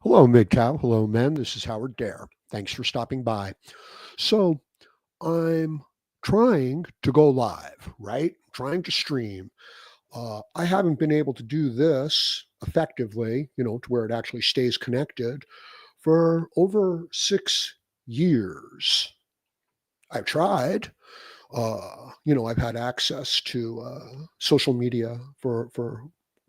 Hello, MGTOW. Hello, men. This is Howard Dare. Thanks for stopping by. So, I'm trying to go live, right? Trying to stream. I haven't been able to do this effectively, to where it actually stays connected for over 6 years. I've tried. I've had access to social media for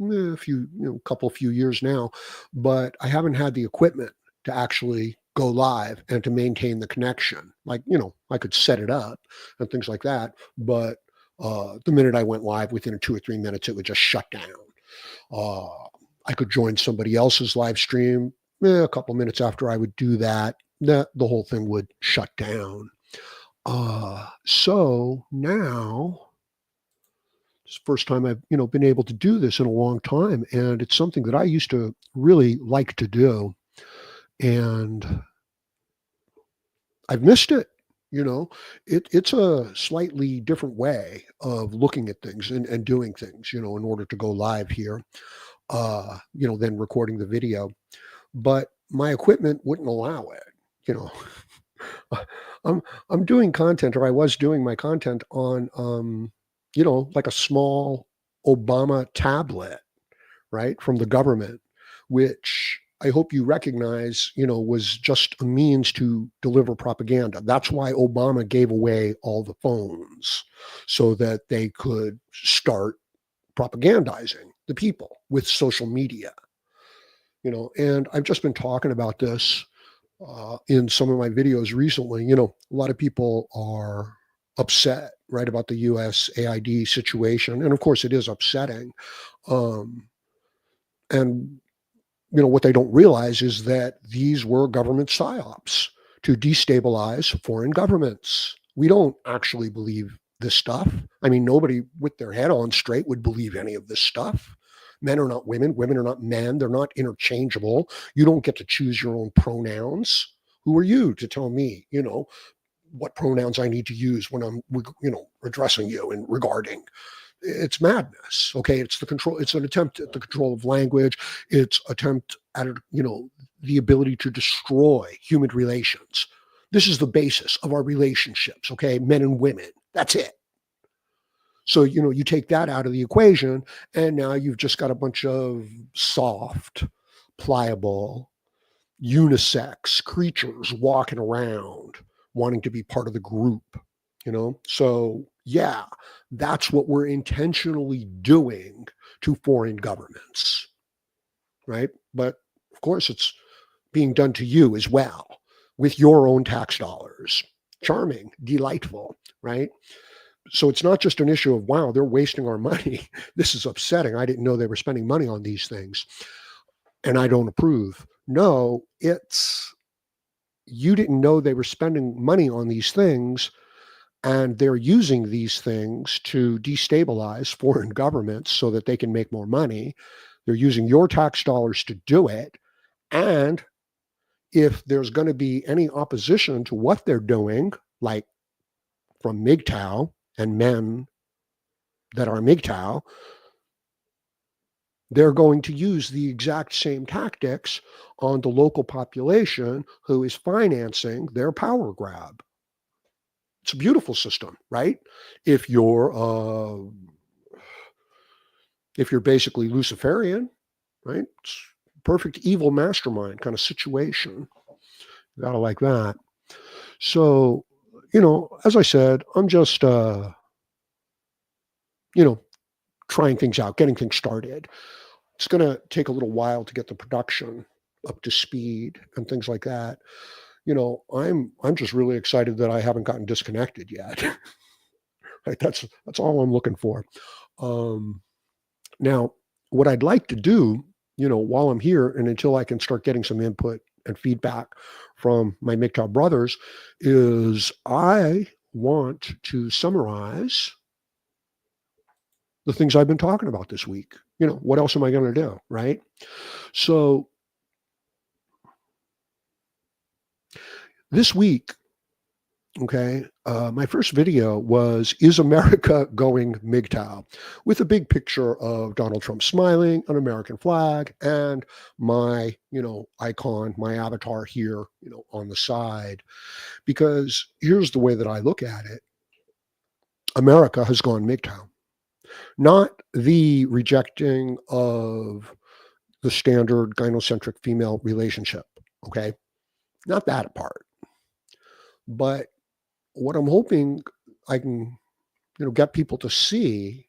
a few years now, but I haven't had the equipment to actually go live and to maintain the connection. Like, I could set it up and things like that, but the minute I went live, within 2 or 3 minutes, it would just shut down. Uh, I could join somebody else's live stream. A couple minutes after I would do that, the whole thing would shut down. So now it's the first time I've, been able to do this in a long time. And it's something that I used to really like to do. And I've missed it. It's a slightly different way of looking at things and doing things, in order to go live here, than recording the video. But my equipment wouldn't allow it, you know. I'm doing content, or I was doing my content on, like a small Obama tablet, right, from the government, which I hope you recognize, was just a means to deliver propaganda. That's why Obama gave away all the phones, so that they could start propagandizing the people with social media, and I've just been talking about this in some of my videos recently. A lot of people are upset, right, about the US AID situation. And of course, it is upsetting. Um, and, what they don't realize is that these were government psyops to destabilize foreign governments. We don't actually believe this stuff. I mean, nobody with their head on straight would believe any of this stuff. Men are not women. Women are not men. They're not interchangeable. You don't get to choose your own pronouns. Who are you to tell me, what pronouns I need to use when I'm, addressing you and regarding? It's madness. Okay. It's the control. It's an attempt at the control of language. It's attempt at, the ability to destroy human relations. This is the basis of our relationships. Okay. Men and women. That's it. So, you take that out of the equation, and now you've just got a bunch of soft, pliable, unisex creatures walking around wanting to be part of the group, So, yeah, that's what we're intentionally doing to foreign governments, right? But of course, it's being done to you as well with your own tax dollars. Charming, delightful, right? So it's not just an issue of, wow, they're wasting our money. This is upsetting. I didn't know they were spending money on these things, and I don't approve. No, it's, you didn't know they were spending money on these things, and they're using these things to destabilize foreign governments so that they can make more money. They're using your tax dollars to do it. And if there's going to be any opposition to what they're doing, like from MGTOW and men that are MGTOW, they're going to use the exact same tactics on the local population who is financing their power grab. It's a beautiful system, right? If you're basically Luciferian, right? It's perfect evil mastermind kind of situation. You gotta like that. So, as I said, I'm just trying things out, getting things started. It's going to take a little while to get the production up to speed and things like that. I'm just really excited that I haven't gotten disconnected yet. Right? That's all I'm looking for. Now, what I'd like to do, while I'm here and until I can start getting some input and feedback from my MGTOW brothers, is I want to summarize the things I've been talking about this week. What else am I going to do, right? So this week, Okay. My first video was, Is America Going MGTOW? With a big picture of Donald Trump smiling, an American flag, and my, icon, my avatar here, on the side. Because here's the way that I look at it. America has gone MGTOW. Not the rejecting of the standard gynocentric female relationship. Okay. Not that part. But what I'm hoping I can, get people to see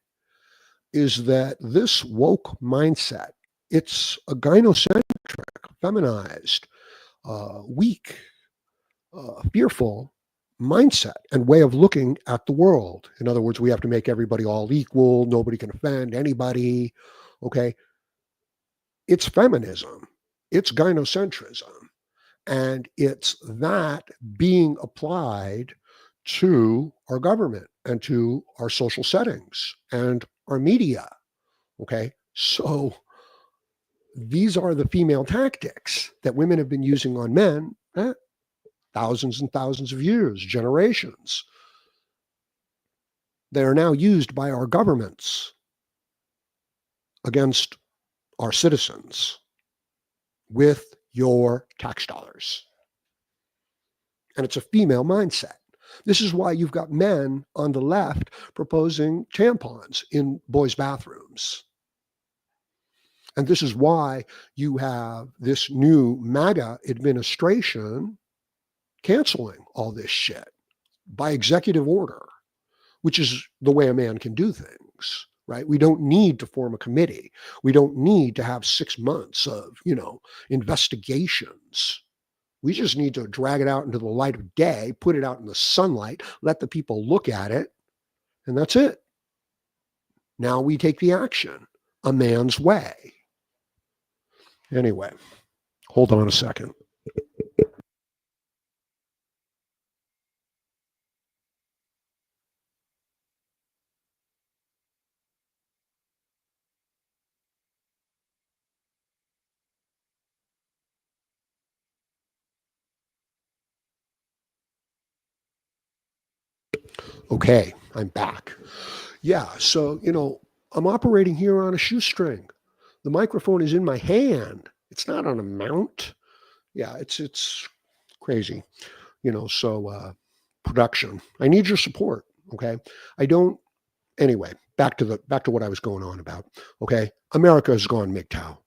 is that this woke mindset, it's a gynocentric, feminized, weak, fearful mindset and way of looking at the world. In other words, we have to make everybody all equal. Nobody can offend anybody. Okay. It's feminism. It's gynocentrism. And it's that being applied to our government and to our social settings and our media. Okay. So these are the female tactics that women have been using on men thousands and thousands of years, generations. They are now used by our governments against our citizens with your tax dollars. And it's a female mindset. This is why you've got men on the left proposing tampons in boys' bathrooms. And this is why you have this new MAGA administration canceling all this shit by executive order, which is the way a man can do things, right? We don't need to form a committee. We don't need to have 6 months of, investigations. We just need to drag it out into the light of day, put it out in the sunlight, let the people look at it, and that's it. Now we take the action, a man's way. Anyway, hold on a second. Okay, I'm back. Yeah, so, I'm operating here on a shoestring. The microphone is in my hand. It's not on a mount. Yeah, it's crazy. So production. I need your support, okay? I don't Anyway, back to what I was going on about. Okay? America has gone MGTOW.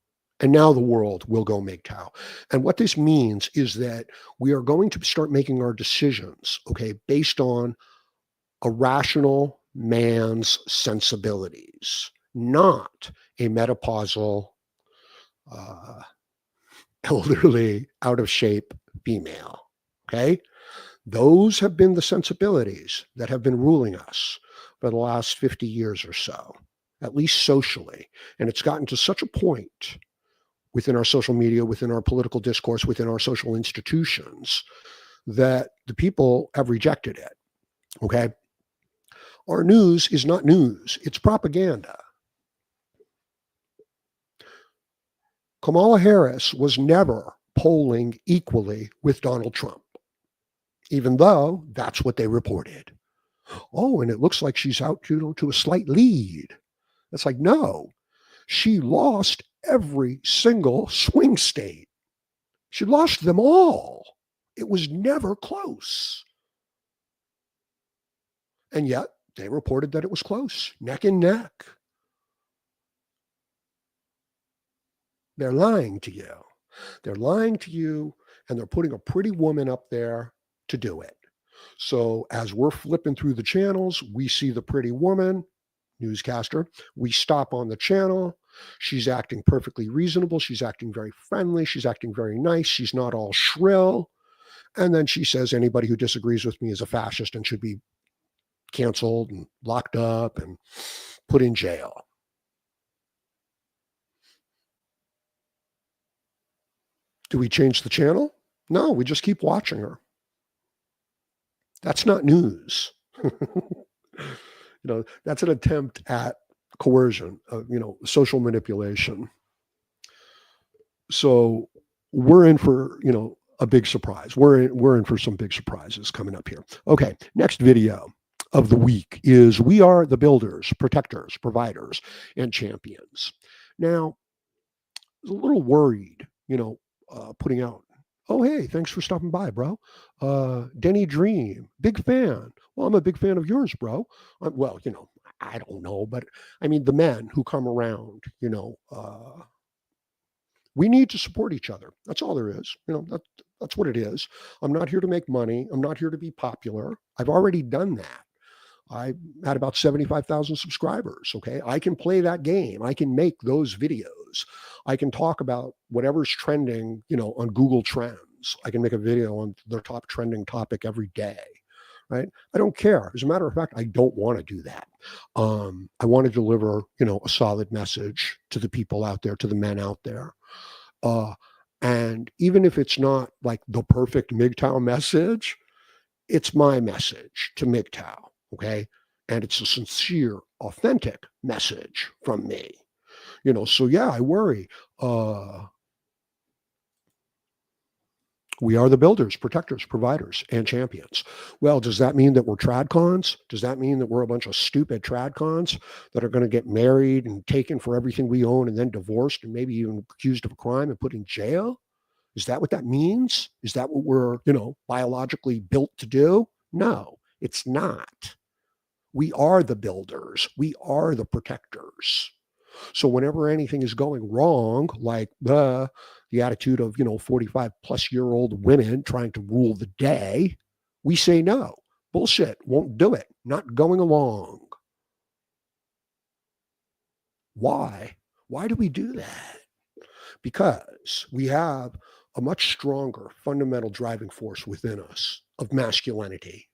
And now the world will go MGTOW. And what this means is that we are going to start making our decisions, okay, based on a rational man's sensibilities, not a menopausal, uh, elderly, out of shape female. Okay? Those have been the sensibilities that have been ruling us for the last 50 years or so, at least socially. And it's gotten to such a point within our social media, within our political discourse, within our social institutions, that the people have rejected it. Okay? Our news is not news, it's propaganda. Kamala Harris was never polling equally with Donald Trump, even though that's what they reported. Oh, and it looks like she's out to a slight lead. It's like, no, she lost every single swing state. She lost them all. It was never close. And yet they reported that it was close, neck and neck. They're lying to you. They're lying to you, and they're putting a pretty woman up there to do it. So as we're flipping through the channels, we see the pretty woman, newscaster. We stop on the channel. She's acting perfectly reasonable. She's acting very friendly. She's acting very nice. She's not all shrill. And then she says anybody who disagrees with me is a fascist and should be canceled and locked up and put in jail. Do we change the channel? No, we just keep watching her. That's not news. That's an attempt at coercion, social manipulation. So we're in for, a big surprise. We're in for some big surprises coming up here. Okay, next video of the week is we are the builders, protectors, providers, and champions. Now, I was a little worried, putting out. Oh, hey, thanks for stopping by, bro. Denny Dream, big fan. Well, I'm a big fan of yours, bro. Well, I don't know, but I mean, the men who come around, we need to support each other. That's all there is. That's what it is. I'm not here to make money. I'm not here to be popular. I've already done that. I had about 75,000 subscribers. Okay. I can play that game. I can make those videos. I can talk about whatever's trending, on Google Trends. I can make a video on the top trending topic every day. Right. I don't care. As a matter of fact, I don't want to do that. I want to deliver, a solid message to the people out there, to the men out there. And even if it's not like the perfect MGTOW message, it's my message to MGTOW. Okay. And it's a sincere, authentic message from me. So yeah, I worry. We are the builders, protectors, providers, and champions. Well, does that mean that we're tradcons? Does that mean that we're a bunch of stupid tradcons that are going to get married and taken for everything we own and then divorced and maybe even accused of a crime and put in jail? Is that what that means? Is that what we're, biologically built to do? No, it's not. We are the builders. We are the protectors. So whenever anything is going wrong, like the attitude of, 45 plus year old women trying to rule the day, we say no. Bullshit. Won't do it. Not going along. Why? Why do we do that? Because we have a much stronger fundamental driving force within us of masculinity.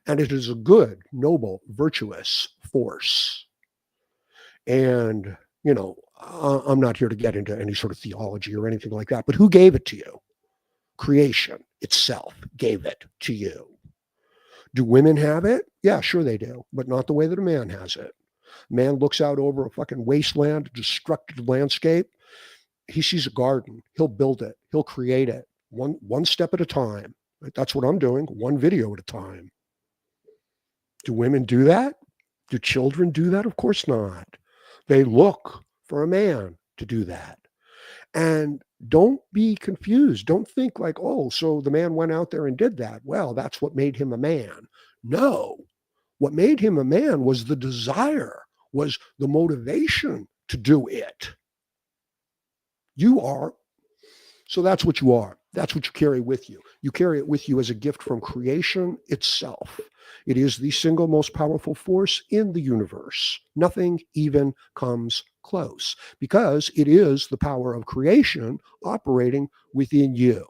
And it is a good, noble, virtuous force. And, I'm not here to get into any sort of theology or anything like that, but who gave it to you? Creation itself gave it to you. Do women have it? Yeah, sure they do, but not the way that a man has it. Man looks out over a fucking wasteland, destructive landscape. He sees a garden. He'll build it. He'll create it one step at a time. Right? That's what I'm doing, one video at a time. Do women do that? Do children do that? Of course not. They look for a man to do that. And don't be confused. Don't think like, oh, so the man went out there and did that. Well, that's what made him a man. No. What made him a man was the desire, was the motivation to do it. You are. So that's what you are. That's what you carry with you. You carry it with you as a gift from creation itself. It is the single most powerful force in the universe. Nothing even comes close because it is the power of creation operating within you.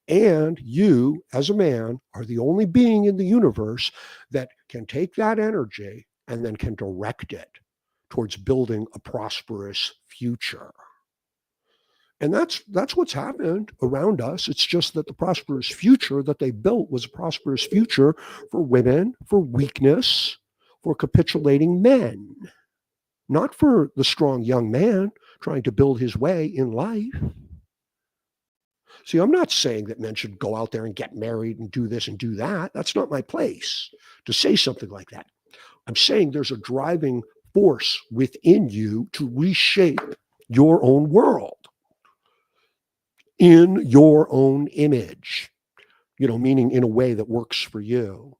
And you, as a man, are the only being in the universe that can take that energy and then can direct it towards building a prosperous future. And that's what's happened around us. It's just that the prosperous future that they built was a prosperous future for women, for weakness, for capitulating men, not for the strong young man trying to build his way in life. See, I'm not saying that men should go out there and get married and do this and do that. That's not my place to say something like that. I'm saying there's a driving force within you to reshape your own world in your own image, meaning in a way that works for you.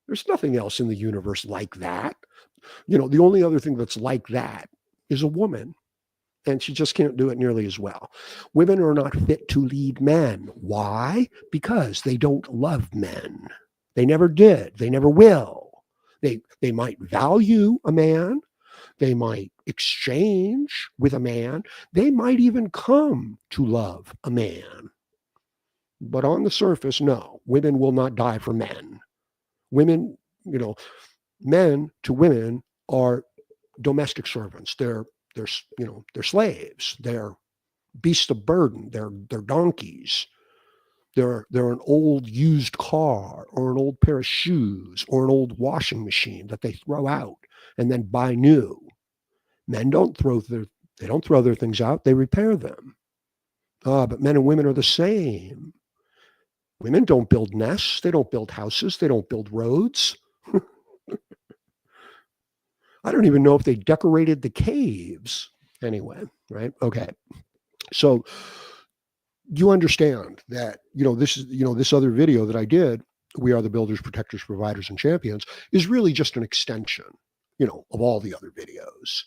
There's nothing else in the universe like that. The only other thing that's like that is a woman, and she just can't do it nearly as well. Women are not fit to lead men. Why? Because they don't love men. They never did. They never will. They might value a man. They might exchange with a man. They might even come to love a man. But on the surface, no, women will not die for men. Women, men to women are domestic servants. They're slaves. They're beasts of burden. They're donkeys. They're an old used car or an old pair of shoes or an old washing machine that they throw out and then buy new. Men don't throw their things out, they repair them. But men and women are the same. Women don't build nests. They don't build houses. They don't build roads. I don't even know if they decorated the caves. Anyway, right? Okay. So you understand that, this is, this other video that I did, We Are the Builders, Protectors, Providers, and Champions, is really just an extension, of all the other videos.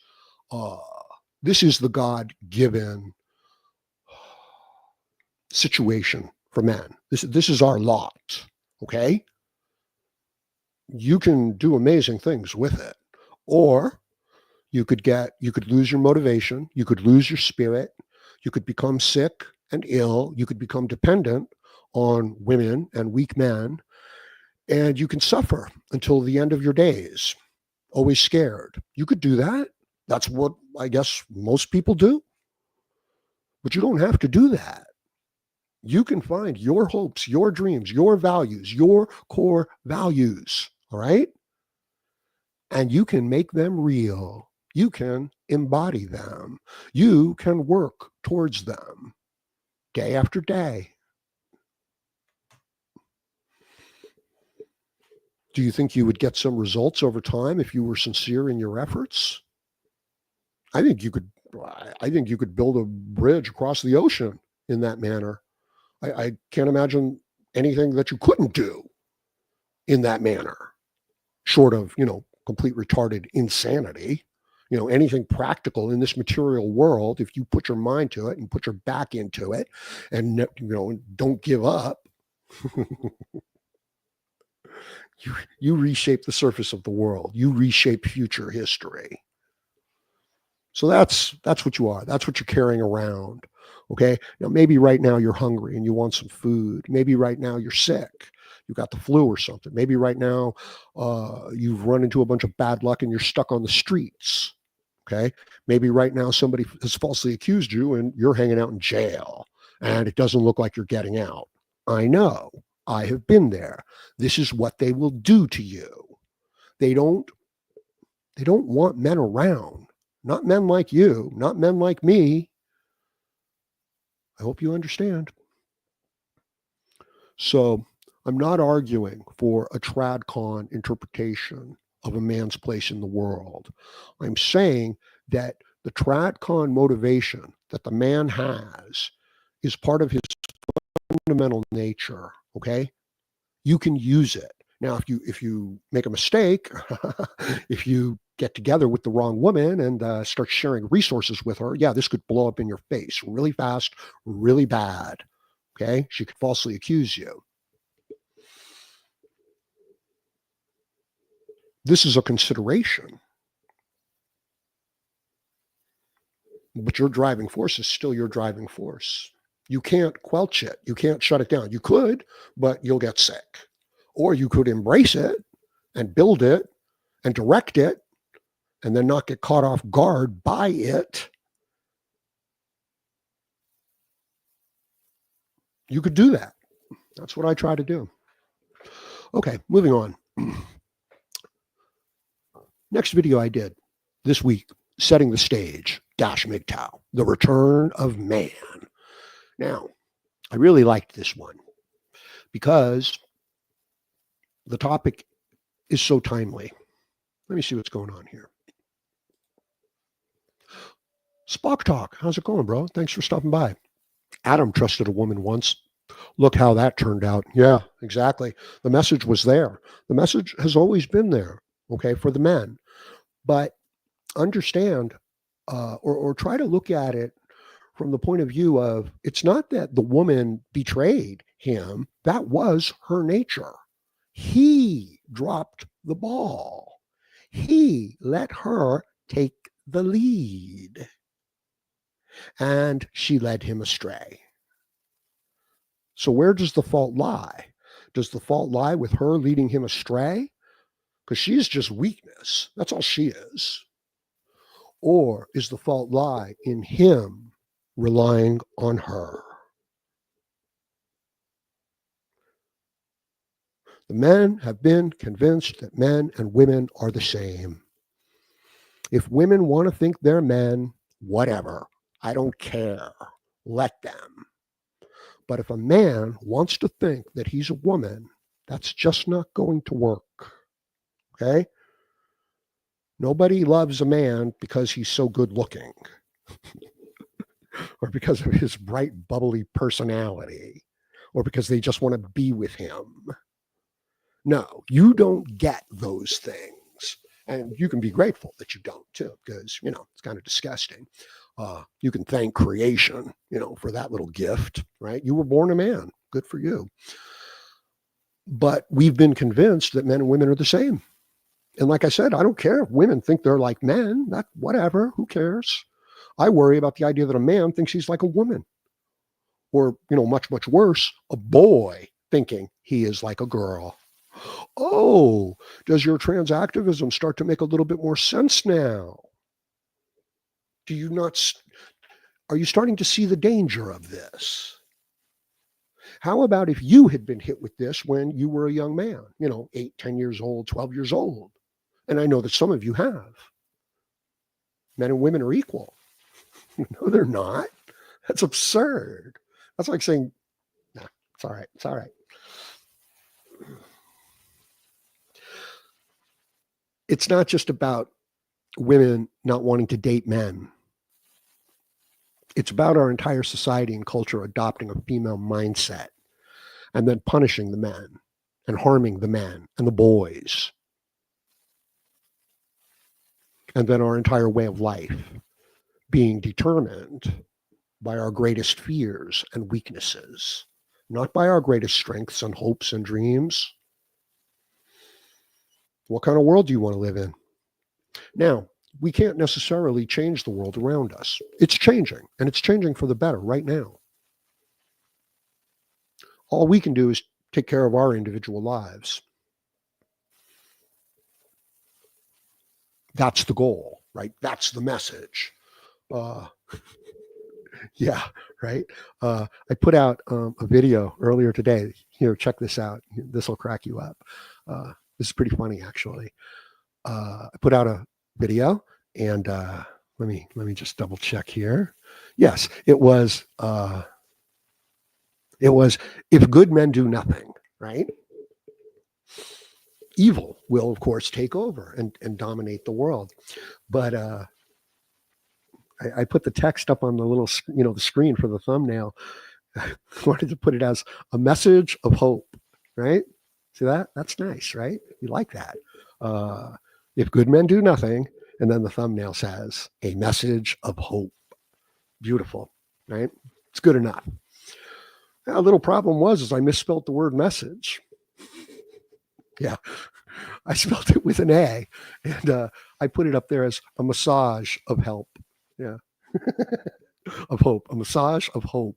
Uh, this is the God given situation for men. This is our lot. Okay. You can do amazing things with it. Or you could lose your motivation, you could lose your spirit, you could become sick and ill, you could become dependent on women and weak men, and you can suffer until the end of your days, always scared. You could do that. That's what I guess most people do. But you don't have to do that. You can find your hopes, your dreams, your values, your core values, all right? And you can make them real. You can embody them. You can work towards them day after day. Do you think you would get some results over time if you were sincere in your efforts? I think you could. I think you could build a bridge across the ocean in that manner. I can't imagine anything that you couldn't do in that manner, short of, complete retarded insanity. Anything practical in this material world, if you put your mind to it and put your back into it and, don't give up, you reshape the surface of the world. You reshape future history. So that's what you are. That's what you're carrying around. Okay. Now, maybe right now you're hungry and you want some food. Maybe right now you're sick. You got the flu or something. Maybe right now you've run into a bunch of bad luck and you're stuck on the streets. Okay. Maybe right now somebody has falsely accused you and you're hanging out in jail and it doesn't look like you're getting out. I know. I have been there. This is what they will do to you. They don't want men around. Not men like you, not men like me. I hope you understand. So I'm not arguing for a tradcon interpretation of a man's place in the world. I'm saying that the tradcon motivation that the man has is part of his fundamental nature. Okay. You can use it. Now, if you make a mistake, if you get together with the wrong woman and start sharing resources with her, yeah, this could blow up in your face really fast, really bad. Okay, she could falsely accuse you. This is a consideration, but your driving force is still your driving force. You can't quelch it. You can't shut it down. You could, but you'll get sick. Or you could embrace it and build it and direct it and then not get caught off guard by it. You could do that. That's what I try to do. Okay, moving on. Next video I did this week, setting the stage, MGTOW, the return of man. Now, I really liked this one because the topic is so timely. Let me see what's going on here. Spock Talk, how's it going, bro? Thanks for stopping by. Adam trusted a woman once. Look how that turned out. Yeah, exactly. The message was there. The message has always been there, okay, for the men. But understand or try to look at it from the point of view of it's not that the woman betrayed him. That was her nature. He dropped the ball. He let her take the lead. And she led him astray. So where does the fault lie? Does the fault lie with her leading him astray? Because she's just weakness. That's all she is. Or is the fault lie in him relying on her? The men have been convinced that men and women are the same. If women want to think they're men, whatever. I don't care. let them. But if a man wants to think that he's a woman, that's just not going to work. Okay? Nobody loves a man because he's so good looking or because of his bright, bubbly personality or because they just want to be with him. No, you don't get those things. And you can be grateful that you don't too, because, it's kind of disgusting. You can thank creation, for that little gift, right? You were born a man. Good for you. But we've been convinced that men and women are the same. And like I said, I don't care if women think they're like men. That whatever, who cares? I worry about the idea that a man thinks he's like a woman. Or, much, much worse, a boy thinking he is like a girl. Oh, does your trans activism start to make a little bit more sense now? Do you not? Are you starting to see the danger of this? How about if you had been hit with this when you were a young man, 8, 10 years old, 12 years old? And I know that some of you have. Men and women are equal. No, they're not. That's absurd. That's like saying, nah, it's all right. It's all right. It's not just about women not wanting to date men. It's about our entire society and culture adopting a female mindset and then punishing the men and harming the men and the boys. And then our entire way of life being determined by our greatest fears and weaknesses, not by our greatest strengths and hopes and dreams. What kind of world do you want to live in? Now, we can't necessarily change the world around us. It's changing, and it's changing for the better right now. All we can do is take care of our individual lives. That's the goal, right? That's the message. Yeah, right. I put out a video earlier today. Here, check this out. This will crack you up. This is pretty funny, actually. I put out a video, and let me just double check here. Yes, it was if good men do nothing, right? Evil will, of course, take over and dominate the world. But I put the text up on the little, the screen for the thumbnail. I wanted to put it as a message of hope, right? See that? That's nice, right? You like that. If good men do nothing, and then the thumbnail says a message of hope. Beautiful, right? It's good enough. A little problem is I misspelled the word message. Yeah, I spelled it with an A, and I put it up there as a massage of help. Yeah, of hope, a massage of hope.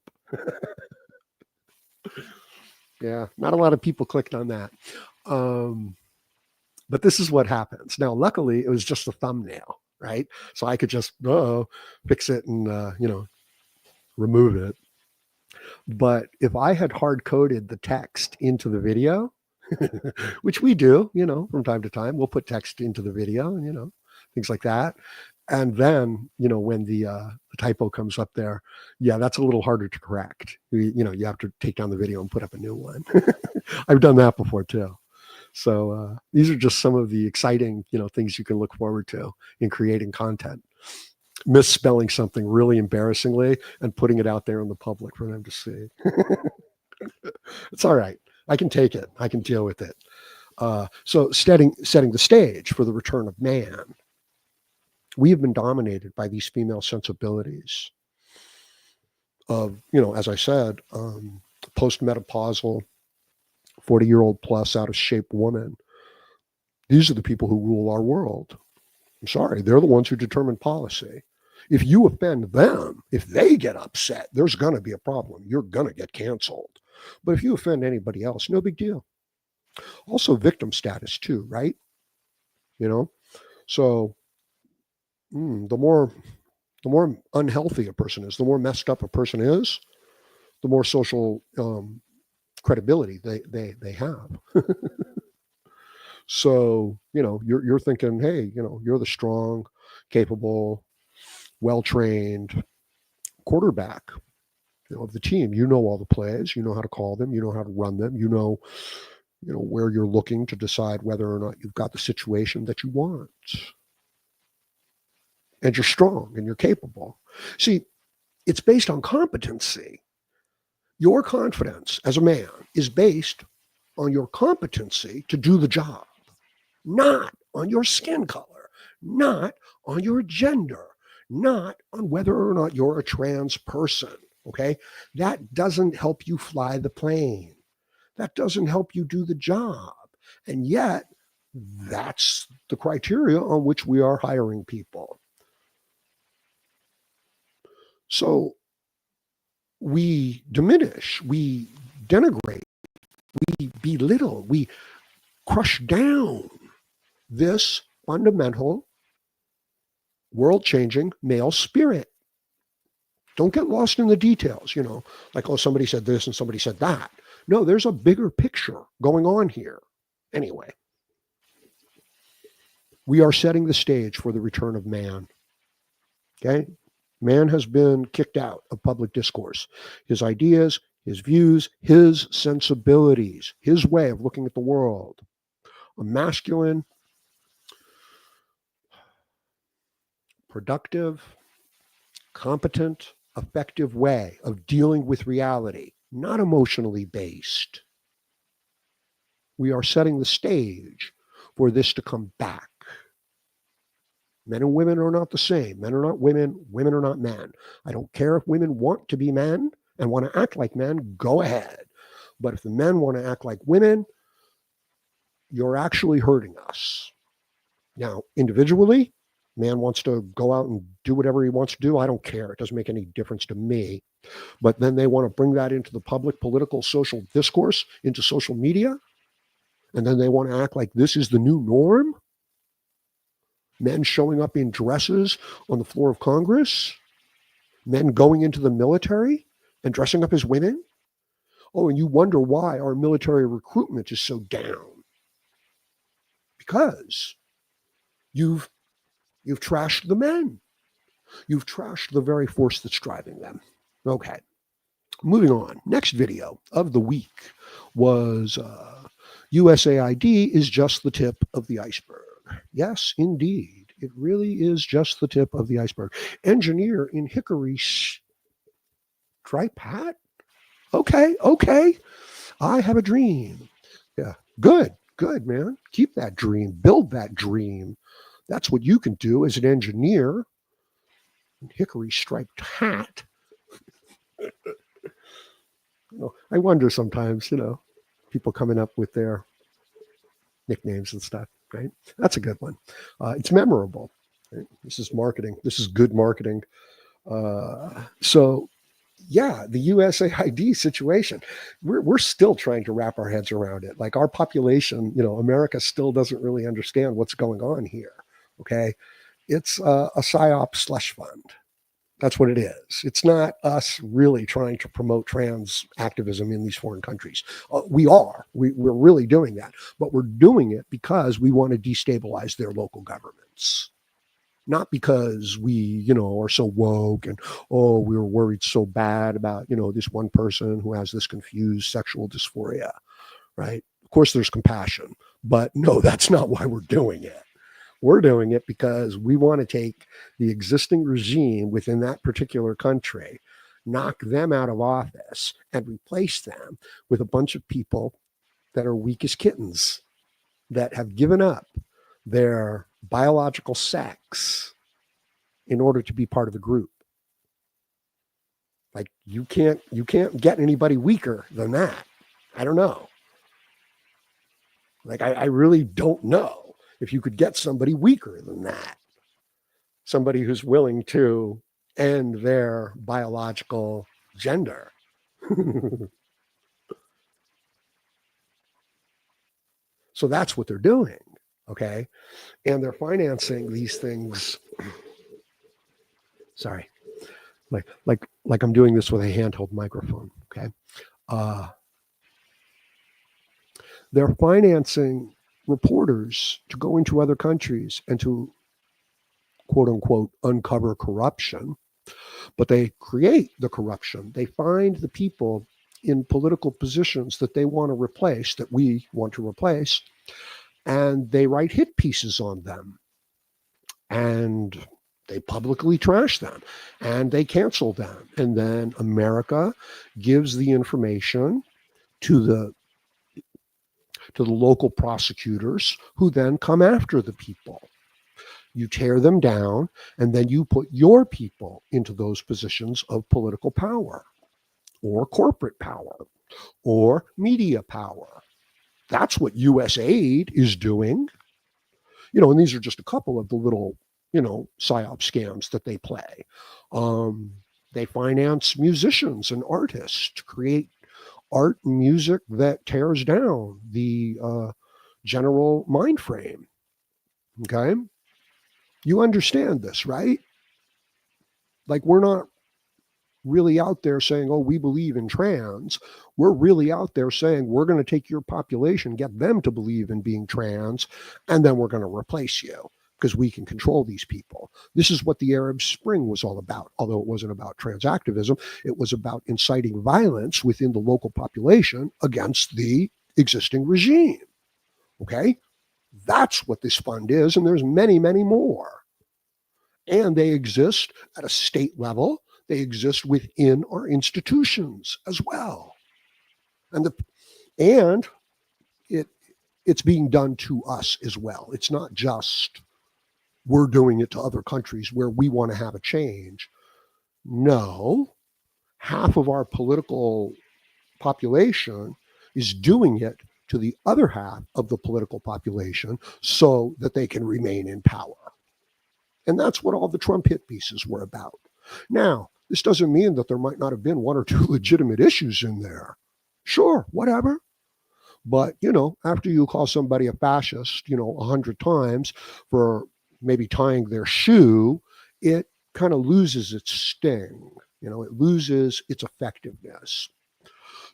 Yeah, not a lot of people clicked on that. But this is what happens. Now, luckily, it was just a thumbnail, right? So I could just fix it and remove it. But if I had hard coded the text into the video, which we do, from time to time, we'll put text into the video, and things like that. And then, when the typo comes up there, yeah, that's a little harder to correct. You have to take down the video and put up a new one. I've done that before too. So these are just some of the exciting, things you can look forward to in creating content. Misspelling something really embarrassingly and putting it out there in the public for them to see. It's all right. I can take it. I can deal with it. So setting the stage for the return of man. We have been dominated by these female sensibilities of, as I said, postmenopausal, 40-year-old plus out of shape woman. These are the people who rule our world. I'm sorry. They're the ones who determine policy. If you offend them, if they get upset, there's going to be a problem. You're going to get canceled. But if you offend anybody else, no big deal. Also victim status too, right? So the more unhealthy a person is, the more messed up a person is, the more social credibility they have. So, you're thinking, hey, you're the strong, capable, well-trained quarterback. of the team. You know all the plays, you know how to call them, you know how to run them, where you're looking to decide whether or not you've got the situation that you want. And you're strong and you're capable. See, it's based on competency. Your confidence as a man is based on your competency to do the job, not on your skin color, not on your gender, not on whether or not you're a trans person. Okay? That doesn't help you fly the plane. That doesn't help you do the job. And yet, that's the criteria on which we are hiring people. So we diminish, we denigrate, we belittle, we crush down this fundamental, world-changing male spirit. Don't get lost in the details, like, oh, somebody said this and somebody said that. No, there's a bigger picture going on here. Anyway, we are setting the stage for the return of man. Okay? Man has been kicked out of public discourse. His ideas, his views, his sensibilities, his way of looking at the world. A masculine, productive, competent, effective way of dealing with reality, not emotionally based. We are setting the stage for this to come back. Men and women are not the same. Men are not women. Women are not men. I don't care if women want to be men and want to act like men, go ahead. But if the men want to act like women, you're actually hurting us. Now, individually, man wants to go out and do whatever he wants to do. I don't care. It doesn't make any difference to me. But then they want to bring that into the public, political, social discourse, into social media. And then they want to act like this is the new norm. Men showing up in dresses on the floor of Congress. Men going into the military and dressing up as women. Oh, and you wonder why our military recruitment is so down. Because you've trashed the men. You've trashed the very force that's driving them. Okay. Moving on. Next video of the week was USAID is just the tip of the iceberg. Yes, indeed. It really is just the tip of the iceberg. Engineer in Hickory Stripe hat? Okay. I have a dream. Yeah. Good, man. Keep that dream. Build that dream. That's what you can do as an engineer. Hickory striped hat. I wonder sometimes, people coming up with their nicknames and stuff, right? That's a good one. It's memorable. Right? This is marketing. This is good marketing. So, yeah, the USAID situation, we're still trying to wrap our heads around it. Like our population, America still doesn't really understand what's going on here. Okay. It's a PSYOP slush fund. That's what it is. It's not us really trying to promote trans activism in these foreign countries. We're really doing that, but we're doing it because we want to destabilize their local governments. Not because we, are so woke and, we were worried so bad about, this one person who has this confused sexual dysphoria, right? Of course, there's compassion, but no, that's not why we're doing it. We're doing it because we want to take the existing regime within that particular country, knock them out of office, and replace them with a bunch of people that are weak as kittens, that have given up their biological sex in order to be part of the group. Like you can't get anybody weaker than that. I don't know. Like I really don't know if you could get somebody weaker than that. Somebody who's willing to end their biological gender. So that's what they're doing. Okay. And they're financing these things. Sorry. Like I'm doing this with a handheld microphone. Okay. They're financing reporters to go into other countries and to, quote unquote, uncover corruption. But they create the corruption. They find the people in political positions that they want to replace, that we want to replace, and they write hit pieces on them. And they publicly trash them and they cancel them. And then America gives the information to the local prosecutors who then come after the people. You tear them down, and then you put your people into those positions of political power or corporate power or media power. That's what US aid is doing. And these are just a couple of the little, psyop scams that they play. They finance musicians and artists to create art and music that tears down the general mind frame. Okay? You understand this, right? Like, we're not really out there saying, oh, we believe in trans. We're really out there saying we're going to take your population, get them to believe in being trans, and then we're going to replace you because we can control these people. This is what the Arab Spring was all about, although it wasn't about trans activism. It was about inciting violence within the local population against the existing regime. Okay? That's what this fund is, and there's many, many more. And they exist at a state level. They exist within our institutions as well. And it's being done to us as well. It's not just we're doing it to other countries where we want to have a change. No, half of our political population is doing it to the other half of the political population so that they can remain in power. And that's what all the Trump hit pieces were about. Now, this doesn't mean that there might not have been one or two legitimate issues in there. Sure, whatever. But, after you call somebody a fascist, 100 times for maybe tying their shoe, it kind of loses its sting. It loses its effectiveness.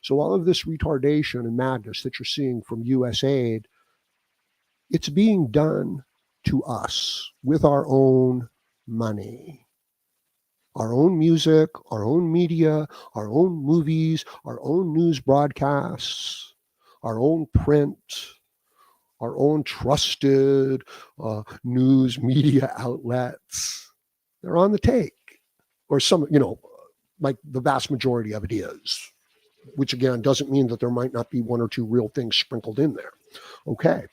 So all of this retardation and madness that you're seeing from US aid, it's being done to us with our own money. Our own music, our own media, our own movies, our own news broadcasts, our own print, our own trusted news media outlets. They're on the take. Or some, like the vast majority of it is, which again doesn't mean that there might not be one or two real things sprinkled in there. Okay.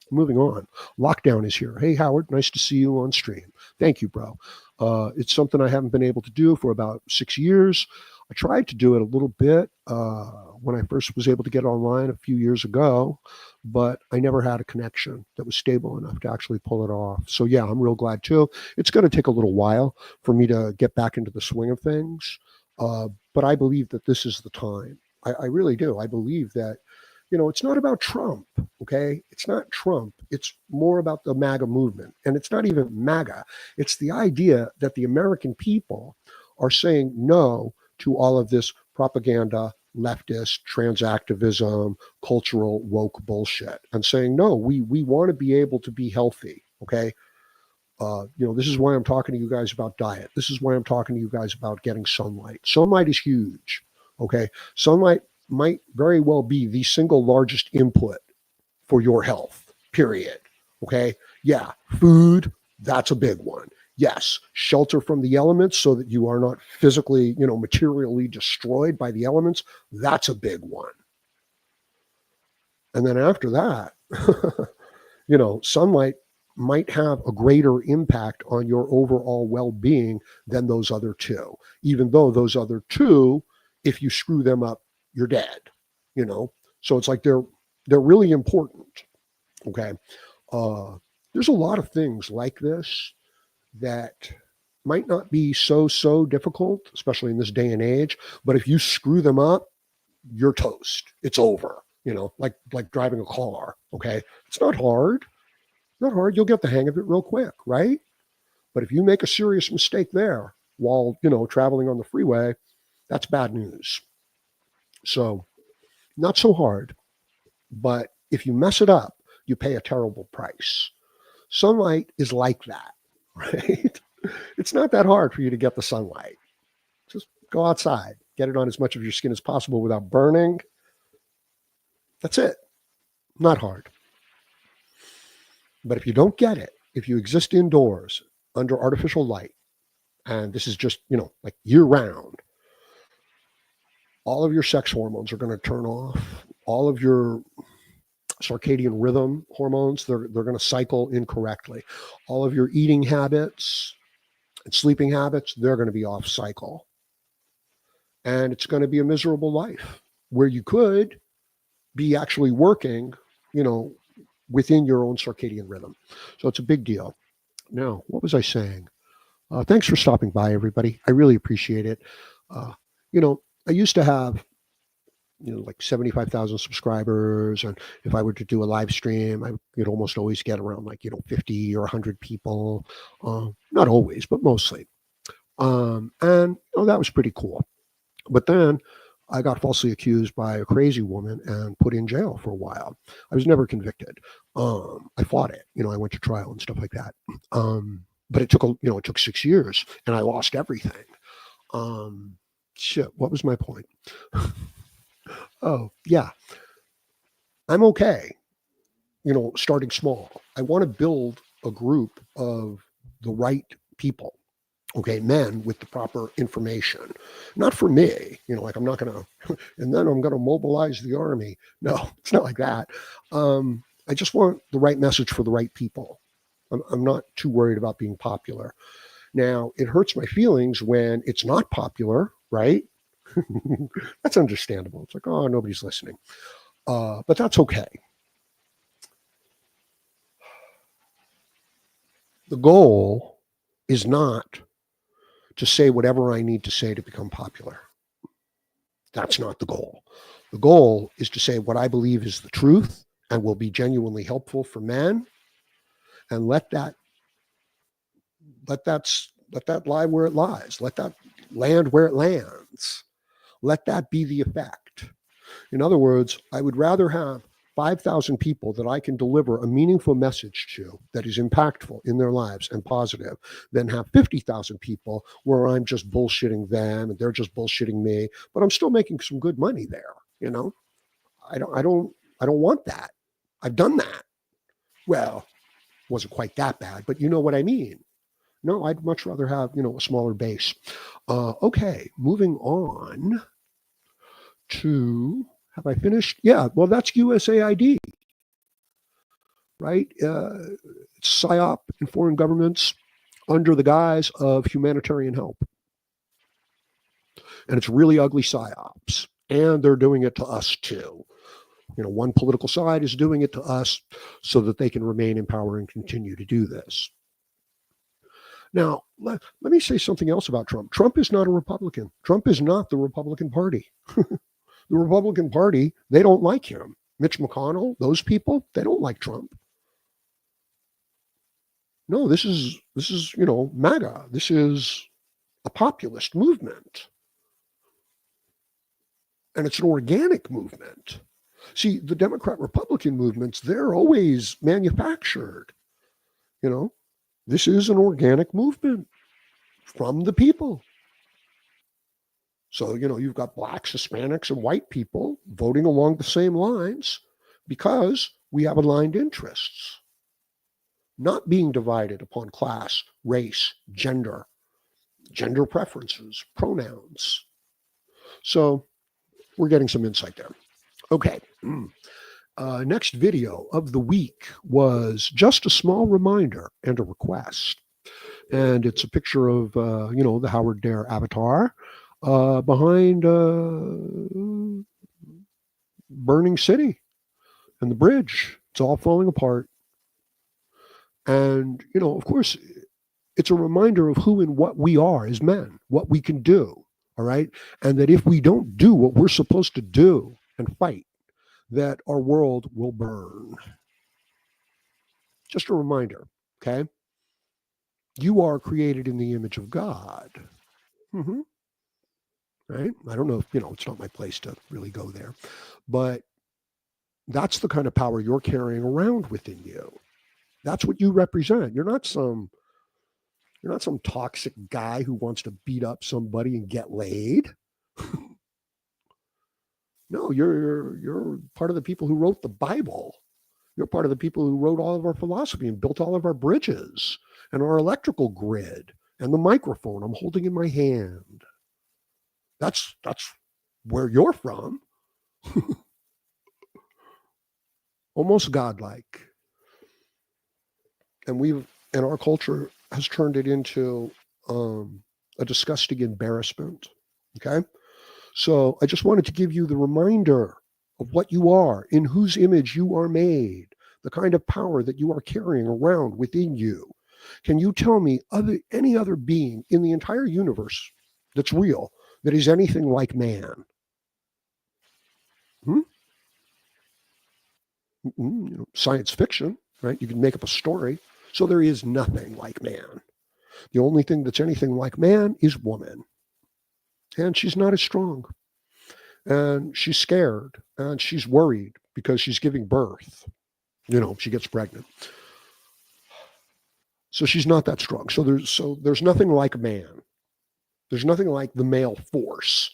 Moving on. Lockdown is here. Hey, Howard, nice to see you on stream. Thank you, bro. It's something I haven't been able to do for about 6 years. I tried to do it a little bit when I first was able to get online a few years ago, but I never had a connection that was stable enough to actually pull it off. So yeah, I'm real glad too. It's going to take a little while for me to get back into the swing of things, but I believe that this is the time. I really do. I believe that it's not about Trump, okay? It's not Trump. It's more about the MAGA movement. And it's not even MAGA. It's the idea that the American people are saying no to all of this propaganda, leftist, transactivism, cultural woke bullshit, and saying, no, we want to be able to be healthy, okay? This is why I'm talking to you guys about diet. This is why I'm talking to you guys about getting sunlight. Sunlight is huge, okay? Sunlight might very well be the single largest input for your health, period. Okay. Yeah. Food, that's a big one. Yes. Shelter from the elements so that you are not physically, materially destroyed by the elements. That's a big one. And then after that, sunlight might have a greater impact on your overall well-being than those other two, even though those other two, if you screw them up, you're dead, So it's like they're really important. Okay. There's a lot of things like this that might not be so difficult, especially in this day and age. But if you screw them up, you're toast. It's over. Like driving a car. Okay. It's not hard. Not hard. You'll get the hang of it real quick, right? But if you make a serious mistake there while, traveling on the freeway, that's bad news. So not so hard, but if you mess it up, you pay a terrible price. Sunlight is like that, right? It's not that hard for you to get the sunlight. Just go outside, get it on as much of your skin as possible without burning. That's it. Not hard. But if you don't get it, if you exist indoors under artificial light, and this is just, like year round, all of your sex hormones are going to turn off. All of your circadian rhythm hormones, they're going to cycle incorrectly. All of your eating habits and sleeping habits, they're going to be off cycle. And it's going to be a miserable life where you could be actually working, within your own circadian rhythm. So it's a big deal. Now, what was I saying? Thanks for stopping by, everybody. I really appreciate it. I used to have, like 75,000 subscribers. And if I were to do a live stream, I could almost always get around like, 50 or 100 people. Not always, but mostly. And that was pretty cool. But then I got falsely accused by a crazy woman and put in jail for a while. I was never convicted. I fought it. I went to trial and stuff like that. But it took 6 years and I lost everything. Shit, what was my point? Oh, yeah. I'm okay, starting small. I want to build a group of the right people. Okay, men with the proper information, not for me, like I'm not going to, and then I'm going to mobilize the army. No, it's not like that. I just want the right message for the right people. I'm not too worried about being popular. Now, it hurts my feelings when it's not popular, right? That's understandable. It's like, oh, nobody's listening. But that's okay. The goal is not to say whatever I need to say to become popular. That's not the goal. The goal is to say what I believe is the truth and will be genuinely helpful for men, and let that lie where it lies. Let that land where it lands. Let that be the effect. In other words, I would rather have 5,000 people that I can deliver a meaningful message to that is impactful in their lives and positive than have 50,000 people where I'm just bullshitting them and they're just bullshitting me, but I'm still making some good money there. I don't want that. I've done that. Well, wasn't quite that bad, but you know what I mean. No, I'd much rather have, a smaller base. Okay, moving on to, have I finished? Yeah, well, that's USAID, right? It's PSYOP in foreign governments under the guise of humanitarian help. And it's really ugly PSYOPs. And they're doing it to us too. One political side is doing it to us so that they can remain in power and continue to do this. Now, let me say something else about Trump. Trump is not a Republican. Trump is not the Republican Party. The Republican Party, they don't like him. Mitch McConnell, those people, they don't like Trump. No, this is MAGA. This is a populist movement. And it's an organic movement. See, the Democrat-Republican movements, they're always manufactured. This is an organic movement from the people. So, you've got blacks, Hispanics, and white people voting along the same lines because we have aligned interests, not being divided upon class, race, gender preferences, pronouns. So we're getting some insight there. Okay. Next video of the week was just a small reminder and a request. And it's a picture of, the Howard Dare avatar behind burning city and the bridge. It's all falling apart. And, of course, it's a reminder of who and what we are as men, what we can do. All right. And that if we don't do what we're supposed to do and fight, that our world will burn. Just a reminder, okay? You are created in the image of God. Mm-hmm. Right? I don't know if, it's not my place to really go there, but that's the kind of power you're carrying around within you. That's what you represent. You're not some You're not some toxic guy who wants to beat up somebody and get laid. No, you're part of the people who wrote the Bible. You're part of the people who wrote all of our philosophy and built all of our bridges and our electrical grid and the microphone I'm holding in my hand. That's where you're from. Almost godlike. And our culture has turned it into a disgusting embarrassment. Okay. So I just wanted to give you the reminder of what you are, in whose image you are made, the kind of power that you are carrying around within you. Can you tell me any other being in the entire universe that's real that is anything like man? Hmm? Science fiction, right? You can make up a story. So there is nothing like man. The only thing that's anything like man is woman. And she's not as strong. And she's scared. And she's worried because she's giving birth. She gets pregnant. So she's not that strong. So there's nothing like man. There's nothing like the male force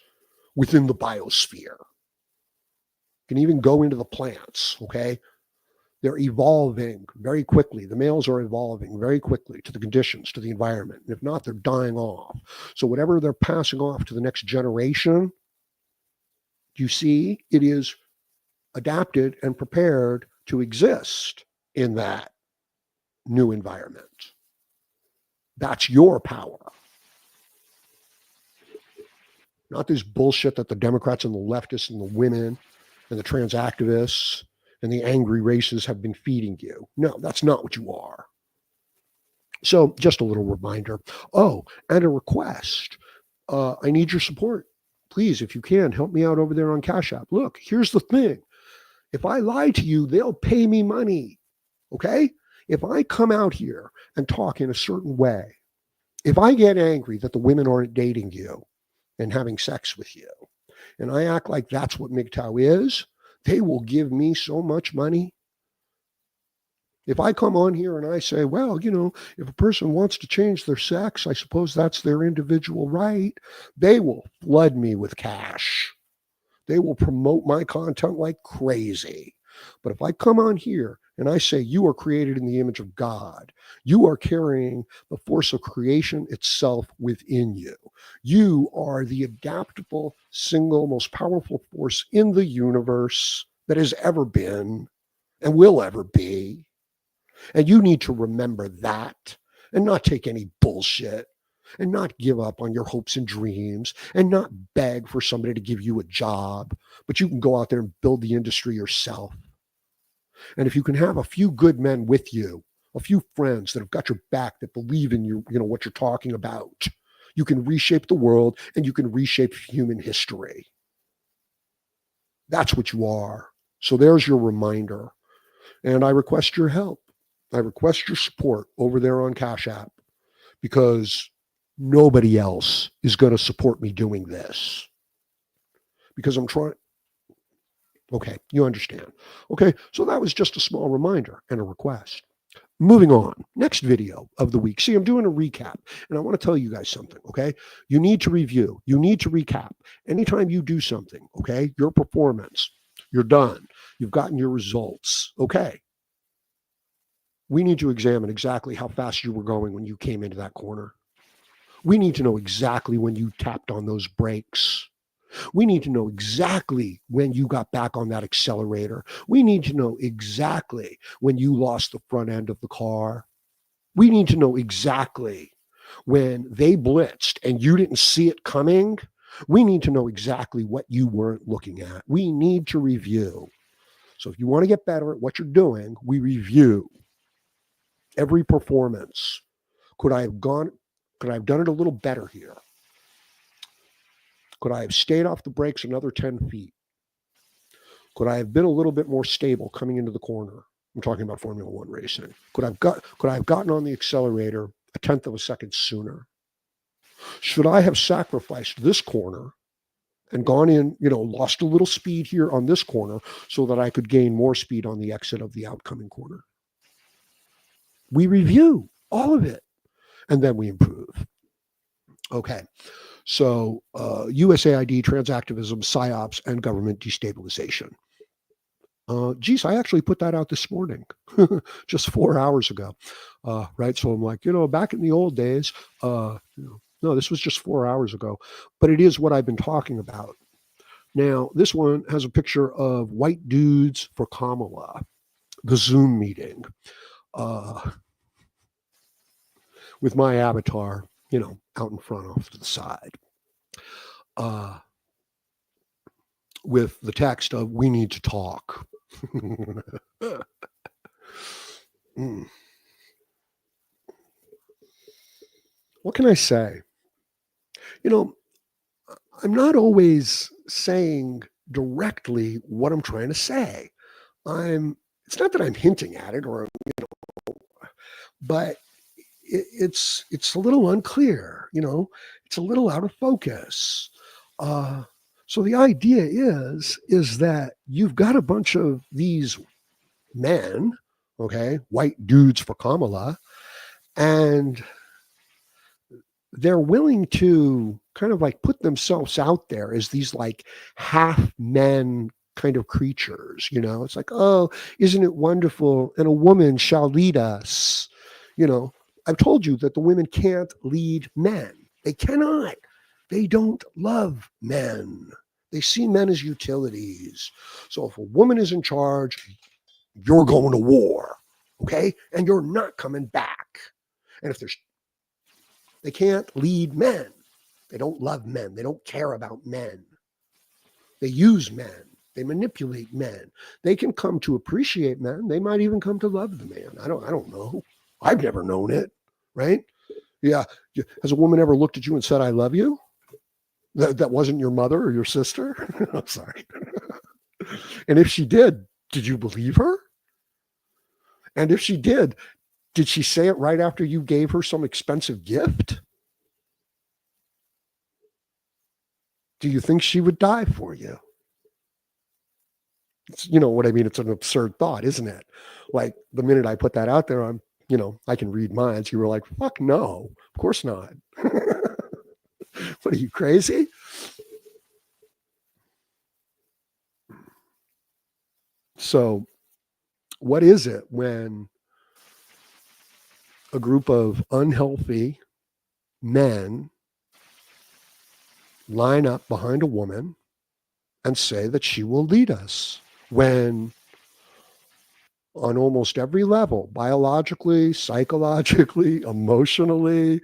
within the biosphere. You can even go into the plants, okay? They're evolving very quickly. The males are evolving very quickly to the conditions, to the environment. And if not, they're dying off. So whatever they're passing off to the next generation, you see, it is adapted and prepared to exist in that new environment. That's your power. Not this bullshit that the Democrats and the leftists and the women and the trans activists and the angry races have been feeding you. No, that's not what you are. So just a little reminder. Oh, and a request. I need your support. Please, if you can, help me out over there on Cash App. Look, here's the thing. If I lie to you, they'll pay me money. Okay? If I come out here and talk in a certain way, if I get angry that the women aren't dating you and having sex with you, and I act like that's what MGTOW is, they will give me so much money. If I come on here and I say, well, if a person wants to change their sex, I suppose that's their individual right, they will flood me with cash. They will promote my content like crazy. But if I come on here and I say, you are created in the image of God, you are carrying the force of creation itself within you. You are the adaptable, single, most powerful force in the universe that has ever been and will ever be. And you need to remember that and not take any bullshit and not give up on your hopes and dreams and not beg for somebody to give you a job, but you can go out there and build the industry yourself. And if you can have a few good men with you, a few friends that have got your back, that believe in you, what you're talking about, you can reshape the world and you can reshape human history. That's what you are. So there's your reminder. And I request your help. I request your support over there on Cash App, because nobody else is going to support me doing this. Because I'm trying. Okay, you understand. Okay, so that was just a small reminder and a request. Moving on, next video of the week. See, I'm doing a recap, and I want to tell you guys something, okay? You need to review. You need to recap. Anytime you do something, okay, your performance, you're done. You've gotten your results, okay? We need to examine exactly how fast you were going when you came into that corner. We need to know exactly when you tapped on those brakes. We need to know exactly when you got back on that accelerator. We need to know exactly when you lost the front end of the car. We need to know exactly when they blitzed and you didn't see it coming. We need to know exactly what you weren't looking at. We need to review. So if you want to get better at what you're doing, we review every performance. Could I have done it a little better here? Could I have stayed off the brakes another 10 feet? Could I have been a little bit more stable coming into the corner? I'm talking about Formula One racing. Could I have gotten on the accelerator a tenth of a second sooner? Should I have sacrificed this corner and gone in, lost a little speed here on this corner so that I could gain more speed on the exit of the outcoming corner? We review all of it. and then we improve. Okay. So USAID, transactivism, psyops, and government destabilization. Geez, I actually put that out this morning, just 4 hours ago. Right. So I'm like, back in the old days, no, this was just 4 hours ago, but it is what I've been talking about. Now, this one has a picture of white dudes for Kamala, the Zoom meeting, uh, with my avatar, out in front off to the side, uh, with the text of, "We need to talk." Mm. What can I say? You know, I'm not always saying directly what I'm trying to say. It's not that I'm hinting at it, but it's a little unclear, it's a little out of focus. Uh, so the idea is that you've got a bunch of these men, okay, white dudes for Kamala, and they're willing to kind of like put themselves out there as these like half men kind of creatures. It's like, oh, isn't it wonderful, and a woman shall lead us. you know I've told you that the women can't lead men. They cannot. They don't love men. They see men as utilities. So if a woman is in charge, you're going to war, okay, and you're not coming back. And if they can't lead men. They don't love men. They don't care about men. They use men. They manipulate men. They can come to appreciate men. They might even come to love the man. I don't know. I've never known it, right? Yeah. Has a woman ever looked at you and said, "I love you"? That wasn't your mother or your sister? I'm sorry. And if she did you believe her? And if she did she say it right after you gave her some expensive gift? Do you think she would die for you? You know what I mean? It's an absurd thought, isn't it? Like the minute I put that out there, I can read minds. You were like, fuck no, of course not. What are you, crazy? So, what is it when a group of unhealthy men line up behind a woman and say that she will lead us, when on almost every level, biologically, psychologically, emotionally,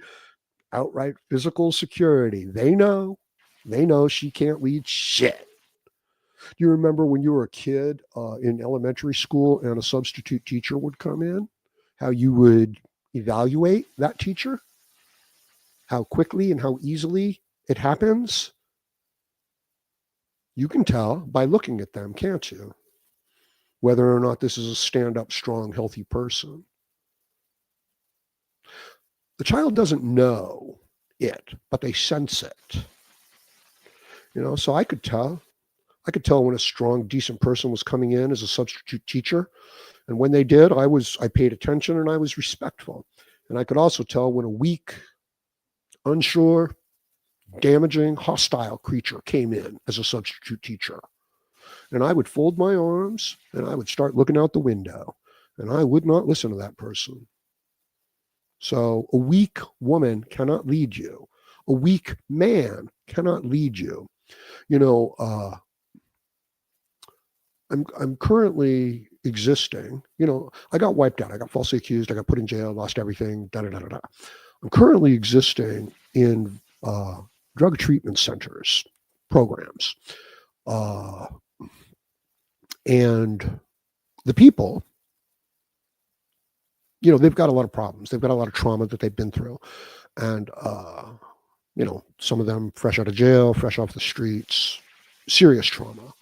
outright physical security, they know she can't lead shit. Do you remember when you were a kid in elementary school and a substitute teacher would come in, how you would evaluate that teacher, how quickly and how easily it happens? You can tell by looking at them, can't you, whether or not this is a stand-up, strong, healthy person. The child doesn't know it, but they sense it. So I could tell when a strong, decent person was coming in as a substitute teacher. And when they did, I paid attention and I was respectful. And I could also tell when a weak, unsure, damaging, hostile creature came in as a substitute teacher. And I would fold my arms and I would start looking out the window, and I would not listen to that person. So a weak woman cannot lead you. A weak man cannot lead you. I'm currently existing. I got wiped out. I got falsely accused. I got put in jail. Lost everything. Da da da da da. I'm currently existing in drug treatment centers, programs, and the people. They've got a lot of problems. They've got a lot of trauma that they've been through, and some of them fresh out of jail, fresh off the streets, serious trauma.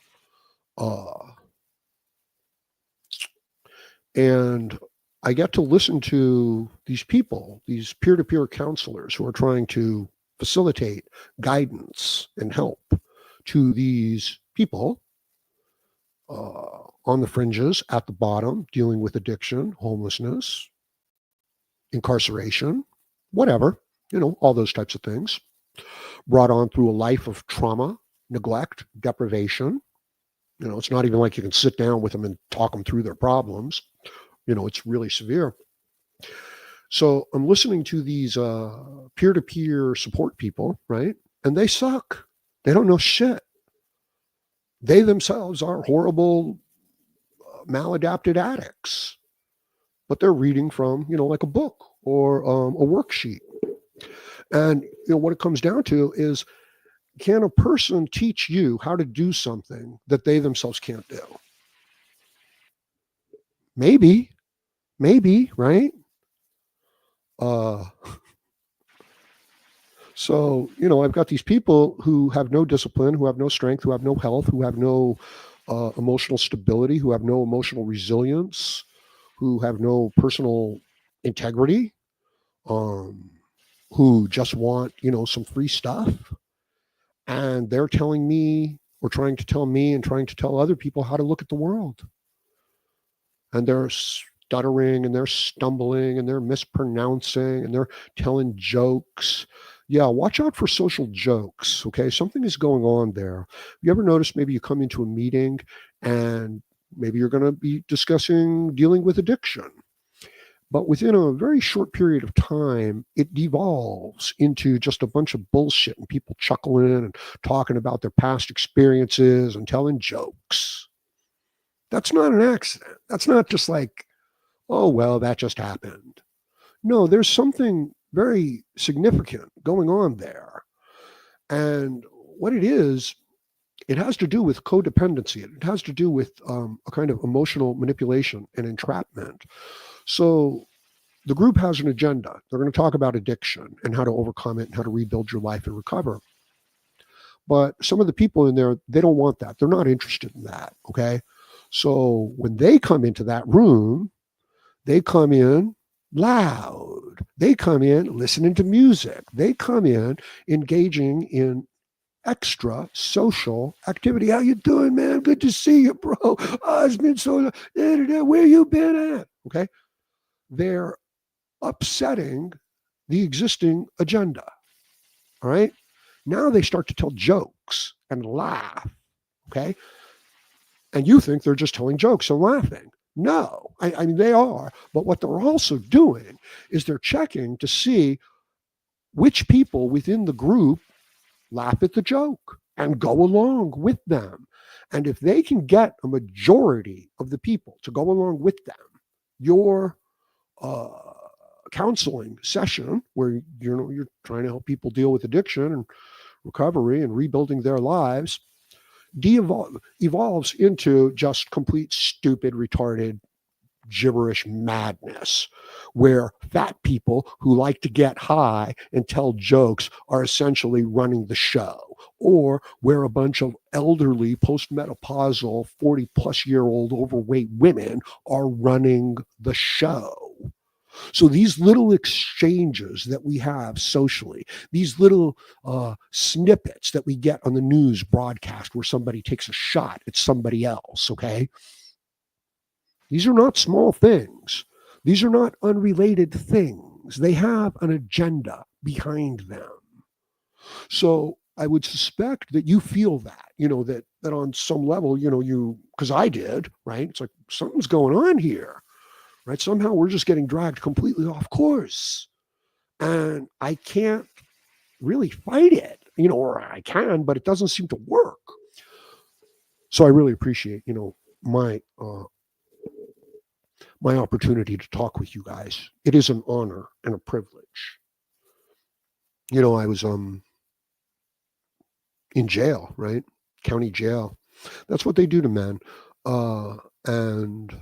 And I get to listen to these people, these peer-to-peer counselors who are trying to facilitate guidance and help to these people on the fringes, at the bottom, dealing with addiction, homelessness, incarceration. whatever, all those types of things. Brought on through a life of trauma, neglect, deprivation. It's not even like you can sit down with them and talk them through their problems. It's really severe. So I'm listening to these peer-to-peer support people, right? And they suck. They don't know shit. They themselves are horrible, maladapted addicts, but they're reading from, like a book or a worksheet. And what it comes down to is, can a person teach you how to do something that they themselves can't do? Maybe, right? Uh, so, I've got these people who have no discipline, who have no strength, who have no health, who have no emotional stability, who have no emotional resilience, who have no personal integrity, um, who just want, some free stuff. And they're telling me, or trying to tell me and trying to tell other people how to look at the world. And they're stuttering and they're stumbling and they're mispronouncing and they're telling jokes. Yeah, watch out for social jokes. Okay. Something is going on there. You ever notice maybe you come into a meeting and maybe you're going to be discussing dealing with addiction? But within a very short period of time, it devolves into just a bunch of bullshit and people chuckling and talking about their past experiences and telling jokes. That's not an accident. That's not just like, oh, well, that just happened. No, there's something very significant going on there. And what it has to do with codependency. It has to do with a kind of emotional manipulation and entrapment. So the group has an agenda. They're going to talk about addiction and how to overcome it and how to rebuild your life and recover. But some of the people in there, they don't want that. They're not interested in that. Okay. So when they come into that room, they come in loud. They come in listening to music. They come in engaging in extra social activity. How you doing, man? Good to see you, bro. Oh, it's been so long. Where you been at? Okay. They're upsetting the existing agenda. All right. Now they start to tell jokes and laugh. Okay. And you think they're just telling jokes and laughing. No, I mean, they are. But what they're also doing is they're checking to see which people within the group laugh at the joke and go along with them. And if they can get a majority of the people to go along with them, your uh, counseling session where you're trying to help people deal with addiction and recovery and rebuilding their lives evolves into just complete stupid, retarded, gibberish madness where fat people who like to get high and tell jokes are essentially running the show, or where a bunch of elderly postmenopausal 40 plus year old overweight women are running the show. So these little exchanges that we have socially, these little snippets that we get on the news broadcast where somebody takes a shot at somebody else, okay? These are not small things. These are not unrelated things. They have an agenda behind them. So I would suspect that you feel that, that on some level, because I did, right? It's like something's going on here, right? Somehow we're just getting dragged completely off course. And I can't really fight it, or I can, but it doesn't seem to work. So I really appreciate, my my opportunity to talk with you guys. It is an honor and a privilege. I was in jail, right? County jail. That's what they do to men. And I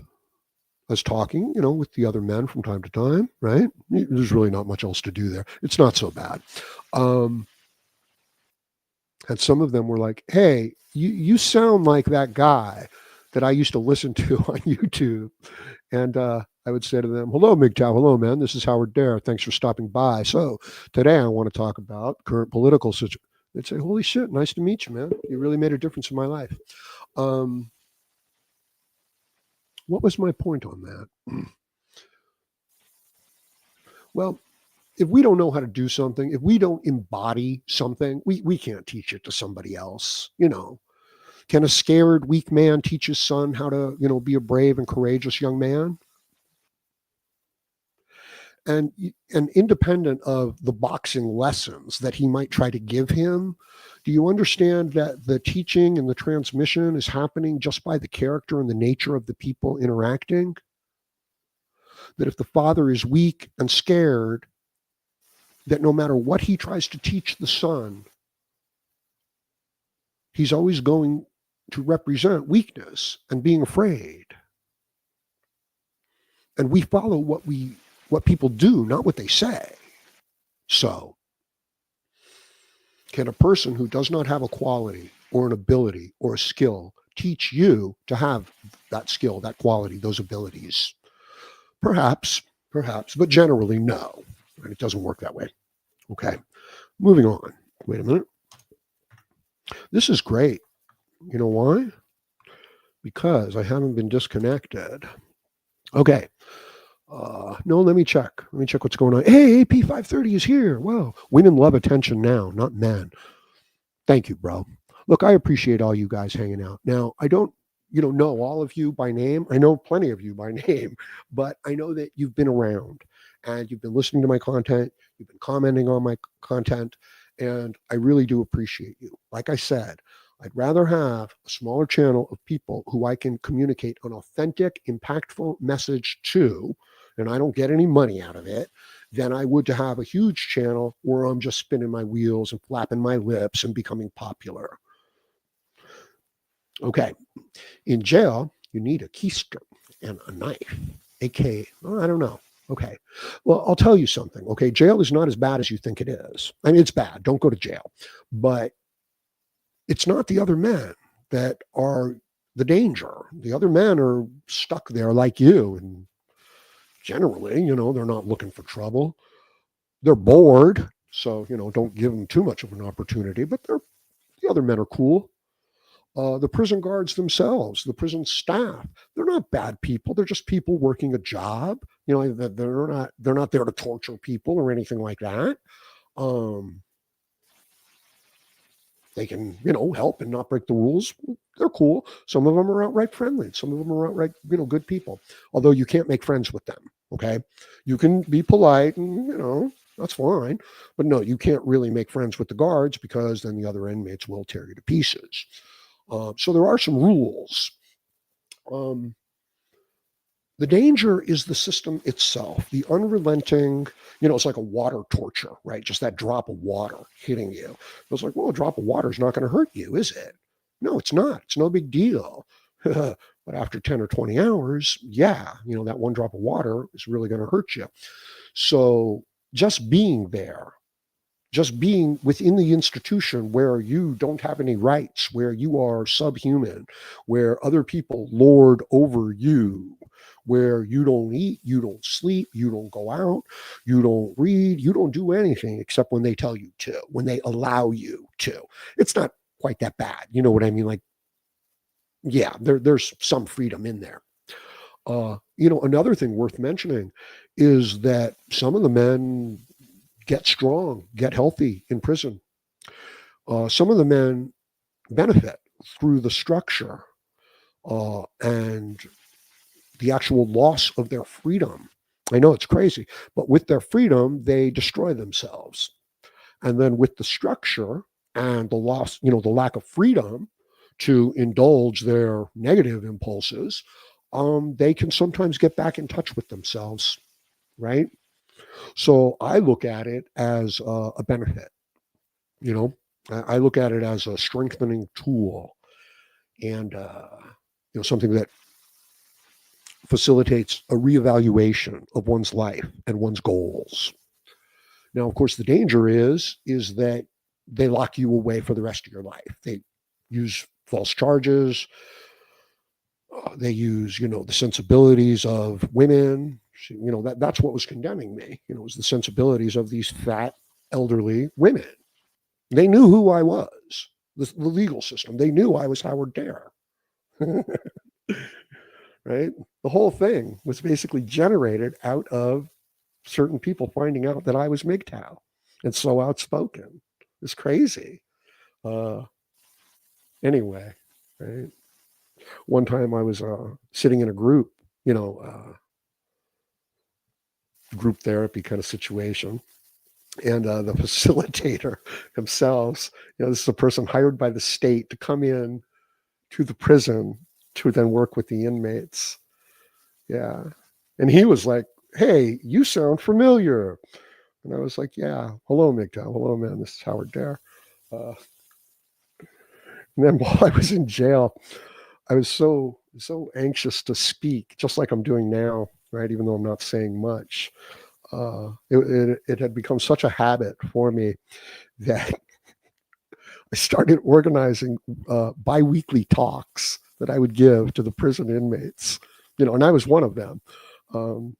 was talking, with the other men from time to time, right? There's really not much else to do there. It's not so bad. And some of them were like, hey, you sound like that guy that I used to listen to on YouTube. And I would say to them, hello, MGTOW. Hello, man. This is Howard Dare. Thanks for stopping by. So today I want to talk about current political situation. They'd say, holy shit, nice to meet you, man. You really made a difference in my life. What was my point on that? Well, if we don't know how to do something, if we don't embody something, we can't teach it to somebody else. Can a scared, weak man teach his son how to, be a brave and courageous young man? And independent of the boxing lessons that he might try to give him, do you understand that the teaching and the transmission is happening just by the character and the nature of the people interacting? That if the father is weak and scared, that no matter what he tries to teach the son, he's always going to represent weakness and being afraid. And we follow what people do, not what they say. So, can a person who does not have a quality or an ability or a skill teach you to have that skill, that quality, those abilities? Perhaps, but generally, no. And it doesn't work that way. Okay, moving on. Wait a minute. This is great. You know why? Because I haven't been disconnected. Okay. No, let me check. Let me check what's going on. Hey, AP 530 is here. Wow. Women love attention now, not men. Thank you, bro. Look, I appreciate all you guys hanging out. Now, I don't, know all of you by name. I know plenty of you by name, but I know that you've been around and you've been listening to my content. You've been commenting on my content, and I really do appreciate you. Like I said, I'd rather have a smaller channel of people who I can communicate an authentic, impactful message to, and I don't get any money out of it, than I would to have a huge channel where I'm just spinning my wheels and flapping my lips and becoming popular. Okay. In jail, you need a keister and a knife, aka, I don't know. Okay. Well, I'll tell you something. Okay. Jail is not as bad as you think it is. I mean, it's bad. Don't go to jail. But it's not the other men that are the danger. The other men are stuck there like you. And generally, they're not looking for trouble. They're bored. So, don't give them too much of an opportunity. But the other men are cool. The prison guards themselves, the prison staff, they're not bad people. They're just people working a job. They're not there to torture people or anything like that. Um, they can, help and not break the rules. They're cool. Some of them are outright friendly. Some of them are outright, good people. Although you can't make friends with them. Okay, you can be polite and that's fine, but no, you can't really make friends with the guards because then the other inmates will tear you to pieces. So there are some rules. The danger is the system itself, the unrelenting, it's like a water torture, right? Just that drop of water hitting you. It's like, well, a drop of water is not going to hurt you, is it? No, it's not. It's no big deal. But after 10 or 20 hours, yeah, that one drop of water is really going to hurt you. So just being there, just being within the institution where you don't have any rights, where you are subhuman, where other people lord over you, where you don't eat, you don't sleep, you don't go out, you don't read, you don't do anything except when they tell you to, when they allow you to. It's not quite that bad. You know what I mean? Like, yeah, there's some freedom in there. Another thing worth mentioning is that some of the men get strong, get healthy in prison. Some of the men benefit through the structure and the actual loss of their freedom. I know it's crazy, but with their freedom, they destroy themselves. And then with the structure and the loss, the lack of freedom to indulge their negative impulses, they can sometimes get back in touch with themselves, right? So I look at it as a benefit. I look at it as a strengthening tool and something that facilitates a reevaluation of one's life and one's goals. Now, of course, the danger is that they lock you away for the rest of your life. They use false charges. They use, the sensibilities of women. That's what was condemning me. It was the sensibilities of these fat, elderly women. They knew who I was, the legal system. They knew I was Howard Dare. Right? The whole thing was basically generated out of certain people finding out that I was MGTOW and so outspoken. It's crazy. Uh, anyway, right? One time I was sitting in a group, group therapy kind of situation. And the facilitator themselves, this is a person hired by the state to come in to the prison to then work with the inmates. Yeah. And he was like, "Hey, you sound familiar." And I was like, "Yeah, hello, MGTOW. Hello, man. This is Howard Dare." Uh, and then while I was in jail, I was so anxious to speak, just like I'm doing now, right? Even though I'm not saying much. It had become such a habit for me that I started organizing biweekly talks that I would give to the prison inmates, and I was one of them. Um,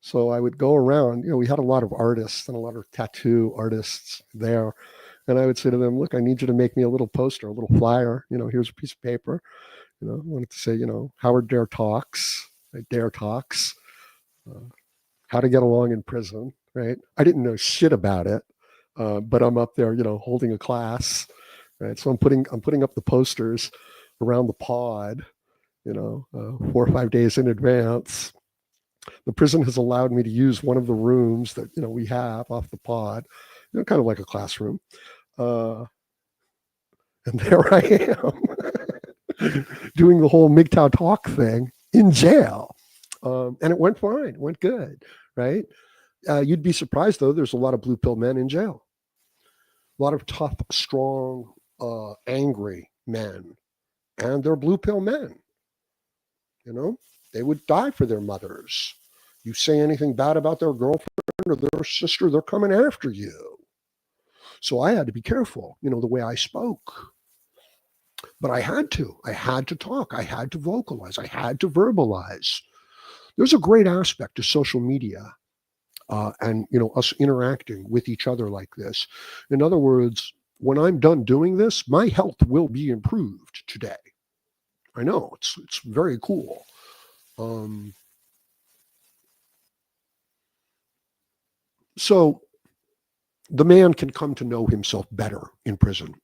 so I would go around, we had a lot of artists and a lot of tattoo artists there. And I would say to them, "Look, I need you to make me a little poster, a little flyer. Here's a piece of paper. I wanted to say, Howard Dare Talks, right? Dare Talks, uh, how to get along in prison, right?" I didn't know shit about it, but I'm up there, holding a class, right? So I'm putting up the posters around the pod, 4 or 5 days in advance. The prison has allowed me to use one of the rooms that we have off the pod, kind of like a classroom. And there I am doing the whole MGTOW talk thing in jail. And it went fine. It went good, right? You'd be surprised, though. There's a lot of blue pill men in jail. A lot of tough, strong, angry men. And they're blue pill men. They would die for their mothers. You say anything bad about their girlfriend or their sister, they're coming after you. So I had to be careful, the way I spoke. But I had to. I had to talk. I had to vocalize. I had to verbalize. There's a great aspect to social media and us interacting with each other like this. In other words, when I'm done doing this, my health will be improved today. I know it's very cool. So the man can come to know himself better in prison.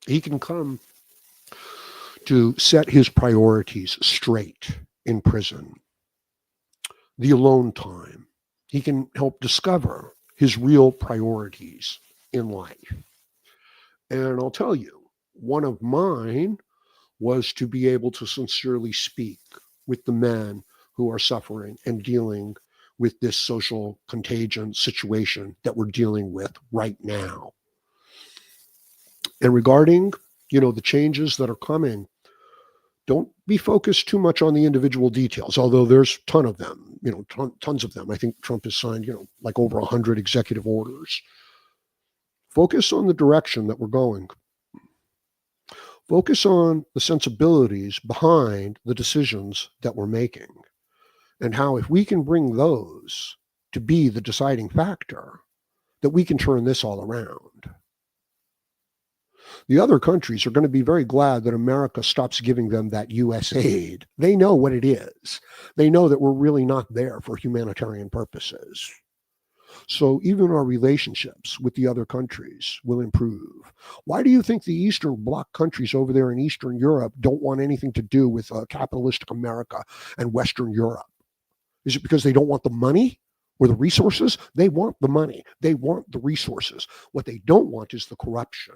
He can come to set his priorities straight in prison. The alone time. He can help discover his real priorities in life. And I'll tell you, one of mine was to be able to sincerely speak with the men who are suffering and dealing with this social contagion situation that we're dealing with right now. And regarding, the changes that are coming, don't be focused too much on the individual details, although there's a ton of them, tons of them. I think Trump has signed, like over 100 executive orders. Focus on the direction that we're going. Focus on the sensibilities behind the decisions that we're making and how, if we can bring those to be the deciding factor, that we can turn this all around. The other countries are going to be very glad that America stops giving them that U.S. aid. They know what it is. They know that we're really not there for humanitarian purposes. So even our relationships with the other countries will improve. Why do you think the Eastern Bloc countries over there in Eastern Europe don't want anything to do with capitalistic America and Western Europe? Is it because they don't want the money or the resources? They want the money. They want the resources. What they don't want is the corruption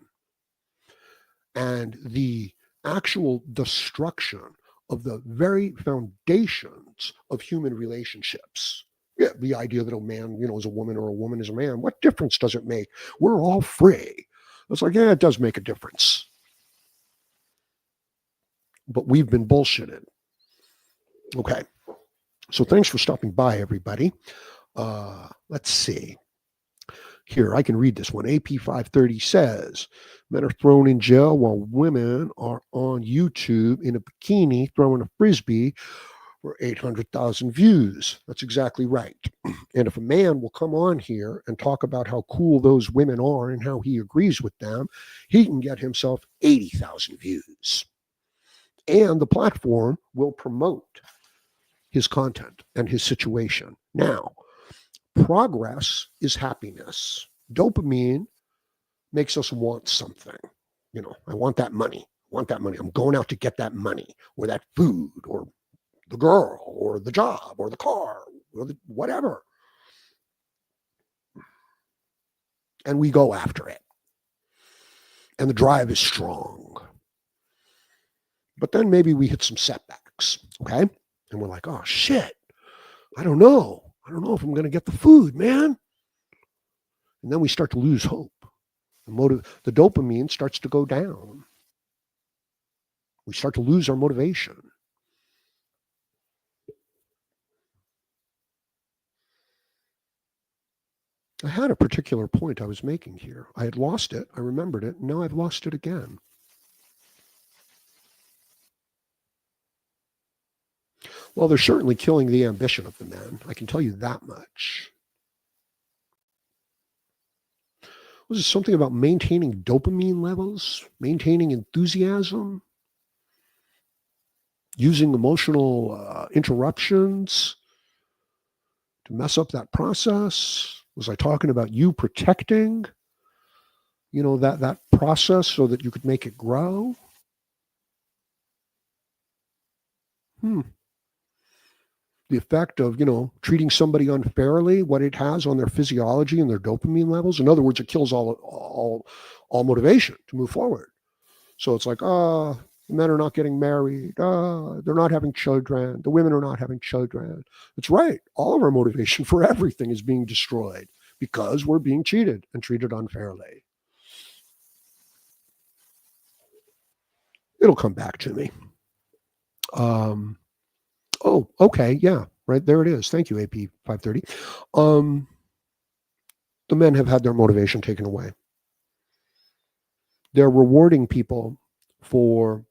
and the actual destruction of the very foundations of human relationships. Yeah, the idea that a man, is a woman or a woman is a man. What difference does it make? We're all free. It's like, yeah, it does make a difference. But we've been bullshitted. Okay. So thanks for stopping by, everybody. Let's see. Here, I can read this one. AP 530 says, men are thrown in jail while women are on YouTube in a bikini throwing a frisbee for 800,000 views. That's exactly right. And if a man will come on here and talk about how cool those women are and how he agrees with them, he can get himself 80,000 views. And the platform will promote his content and his situation. Now, Progress is happiness. Dopamine makes us want something. I want that money. I want that money. I'm going out to get that money or that food or the girl or the job or the car or whatever. And we go after it. And the drive is strong. But then maybe we hit some setbacks, okay? And we're like, oh, shit, I don't know. I don't know if I'm going to get the food, man. And then we start to lose hope. The dopamine starts to go down. We start to lose our motivation. I had a particular point I was making here. I had lost it. I remembered it. Now I've lost it again. Well, they're certainly killing the ambition of the men. I can tell you that much. Was it something about maintaining dopamine levels, maintaining enthusiasm, using emotional interruptions to mess up that process? Was I talking about you protecting, that process so that you could make it grow? The effect of, treating somebody unfairly, what it has on their physiology and their dopamine levels. In other words, it kills all motivation to move forward. So it's like, the men are not getting married. They're not having children. The women are not having children. It's right. All of our motivation for everything is being destroyed because we're being cheated and treated unfairly. It'll come back to me. Oh, okay. Yeah, right. There it is. Thank you, AP 530. The men have had their motivation taken away. They're rewarding people for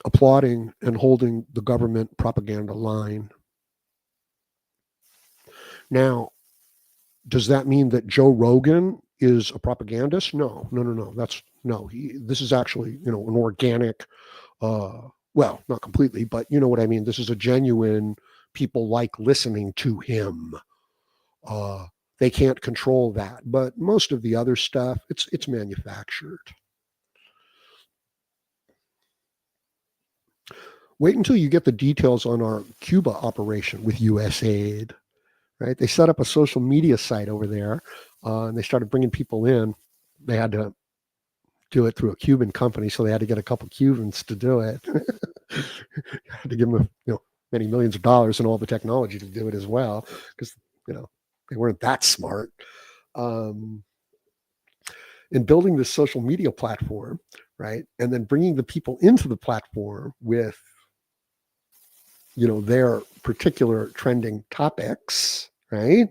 applauding and holding the government propaganda line. Now, does that mean that Joe Rogan is a propagandist? No. This is actually, an organic, well, not completely, but you know what I mean? This is a genuine, people like listening to him. They can't control that, but most of the other stuff, it's manufactured. Wait until you get the details on our Cuba operation with USAID, right? They set up a social media site over there, and they started bringing people in. They had to do it through a Cuban company, so they had to get a couple Cubans to do it. Had to give them, many millions of dollars and all the technology to do it as well, because they weren't that smart. In building this social media platform, right, and then bringing the people into the platform with their particular trending topics, right?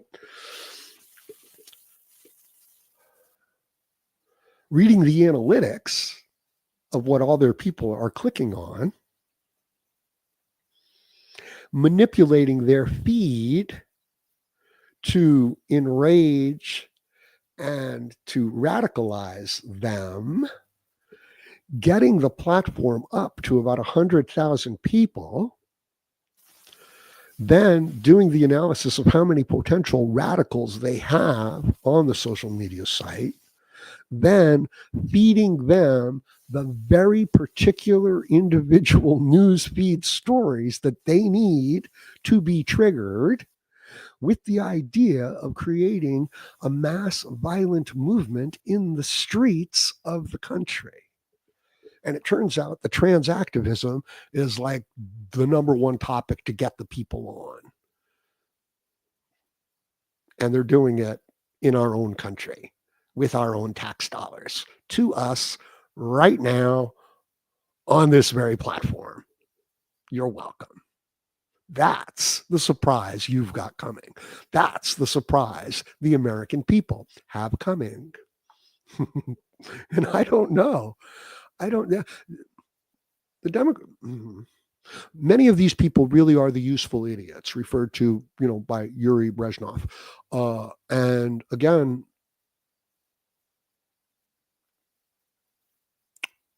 Reading the analytics of what all their people are clicking on, manipulating their feed to enrage and to radicalize them, getting the platform up to about 100,000 people, then doing the analysis of how many potential radicals they have on the social media site, then feeding them the very particular individual news feed stories that they need to be triggered, with the idea of creating a mass violent movement in the streets of the country. And it turns out the trans activism is like the number one topic to get the people on. And they're doing it in our own country with our own tax dollars to us right now on this very platform. You're welcome. That's the surprise you've got coming. That's the surprise the American people have coming. And I don't know. The Democrat. Many of these people really are the useful idiots referred to, by Yuri Brezhnov. And again,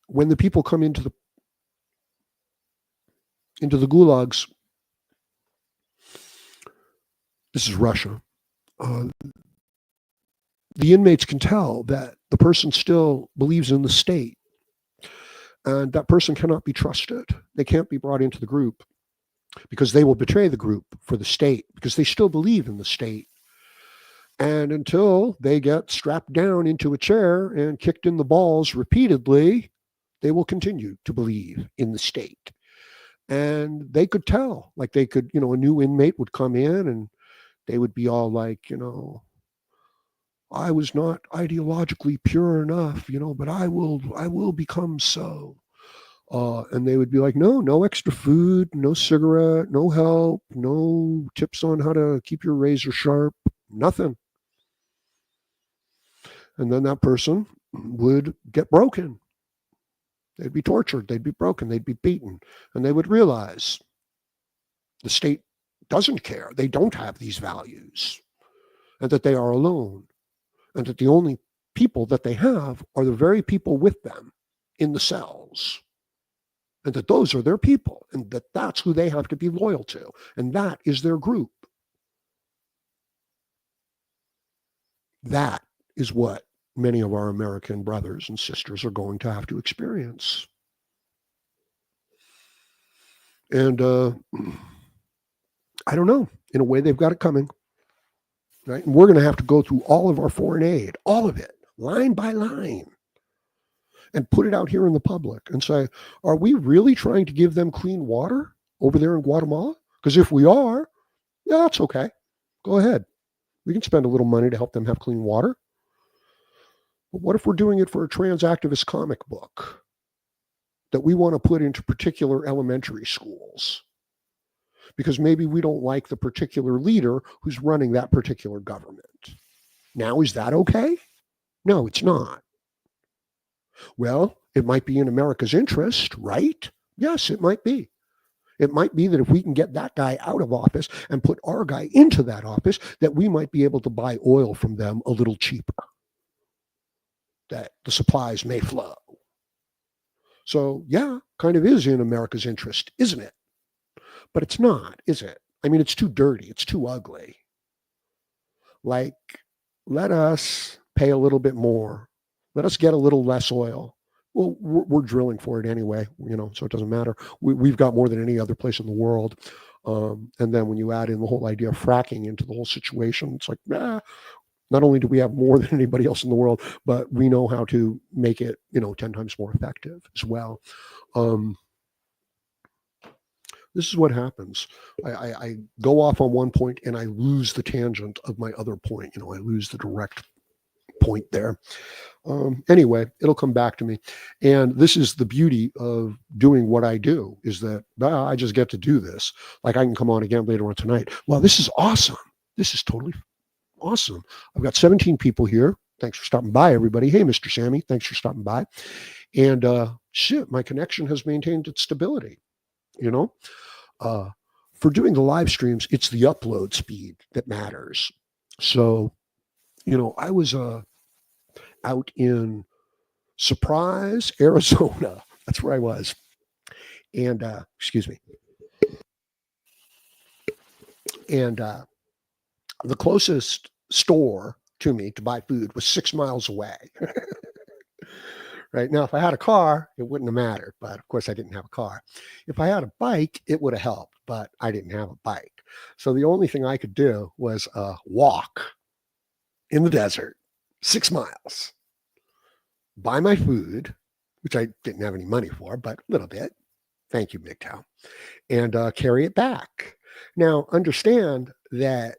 when the people come into the gulags, This is Russia. Uh, the inmates can tell that the person still believes in the state, and that person cannot be trusted. They can't be brought into the group because they will betray the group for the state because they still believe in the state. And until they get strapped down into a chair and kicked in the balls repeatedly, they will continue to believe in the state. And they could tell, like they could, a new inmate would come in and they would be all like, I was not ideologically pure enough, but I will become so. And they would be like, no, no extra food, no cigarette, no help, no tips on how to keep your razor sharp, nothing. And then that person would get broken. They'd be tortured, they'd be broken, they'd be beaten, and they would realize the state doesn't care. They don't have these values, and that they are alone, and that the only people that they have are the very people with them in the cells, and that those are their people, and that that's who they have to be loyal to, and that is their group. That is what many of our American brothers and sisters are going to have to experience. And I don't know. In a way, they've got it coming, right? And we're going to have to go through all of our foreign aid, all of it, line by line, and put it out here in the public and say, are we really trying to give them clean water over there in Guatemala? Because if we are, yeah, that's okay. Go ahead. We can spend a little money to help them have clean water. But what if we're doing it for a trans activist comic book that we want to put into particular elementary schools? Because maybe we don't like the particular leader who's running that particular government. Now, is that okay? No, it's not. Well, it might be in America's interest, right? Yes, it might be. It might be that if we can get that guy out of office and put our guy into that office, that we might be able to buy oil from them a little cheaper, that the supplies may flow. So, yeah, kind of is in America's interest, isn't it? But it's not, is it? I mean, it's too dirty. It's too ugly. Like, let us pay a little bit more. Let us get a little less oil. Well, we're drilling for it anyway, so it doesn't matter. We've got more than any other place in the world. And then when you add in the whole idea of fracking into the whole situation, it's like, not only do we have more than anybody else in the world, but we know how to make it, 10 times more effective as well. This is what happens. I go off on one point and I lose the tangent of my other point. I lose the direct point there. Anyway, it'll come back to me. And this is the beauty of doing what I do, is that I just get to do this. Like I can come on again later on tonight. Well, this is awesome. This is totally awesome. I've got 17 people here. Thanks for stopping by, everybody. Hey, Mr. Sammy, thanks for stopping by. And my connection has maintained its stability. For doing the live streams, it's the upload speed that matters. So, I was out in Surprise, Arizona. That's where I was. And, excuse me. And the closest store to me to buy food was 6 miles away. Right now, if I had a car, it wouldn't have mattered. But of course, I didn't have a car. If I had a bike, it would have helped. But I didn't have a bike. So the only thing I could do was walk in the desert 6 miles, buy my food, which I didn't have any money for, but a little bit. Thank you, MGTOW. And carry it back. Now, understand that,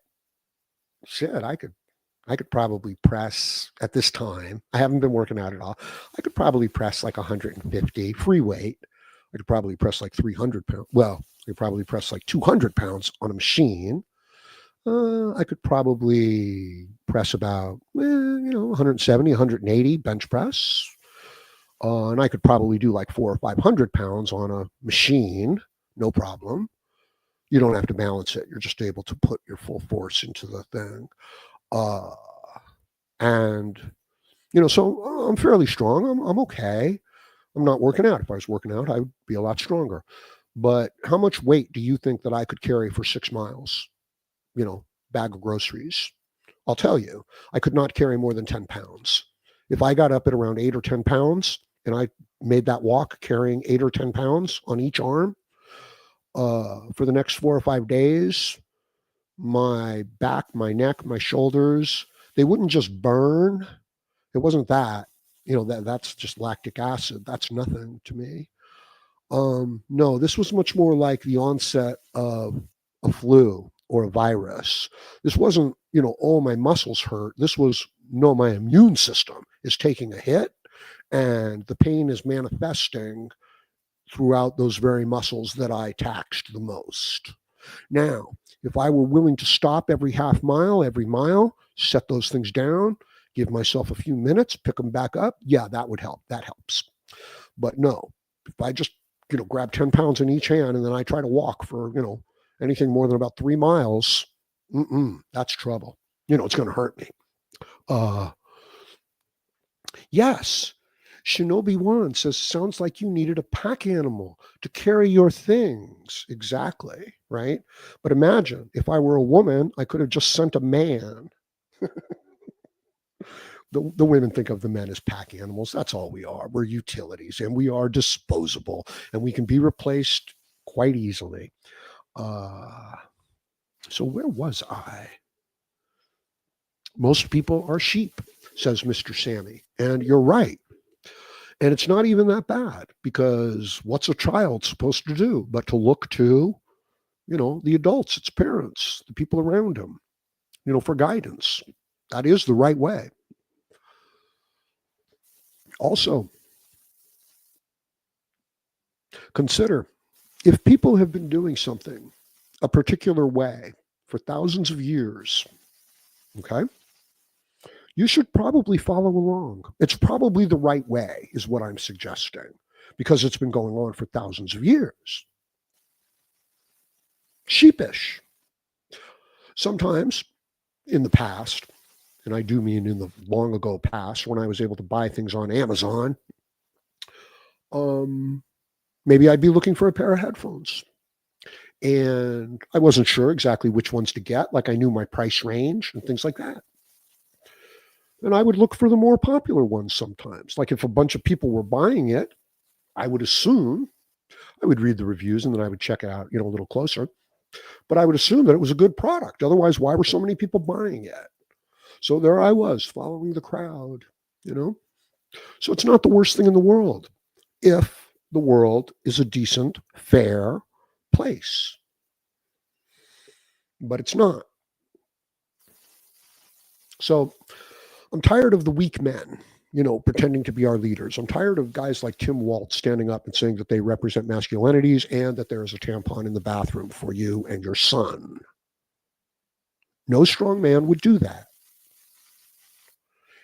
I could probably press at this time. I haven't been working out at all. I could probably press like 150 free weight. I could probably press like 300 pounds. Well, I could probably press like 200 pounds on a machine. I could probably press about, 170, 180 bench press. And I could probably do like 400 or 500 pounds on a machine. No problem. You don't have to balance it. You're just able to put your full force into the thing. And so I'm fairly strong. I'm okay. I'm not working out. If I was working out, I would be a lot stronger. But how much weight do you think that I could carry for 6 miles? bag of groceries, I'll tell you, I could not carry more than 10 pounds. If I got up at around 8 or 10 pounds and I made that walk carrying 8 or 10 pounds on each arm for the next 4 or 5 days, my back, my neck, my shoulders, they wouldn't just burn. It wasn't that. That's just lactic acid. That's nothing to me. No, this was much more like the onset of a flu or a virus. This wasn't, oh, my muscles hurt. This was, no, my immune system is taking a hit and the pain is manifesting throughout those very muscles that I taxed the most. Now, if I were willing to stop every half mile, every mile, set those things down, give myself a few minutes, pick them back up, yeah, that would help. That helps. But no, if I just, grab 10 pounds in each hand and then I try to walk for, anything more than about 3 miles, that's trouble. It's going to hurt me. Yes. Shinobi One says, sounds like you needed a pack animal to carry your things. Exactly. Right. But imagine if I were a woman, I could have just sent a man. The women think of the men as pack animals. That's all we are. We're utilities and we are disposable and we can be replaced quite easily. So where was I? Most people are sheep, says Mr. Sammy. And you're right. And it's not even that bad because what's a child supposed to do but to look to, the adults, its parents, the people around him, for guidance. That is the right way. Also, consider if people have been doing something a particular way for thousands of years, okay, you should probably follow along. It's probably the right way, is what I'm suggesting, because it's been going on for thousands of years. Sheepish. Sometimes in the past, and I do mean in the long ago past, when I was able to buy things on Amazon, maybe I'd be looking for a pair of headphones. And I wasn't sure exactly which ones to get. Like I knew my price range and things like that. And I would look for the more popular ones sometimes. Like if a bunch of people were buying it, I would assume, I would read the reviews and then I would check it out, a little closer. But I would assume that it was a good product. Otherwise, why were so many people buying it? So there I was following the crowd, So it's not the worst thing in the world if the world is a decent, fair place. But it's not. So I'm tired of the weak men, pretending to be our leaders. I'm tired of guys like Tim Waltz standing up and saying that they represent masculinities and that there is a tampon in the bathroom for you and your son. No strong man would do that.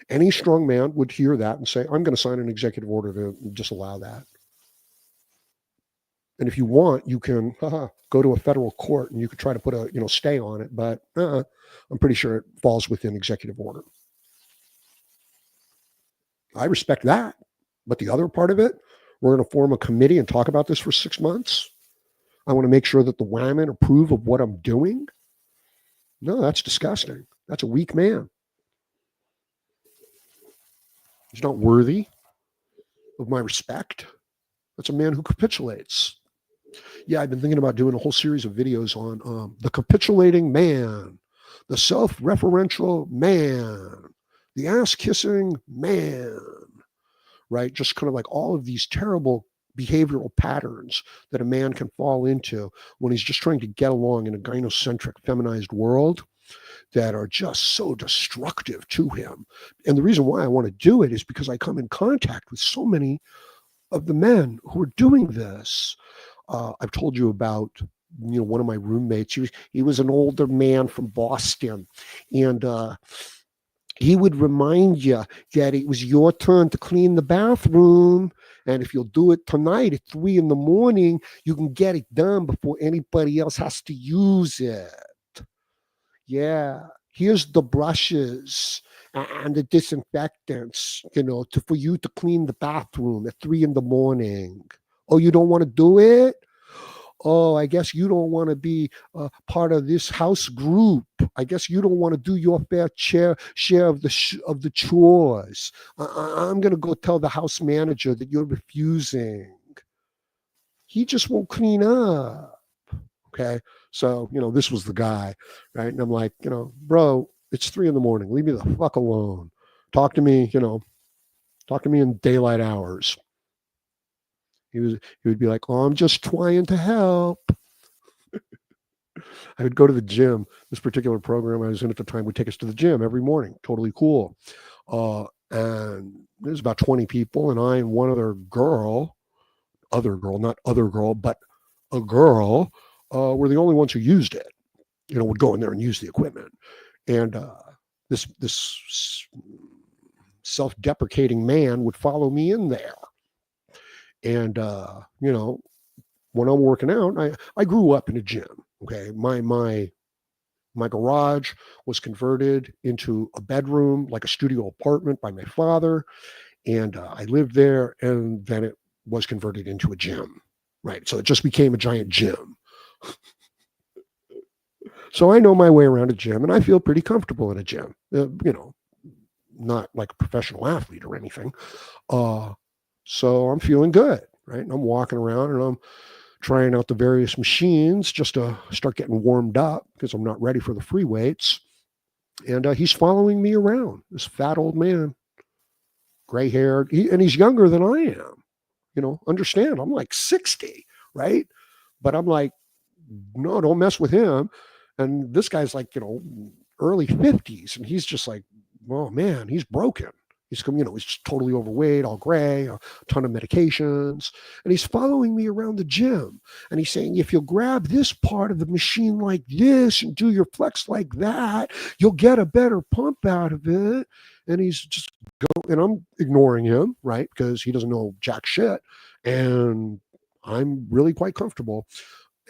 Any strong man would hear that and say, I'm going to sign an executive order to disallow that. And if you want, you can go to a federal court and you could try to put a stay on it. But I'm pretty sure it falls within executive order. I respect that. But the other part of it, we're going to form a committee and talk about this for 6 months. I want to make sure that the women approve of what I'm doing. No, that's disgusting. That's a weak man. He's not worthy of my respect. That's a man who capitulates. Yeah, I've been thinking about doing a whole series of videos on the capitulating man, the self-referential man, the ass-kissing man, right? Just kind of like all of these terrible behavioral patterns that a man can fall into when he's just trying to get along in a gynocentric, feminized world that are just so destructive to him. And the reason why I want to do it is because I come in contact with so many of the men who are doing this. I've told you about, one of my roommates. He was an older man from Boston, and he would remind you that it was your turn to clean the bathroom, and if you'll do it tonight at 3 a.m, you can get it done before anybody else has to use it. Yeah, here's the brushes and the disinfectants, for you to clean the bathroom at 3 a.m. Oh, you don't want to do it? oh, I guess you don't want to be part of this house group. I guess you don't want to do your fair share of of the chores. I'm going to go tell the house manager that you're refusing. He just won't clean up. Okay. So, this was the guy, right? And I'm like, bro, it's 3 a.m. Leave me the fuck alone. Talk to me, talk to me in daylight hours. He would be like, oh, I'm just trying to help. I would go to the gym. This particular program I was in at the time would take us to the gym every morning. Totally cool. And there's about 20 people, and I and one other girl, not other girl, but a girl, were the only ones who used it. Would go in there and use the equipment. And this self-deprecating man would follow me in there. And when I'm working out, I grew up in a gym. Okay, my garage was converted into a bedroom, like a studio apartment, by my father, and I lived there. And then it was converted into a gym, right? So it just became a giant gym. So I know my way around a gym, and I feel pretty comfortable in a gym. Not like a professional athlete or anything. So I'm feeling good, right? And I'm walking around and I'm trying out the various machines just to start getting warmed up because I'm not ready for the free weights. And he's following me around, this fat old man, gray haired, and he's younger than I am. Understand, I'm like 60, right? But I'm like, no, don't mess with him. And this guy's like, early 50s, and he's just like, oh man, he's broken. He's he's just totally overweight, all gray, a ton of medications. And he's following me around the gym. And he's saying, if you'll grab this part of the machine like this and do your flex like that, you'll get a better pump out of it. And he's just going, and I'm ignoring him, right? Because he doesn't know jack shit. And I'm really quite comfortable.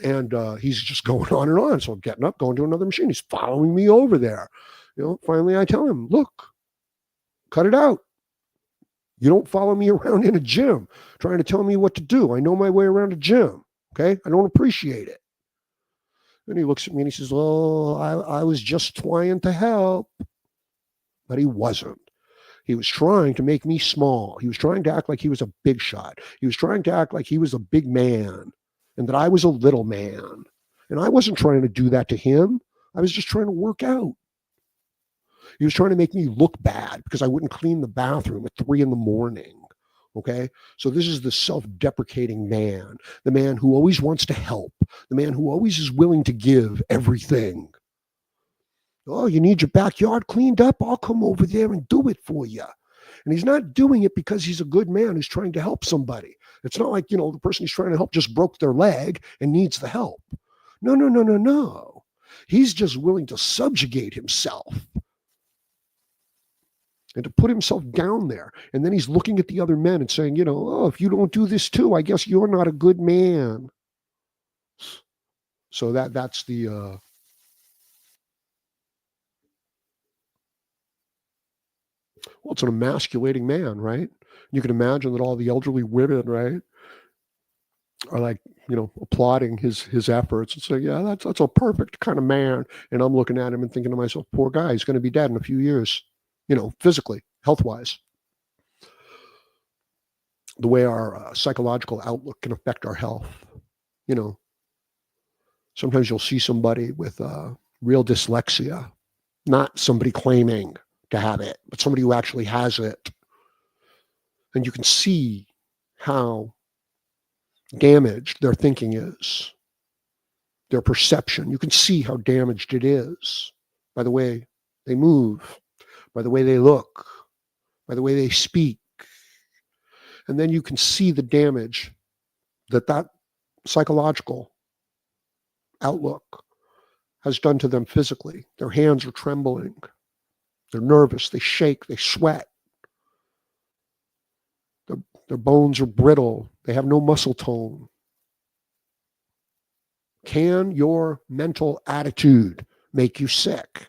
And he's just going on and on. So I'm getting up, going to another machine. He's following me over there. Finally I tell him, look, cut it out. You don't follow me around in a gym trying to tell me what to do. I know my way around a gym. Okay. I don't appreciate it. And he looks at me and he says, oh, I was just trying to help. But he wasn't. He was trying to make me small. He was trying to act like he was a big shot. He was trying to act like he was a big man and that I was a little man. And I wasn't trying to do that to him. I was just trying to work out. He was trying to make me look bad because I wouldn't clean the bathroom at 3 a.m. Okay. So this is the self-deprecating man, the man who always wants to help, the man who always is willing to give everything. Oh, you need your backyard cleaned up? I'll come over there and do it for you. And he's not doing it because he's a good man who's trying to help somebody. It's not like, the person he's trying to help just broke their leg and needs the help. No, no, no, no, no. He's just willing to subjugate himself and to put himself down there. And then he's looking at the other men and saying, oh, if you don't do this too, I guess you're not a good man. So that's the well, it's an emasculating man, right? You can imagine that all the elderly women, right, are like, applauding his efforts and saying, yeah, that's a perfect kind of man. And I'm looking at him and thinking to myself, poor guy, he's going to be dead in a few years, physically, health-wise. The way our psychological outlook can affect our health. Sometimes you'll see somebody with real dyslexia, not somebody claiming to have it, but somebody who actually has it. And you can see how damaged their thinking is, their perception. You can see how damaged it is by the way they move, by the way they look, by the way they speak. And then you can see the damage that psychological outlook has done to them physically. Their hands are trembling. They're nervous. They shake. They sweat. Their bones are brittle. They have no muscle tone. Can your mental attitude make you sick?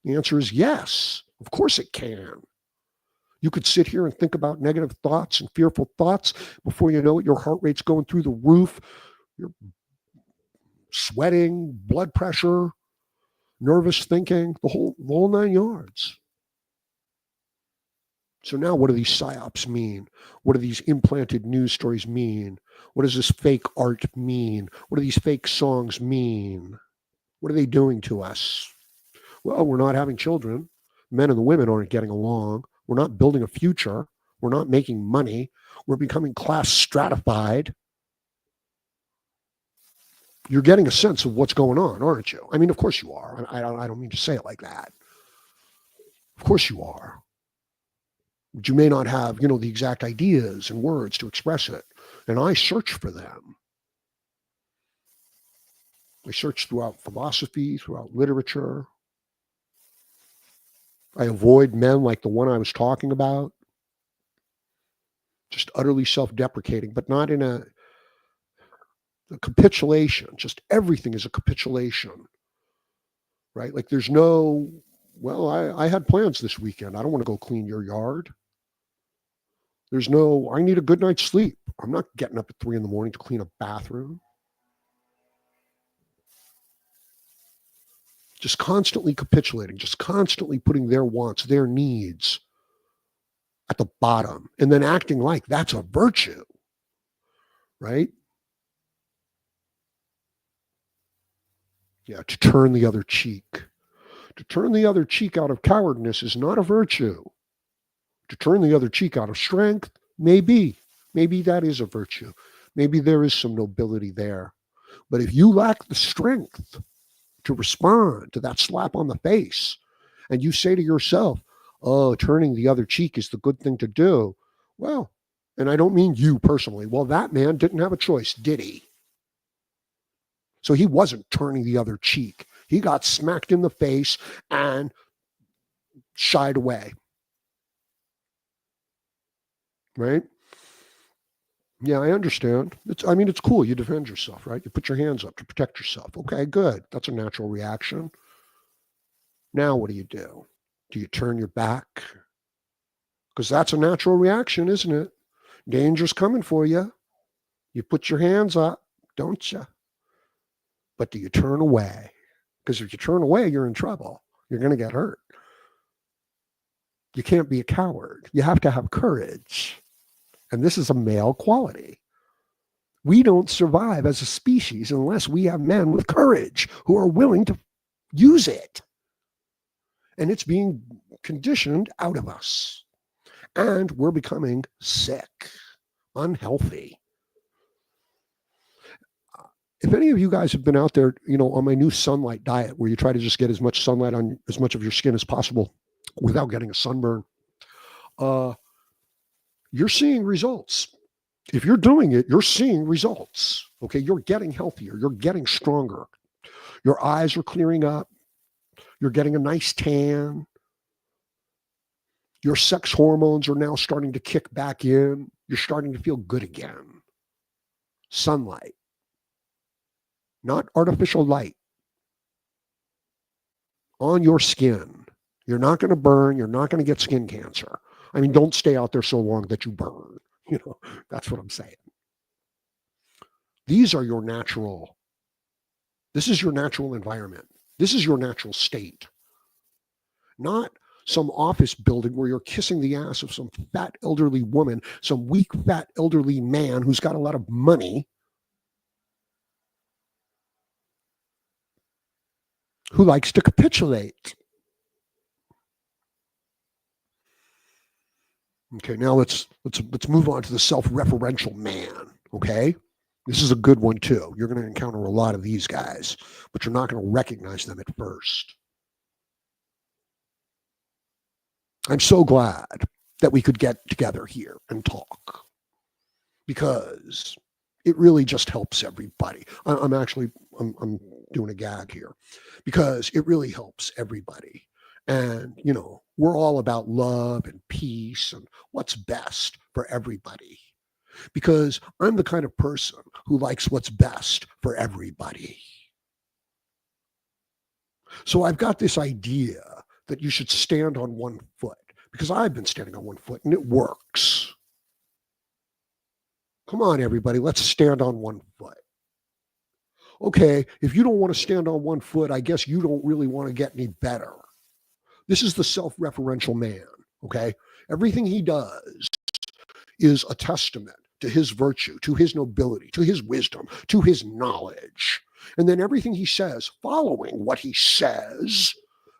The answer is yes. Of course it can. You could sit here and think about negative thoughts and fearful thoughts. Before you know it, your heart rate's going through the roof. Your sweating, blood pressure, nervous thinking, the whole 9 yards. So now what do these psyops mean? What do these implanted news stories mean? What does this fake art mean? What do these fake songs mean? What are they doing to us? Well, we're not having children. Men and the women aren't getting along. We're not building a future. We're not making money. We're becoming class stratified. You're getting a sense of what's going on, aren't you? I mean, of course you are. I don't mean to say it like that. Of course you are. But you may not have, the exact ideas and words to express it. And I search for them. I search throughout philosophy, throughout literature. I avoid men like the one I was talking about. Just utterly self-deprecating, but not in a capitulation. Just everything is a capitulation, right? Like there's no, well, I had plans this weekend. I don't want to go clean your yard. There's no, I need a good night's sleep. I'm not getting up at 3 a.m. to clean a bathroom. Just constantly capitulating, just constantly putting their wants, their needs at the bottom, and then acting like that's a virtue, right? Yeah, to turn the other cheek. To turn the other cheek out of cowardness is not a virtue. To turn the other cheek out of strength, maybe that is a virtue. Maybe there is some nobility there. But if you lack the strength to respond to that slap on the face, and you say to yourself, oh, turning the other cheek is the good thing to do. Well, and I don't mean you personally. Well, that man didn't have a choice, did he? So he wasn't turning the other cheek. He got smacked in the face and shied away. Right? Yeah, I understand. It's cool. You defend yourself, right? You put your hands up to protect yourself. Okay, good. That's a natural reaction. Now what do? Do you turn your back? Because that's a natural reaction, isn't it? Danger's coming for you. You put your hands up, don't you? But do you turn away? Because if you turn away, you're in trouble. You're going to get hurt. You can't be a coward. You have to have courage. And this is a male quality. We don't survive as a species unless we have men with courage who are willing to use it. And it's being conditioned out of us. And we're becoming sick, unhealthy. If any of you guys have been out there, on my new sunlight diet, where you try to just get as much sunlight on as much of your skin as possible without getting a sunburn, you're seeing results. If you're doing it, you're seeing results. Okay, you're getting healthier. You're getting stronger. Your eyes are clearing up. You're getting a nice tan. Your sex hormones are now starting to kick back in. You're starting to feel good again. Sunlight, not artificial light, on your skin. You're not going to burn. You're not going to get skin cancer. Don't stay out there so long that you burn. That's what I'm saying. This is your natural environment. This is your natural state. Not some office building where you're kissing the ass of some fat elderly woman, some weak, fat elderly man who's got a lot of money, who likes to capitulate. Okay, now let's move on to the self-referential man. Okay, this is a good one too. You're going to encounter a lot of these guys, but you're not going to recognize them at first. I'm so glad that we could get together here and talk, because it really just helps everybody. I'm doing a gag here, because it really helps everybody. And, we're all about love and peace and what's best for everybody, because I'm the kind of person who likes what's best for everybody. So I've got this idea that you should stand on one foot, because I've been standing on one foot and it works. Come on, everybody, let's stand on one foot. Okay, if you don't want to stand on one foot, I guess you don't really want to get any better. This is the self-referential man, okay? Everything he does is a testament to his virtue, to his nobility, to his wisdom, to his knowledge. And then everything he says, following what he says,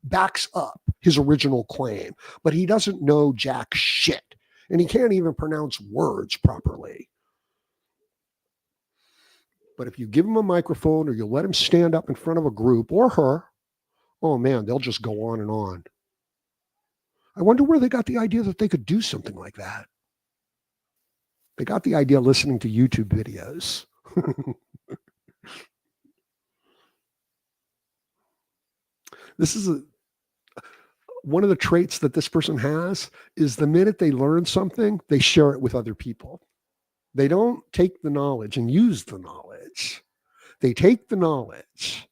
backs up his original claim. But he doesn't know jack shit. And he can't even pronounce words properly. But if you give him a microphone or you let him stand up in front of a group or her, oh man, they'll just go on and on. I wonder where they got the idea that they could do something like that. They got the idea listening to YouTube videos. This is one of the traits that this person has is the minute they learn something, they share it with other people. They don't take the knowledge and use the knowledge. They take the knowledge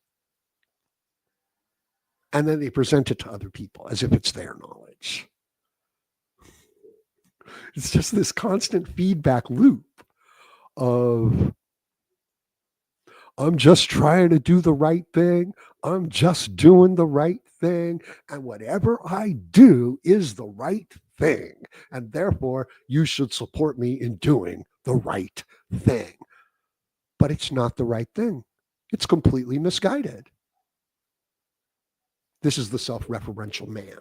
and then they present it to other people as if it's their knowledge. It's just this constant feedback loop of, I'm just trying to do the right thing. I'm just doing the right thing. And whatever I do is the right thing. And therefore, you should support me in doing the right thing. But it's not the right thing. It's completely misguided. This is the self-referential man.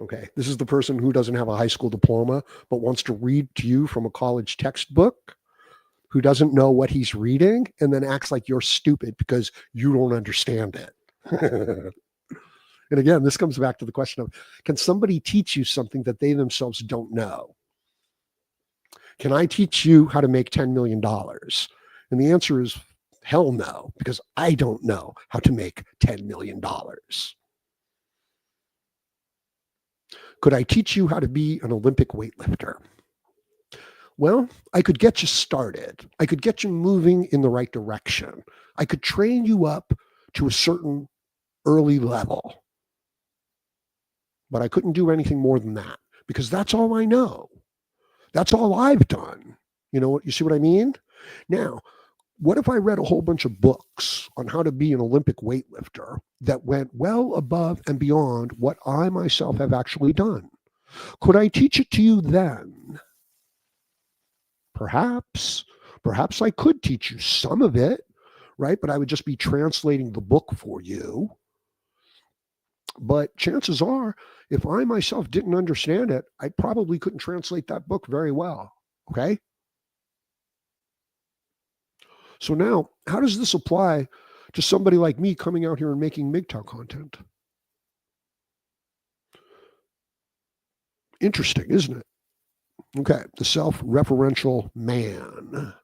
Okay. This is the person who doesn't have a high school diploma, but wants to read to you from a college textbook, who doesn't know what he's reading and then acts like you're stupid because you don't understand it. And again, this comes back to the question of, can somebody teach you something that they themselves don't know? Can I teach you how to make $10 million? And the answer is hell no, because I don't know how to make $10 million. Could I teach you how to be an Olympic weightlifter? Well, I could get you started. I could get you moving in the right direction. I could train you up to a certain early level. But I couldn't do anything more than that because that's all I know. That's all I've done. You see what I mean? Now, what if I read a whole bunch of books on how to be an Olympic weightlifter that went well above and beyond what I myself have actually done? Could I teach it to you then? Perhaps I could teach you some of it, right? But I would just be translating the book for you. But chances are, if I myself didn't understand it, I probably couldn't translate that book very well. Okay. So now, how does this apply to somebody like me coming out here and making MGTOW content? Interesting, isn't it? Okay, the self-referential man.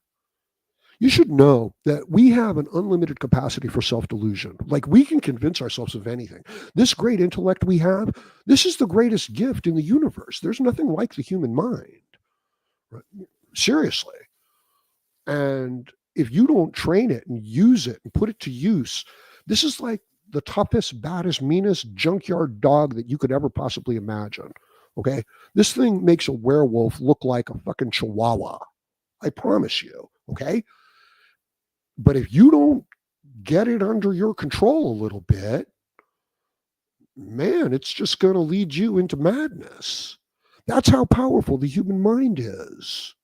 You should know that we have an unlimited capacity for self-delusion. Like, we can convince ourselves of anything. This great intellect we have, this is the greatest gift in the universe. There's nothing like the human mind. Right? Seriously. And if you don't train it and use it and put it to use, this is like the toughest, baddest, meanest junkyard dog that you could ever possibly imagine. Okay. This thing makes a werewolf look like a fucking chihuahua. I promise you. Okay. But if you don't get it under your control a little bit, man, it's just going to lead you into madness. That's how powerful the human mind is.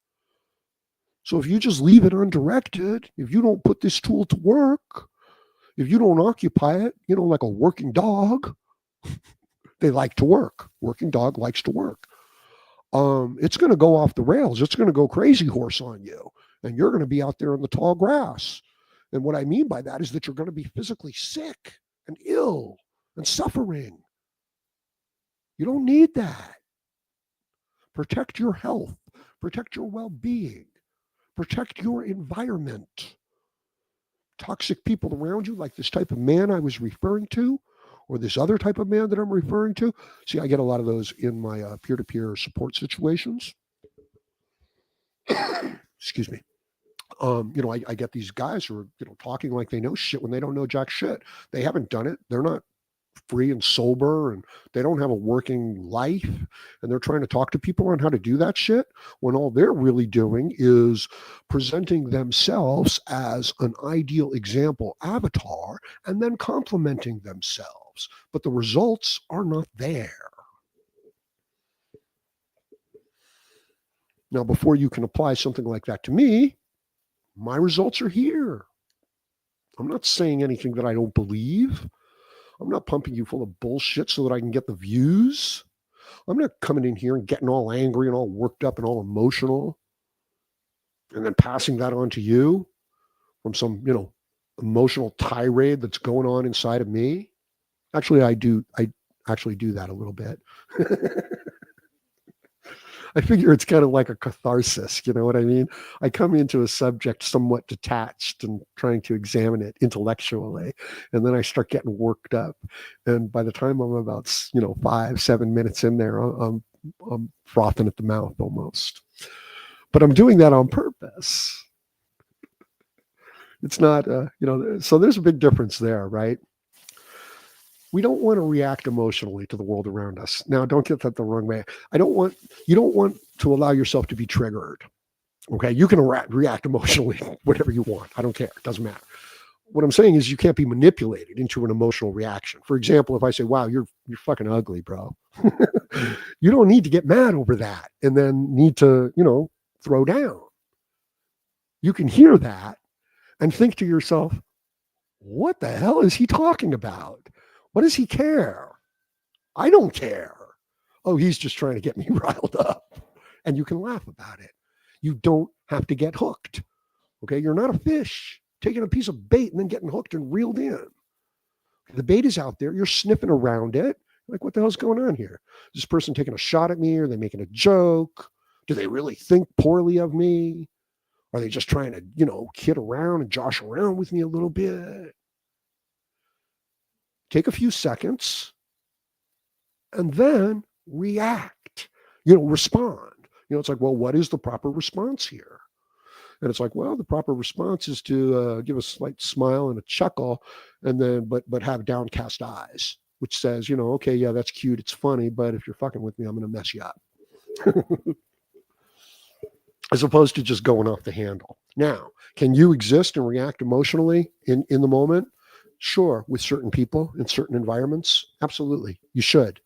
So if you just leave it undirected, if you don't put this tool to work, if you don't occupy it, like a working dog, they like to work. Working dog likes to work. It's going to go off the rails. It's going to go crazy horse on you. And you're going to be out there in the tall grass. And what I mean by that is that you're going to be physically sick and ill and suffering. You don't need that. Protect your health. Protect your well-being. Protect your environment. Toxic people around you, like this type of man I was referring to, or this other type of man that I'm referring to. See, I get a lot of those in my peer-to-peer support situations. Excuse me. I get these guys who are, talking like they know shit when they don't know jack shit. They haven't done it. They're not free and sober and they don't have a working life and they're trying to talk to people on how to do that shit when all they're really doing is presenting themselves as an ideal example avatar and then complimenting themselves. But the results are not there. Now, before you can apply something like that to me, my results are here. I'm not saying anything that I don't believe. I'm not pumping you full of bullshit so that I can get the views. I'm not coming in here and getting all angry and all worked up and all emotional and then passing that on to you from some, emotional tirade that's going on inside of me. Actually, I actually do that a little bit. I figure it's kind of like a catharsis, you know what I mean? I come into a subject somewhat detached and trying to examine it intellectually, and then I start getting worked up. And by the time I'm about, 5-7 minutes in there, I'm frothing at the mouth almost. But I'm doing that on purpose. It's not, so there's a big difference there, right? We don't want to react emotionally to the world around us. Now, don't get that the wrong way. You don't want to allow yourself to be triggered. Okay. You can react emotionally, whatever you want. I don't care. It doesn't matter. What I'm saying is you can't be manipulated into an emotional reaction. For example, if I say, wow, you're fucking ugly, bro. You don't need to get mad over that and then need to, throw down. You can hear that and think to yourself, what the hell is he talking about? What does he care? I don't care. Oh, he's just trying to get me riled up. And you can laugh about it. You don't have to get hooked. Okay. You're not a fish taking a piece of bait and then getting hooked and reeled in. The bait is out there. You're sniffing around it. Like, what the hell's going on here? Is this person taking a shot at me? Are they making a joke? Do they really think poorly of me? Are they just trying to, kid around and josh around with me a little bit? Take a few seconds and then react, respond. It's like, well, what is the proper response here? And it's like, well, the proper response is to give a slight smile and a chuckle and then, but have downcast eyes, which says, okay, yeah, that's cute. It's funny. But if you're fucking with me, I'm going to mess you up. As opposed to just going off the handle. Now, can you exist and react emotionally in the moment? Sure, with certain people in certain environments, absolutely, you should.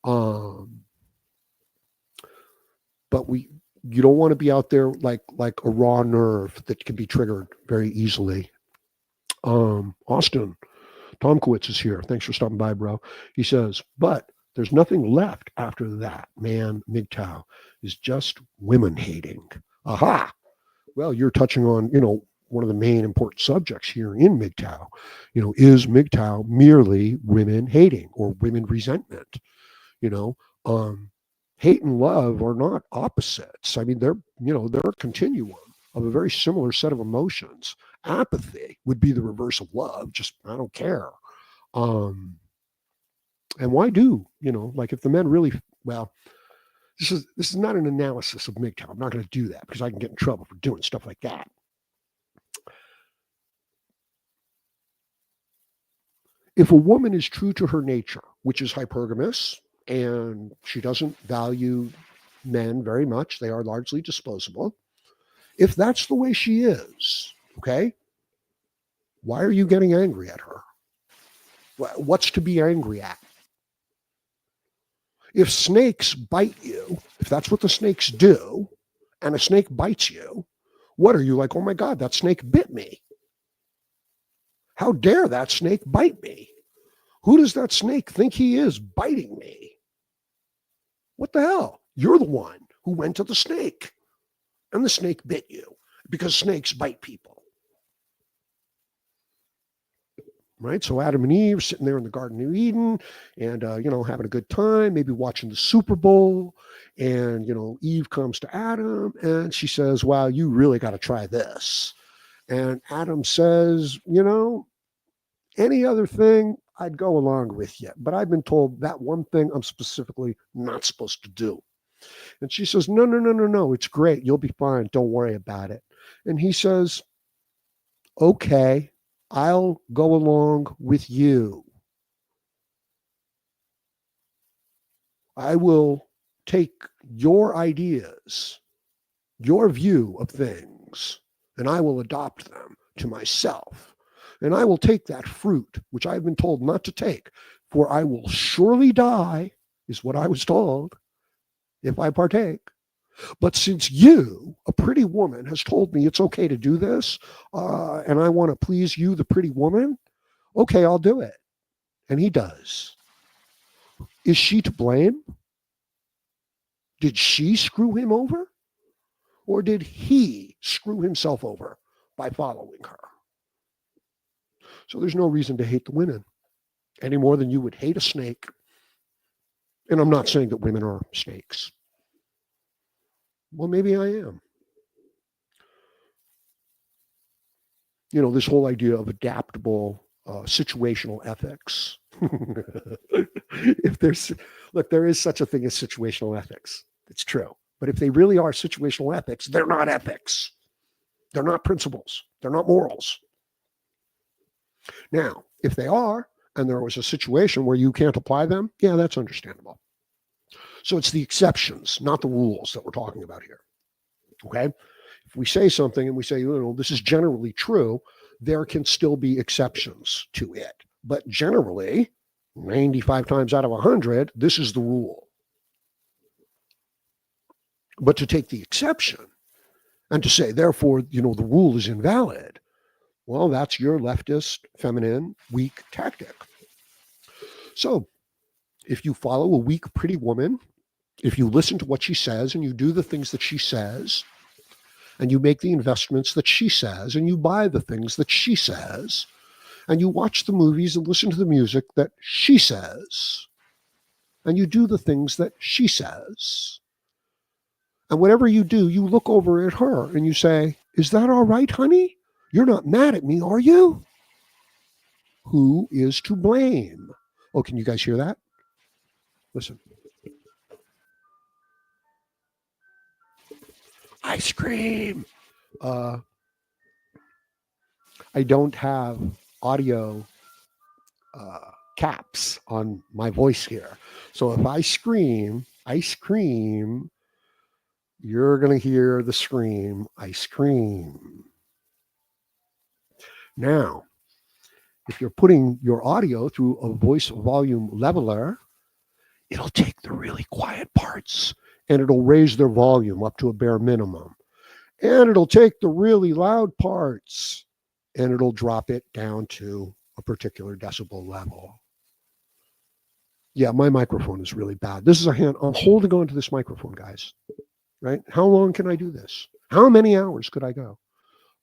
But you don't want to be out there like a raw nerve that can be triggered very easily. Austin Tomkowitz is here. Thanks for stopping by, bro. He says, but there's nothing left after that. Man, MGTOW is just women hating. Aha. Well, you're touching on, one of the main important subjects here in MGTOW. Is MGTOW merely women hating or women resentment? Hate and love are not opposites. I mean, they're a continuum of a very similar set of emotions. Apathy would be the reverse of love. Just, I don't care. And why like if the men really, well, this is not an analysis of MGTOW. I'm not going to do that because I can get in trouble for doing stuff like that. If a woman is true to her nature, which is hypergamous, and she doesn't value men very much, they are largely disposable. If that's the way she is, okay, why are you getting angry at her? What's to be angry at? If snakes bite you, if that's what the snakes do, and a snake bites you, what are you like? Oh my God, that snake bit me. How dare that snake bite me? Who does that snake think he is biting me? What the hell? You're the one who went to the snake and the snake bit you because snakes bite people. Right? So Adam and Eve sitting there in the Garden of Eden and, having a good time, maybe watching the Super Bowl. And, Eve comes to Adam and she says, wow, you really got to try this. And Adam says, any other thing, I'd go along with you. But I've been told that one thing I'm specifically not supposed to do. And she says, no, it's great. You'll be fine. Don't worry about it. And he says, okay, I'll go along with you. I will take your ideas, your view of things, and I will adopt them to myself. And I will take that fruit, which I've been told not to take, for I will surely die, is what I was told, if I partake. But since you, a pretty woman, has told me it's okay to do this, and I want to please you, the pretty woman, okay, I'll do it. And he does. Is she to blame? Did she screw him over? Or did he screw himself over by following her? So there's no reason to hate the women any more than you would hate a snake. And I'm not saying that women are snakes. Well, maybe I am. You know, this whole idea of adaptable situational ethics. If there's, look, there is such a thing as situational ethics. It's true. But if they really are situational ethics, they're not ethics. They're not principles. They're not morals. Now, if they are, and there was a situation where you can't apply them, yeah, that's understandable. So it's the exceptions, not the rules that we're talking about here. Okay? If we say something and we say, you know, this is generally true, there can still be exceptions to it. But generally, 95 times out of 100, this is the rule. But to take the exception and to say, therefore, you know, the rule is invalid, well, that's your leftist, feminine, weak tactic. So if you follow a weak, pretty woman, if you listen to what she says and you do the things that she says, and you make the investments that she says, and you buy the things that she says, and you watch the movies and listen to the music that she says, and you do the things that she says, and whatever you do, you look over at her and you say, is that all right, honey? You're not mad at me, are you? Who is to blame? Oh, can you guys hear that? Listen. Ice cream. I don't have audio caps on my voice here. So if I scream, ice cream, you're going to hear the scream, ice cream. Now, if you're putting your audio through a voice volume leveler, it'll take the really quiet parts and it'll raise their volume up to a bare minimum. And it'll take the really loud parts and it'll drop it down to a particular decibel level. Yeah, my microphone is really bad. This is a hand. I'm holding on to this microphone, guys. Right? How long can I do this? How many hours could I go?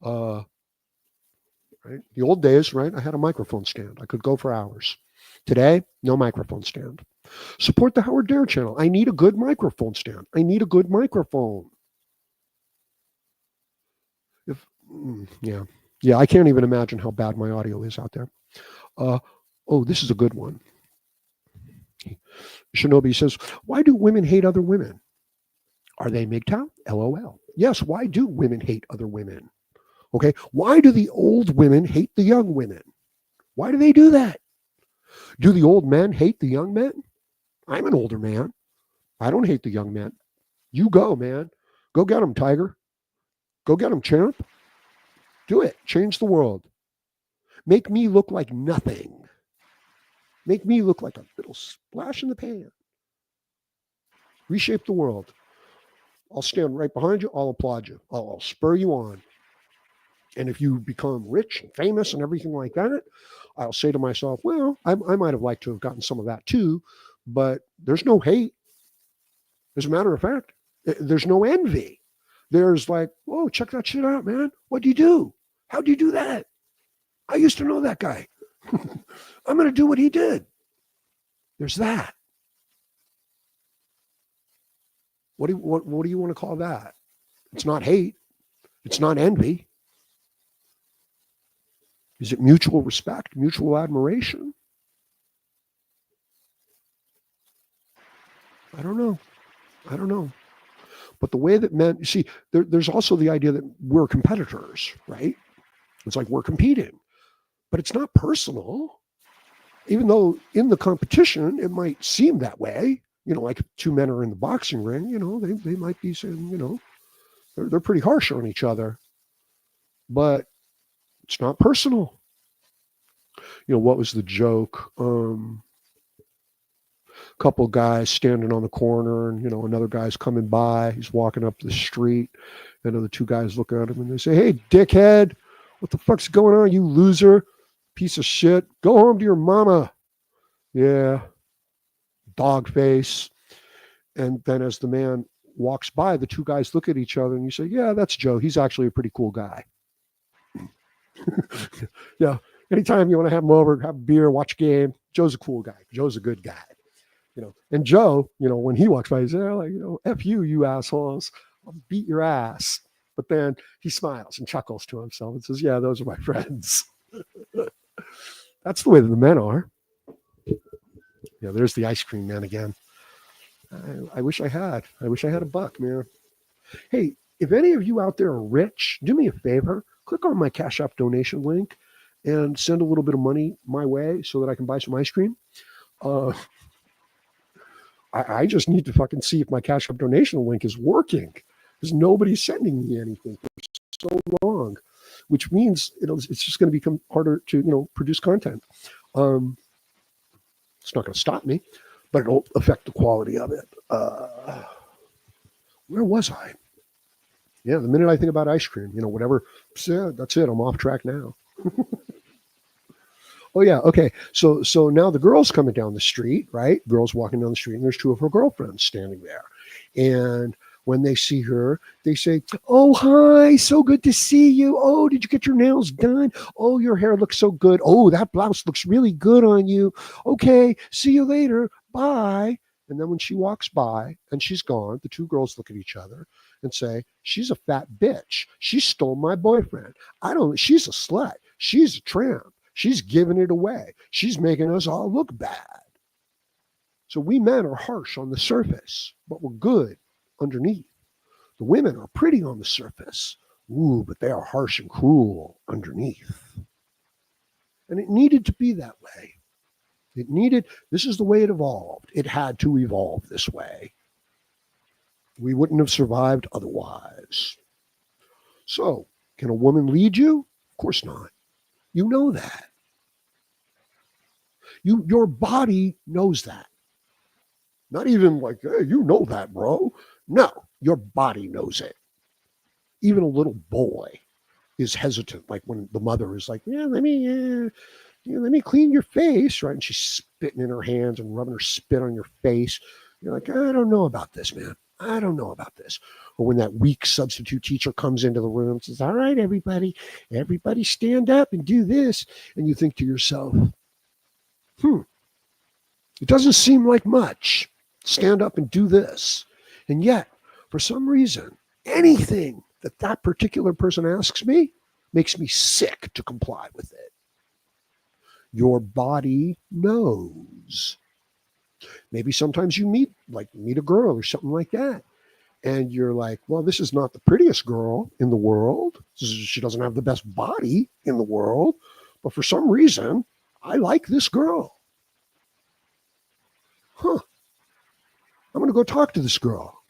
Right? The old days, right? I had a microphone stand. I could go for hours. Today, no microphone stand. Support the Howard Dare channel. I need a good microphone stand. I need a good microphone. Yeah, I can't even imagine how bad my audio is out there. Oh, this is a good one. Shinobi says, why do women hate other women? Are they MGTOW? LOL. Yes, why do women hate other women? Okay, why do the old women hate the young women? Why do they do that? Do the old men hate the young men? I'm an older man. I don't hate the young men. You go, man. Go get them, Tiger. Go get them, champ. Do it. Change the world. Make me look like nothing. Make me look like a little splash in the pan. Reshape the world. I'll stand right behind you. I'll applaud you. I'll spur you on. And if you become rich and famous and everything like that, I'll say to myself, well, I might have liked to have gotten some of that too, but there's no hate. As a matter of fact, there's no envy. There's like, oh, check that shit out, man. What do you do? How do you do that? I used to know that guy. I'm going to do what he did. There's that. What do you want to call that? It's not hate. It's not envy. Is it mutual respect, mutual admiration? I don't know. But the way that men, you see, there's also the idea that we're competitors, right? It's like we're competing, but it's not personal. Even though in the competition, it might seem that way, like if two men are in the boxing ring, they might be saying, they're pretty harsh on each other, but it's not personal. What was the joke? Couple guys standing on the corner, and another guy's coming by. He's walking up the street, and the two guys look at him and they say, "Hey, dickhead, what the fuck's going on, you loser, piece of shit? Go home to your mama." Yeah, dog face. And then as the man walks by, the two guys look at each other and you say, "Yeah, that's Joe. He's actually a pretty cool guy." Yeah. Anytime you want to have him over, have a beer, watch a game, Joe's a cool guy. Joe's a good guy. And Joe, when he walks by, he's like, F you, you assholes. I'll beat your ass. But then he smiles and chuckles to himself and says, "Yeah, those are my friends." That's the way that the men are. Yeah, there's the ice cream man again. I wish I had a buck, man. Hey, if any of you out there are rich, do me a favor. Click on my Cash App donation link and send a little bit of money my way so that I can buy some ice cream. I just need to fucking see if my Cash App donation link is working, because nobody's sending me anything for so long, which means it's just going to become harder to produce content. It's not going to stop me, but it'll affect the quality of it. Where was I? Yeah, the minute I think about ice cream, whatever, that's it. I'm off track now. Oh yeah, okay. So now the girl's coming down the street, right? Girl's walking down the street, and there's two of her girlfriends standing there. And when they see her, they say, "Oh, hi, so good to see you. Oh, did you get your nails done? Oh, your hair looks so good. Oh, that blouse looks really good on you. Okay, see you later. Bye." And then when she walks by and she's gone, the two girls look at each other and say, "She's a fat bitch. She stole my boyfriend. She's a slut. She's a tramp. She's giving it away. She's making us all look bad." So we men are harsh on the surface, but we're good underneath. The women are pretty on the surface. Ooh, but they are harsh and cruel underneath. And it needed to be that way. This is the way it evolved. It had to evolve this way. We wouldn't have survived otherwise. So, can a woman lead you? Of course not. You know that. Your body knows that. Not even like, "Hey, you know that, bro." No, your body knows it. Even a little boy is hesitant, like when the mother is like, "Yeah, let me clean your face," right? And she's spitting in her hands and rubbing her spit on your face. You're like, "I don't know about this, man. I don't know about this." Or when that weak substitute teacher comes into the room and says, "All right, everybody stand up and do this." And you think to yourself, it doesn't seem like much. Stand up and do this. And yet, for some reason, anything that particular person asks me makes me sick to comply with it. Your body knows. Maybe sometimes you meet a girl or something like that, and you're like, "Well, this is not the prettiest girl in the world. She doesn't have the best body in the world, but for some reason, I like this girl. I'm going to go talk to this girl."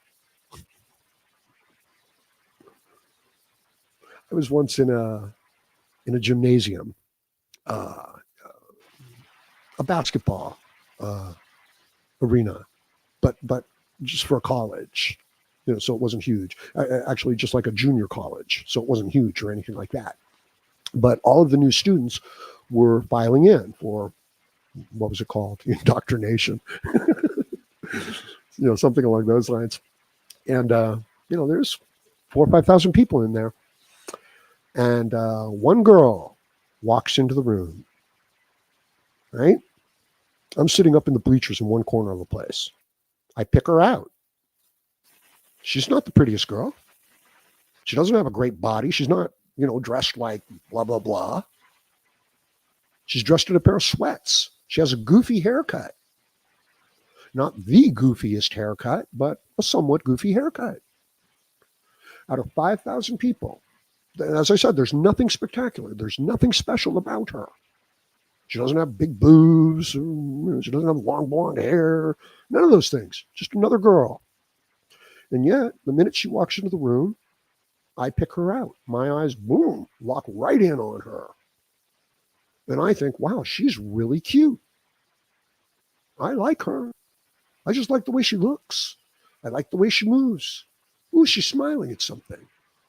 I was once in a gymnasium, a basketball arena, but just for a college, so it wasn't huge. Actually, just like a junior college, so it wasn't huge or anything like that. But all of the new students were filing in for, what was it called? Indoctrination. Something along those lines. And, there's 4,000 or 5,000 people in there. And one girl walks into the room, right? I'm sitting up in the bleachers in one corner of the place. I pick her out. She's not the prettiest girl. She doesn't have a great body. She's not, dressed like blah, blah, blah. She's dressed in a pair of sweats. She has a goofy haircut. Not the goofiest haircut, but a somewhat goofy haircut. Out of 5,000 people, as I said, there's nothing spectacular. There's nothing special about her. She doesn't have big boobs. She doesn't have long blonde hair. None of those things. Just another girl. And yet, the minute she walks into the room, I pick her out. My eyes, boom, lock right in on her. And I think, wow, she's really cute. I like her. I just like the way she looks. I like the way she moves. Ooh, she's smiling at something.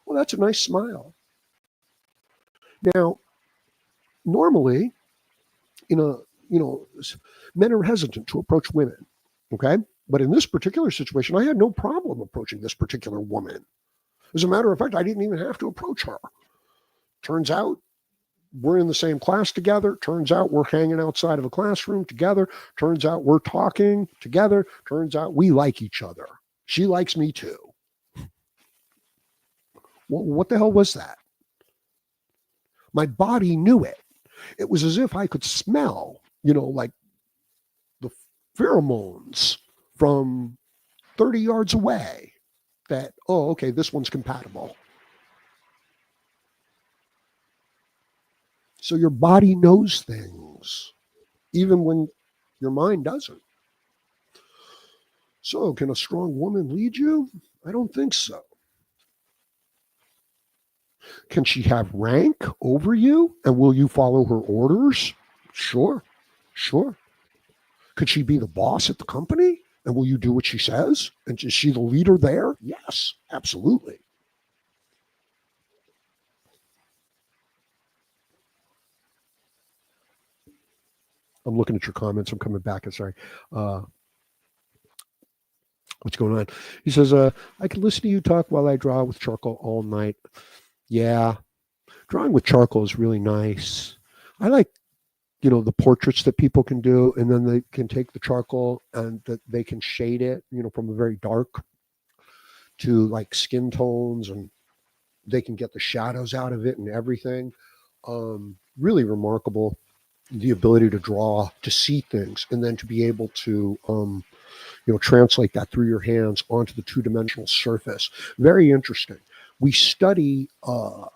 Well, that's a nice smile. Now, normally, in a, you know, men are hesitant to approach women. Okay. But in this particular situation, I had no problem approaching this particular woman. As a matter of fact, I didn't even have to approach her. Turns out we're in the same class together. Turns out we're hanging outside of a classroom together. Turns out we're talking together. Turns out we like each other. She likes me too. Well, what the hell was that? My body knew it. It was as if I could smell, like the pheromones from 30 yards away that, oh, okay, this one's compatible. So your body knows things, even when your mind doesn't. So can a strong woman lead you? I don't think so. Can she have rank over you? And will you follow her orders? Sure. Could she be the boss at the company? And will you do what she says? And is she the leader there? Yes, absolutely. I'm looking at your comments. I'm coming back. I'm sorry. What's going on? He says, I can listen to you talk while I draw with charcoal all night. Yeah, drawing with charcoal is really nice. I like, the portraits that people can do, and then they can take the charcoal and that they can shade it, from a very dark to like skin tones, and they can get the shadows out of it and everything. Really remarkable, the ability to draw, to see things, and then to be able to, translate that through your hands onto the two-dimensional surface. Very interesting. We study not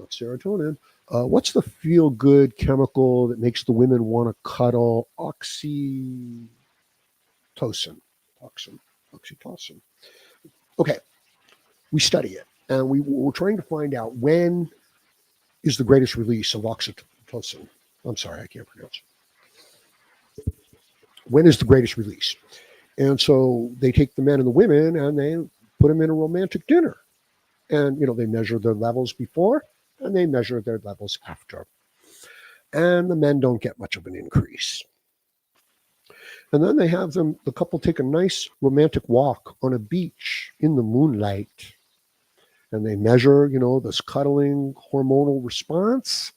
serotonin. What's the feel-good chemical that makes the women want to cuddle? Oxytocin. Oxytocin. Okay, we study it, and we're trying to find out when is the greatest release of oxytocin. I'm sorry, I can't pronounce it. When is the greatest release? And so they take the men and the women and they put them in a romantic dinner. And, they measure their levels before and they measure their levels after. And the men don't get much of an increase. And then they have the couple take a nice romantic walk on a beach in the moonlight. And they measure, this cuddling hormonal response.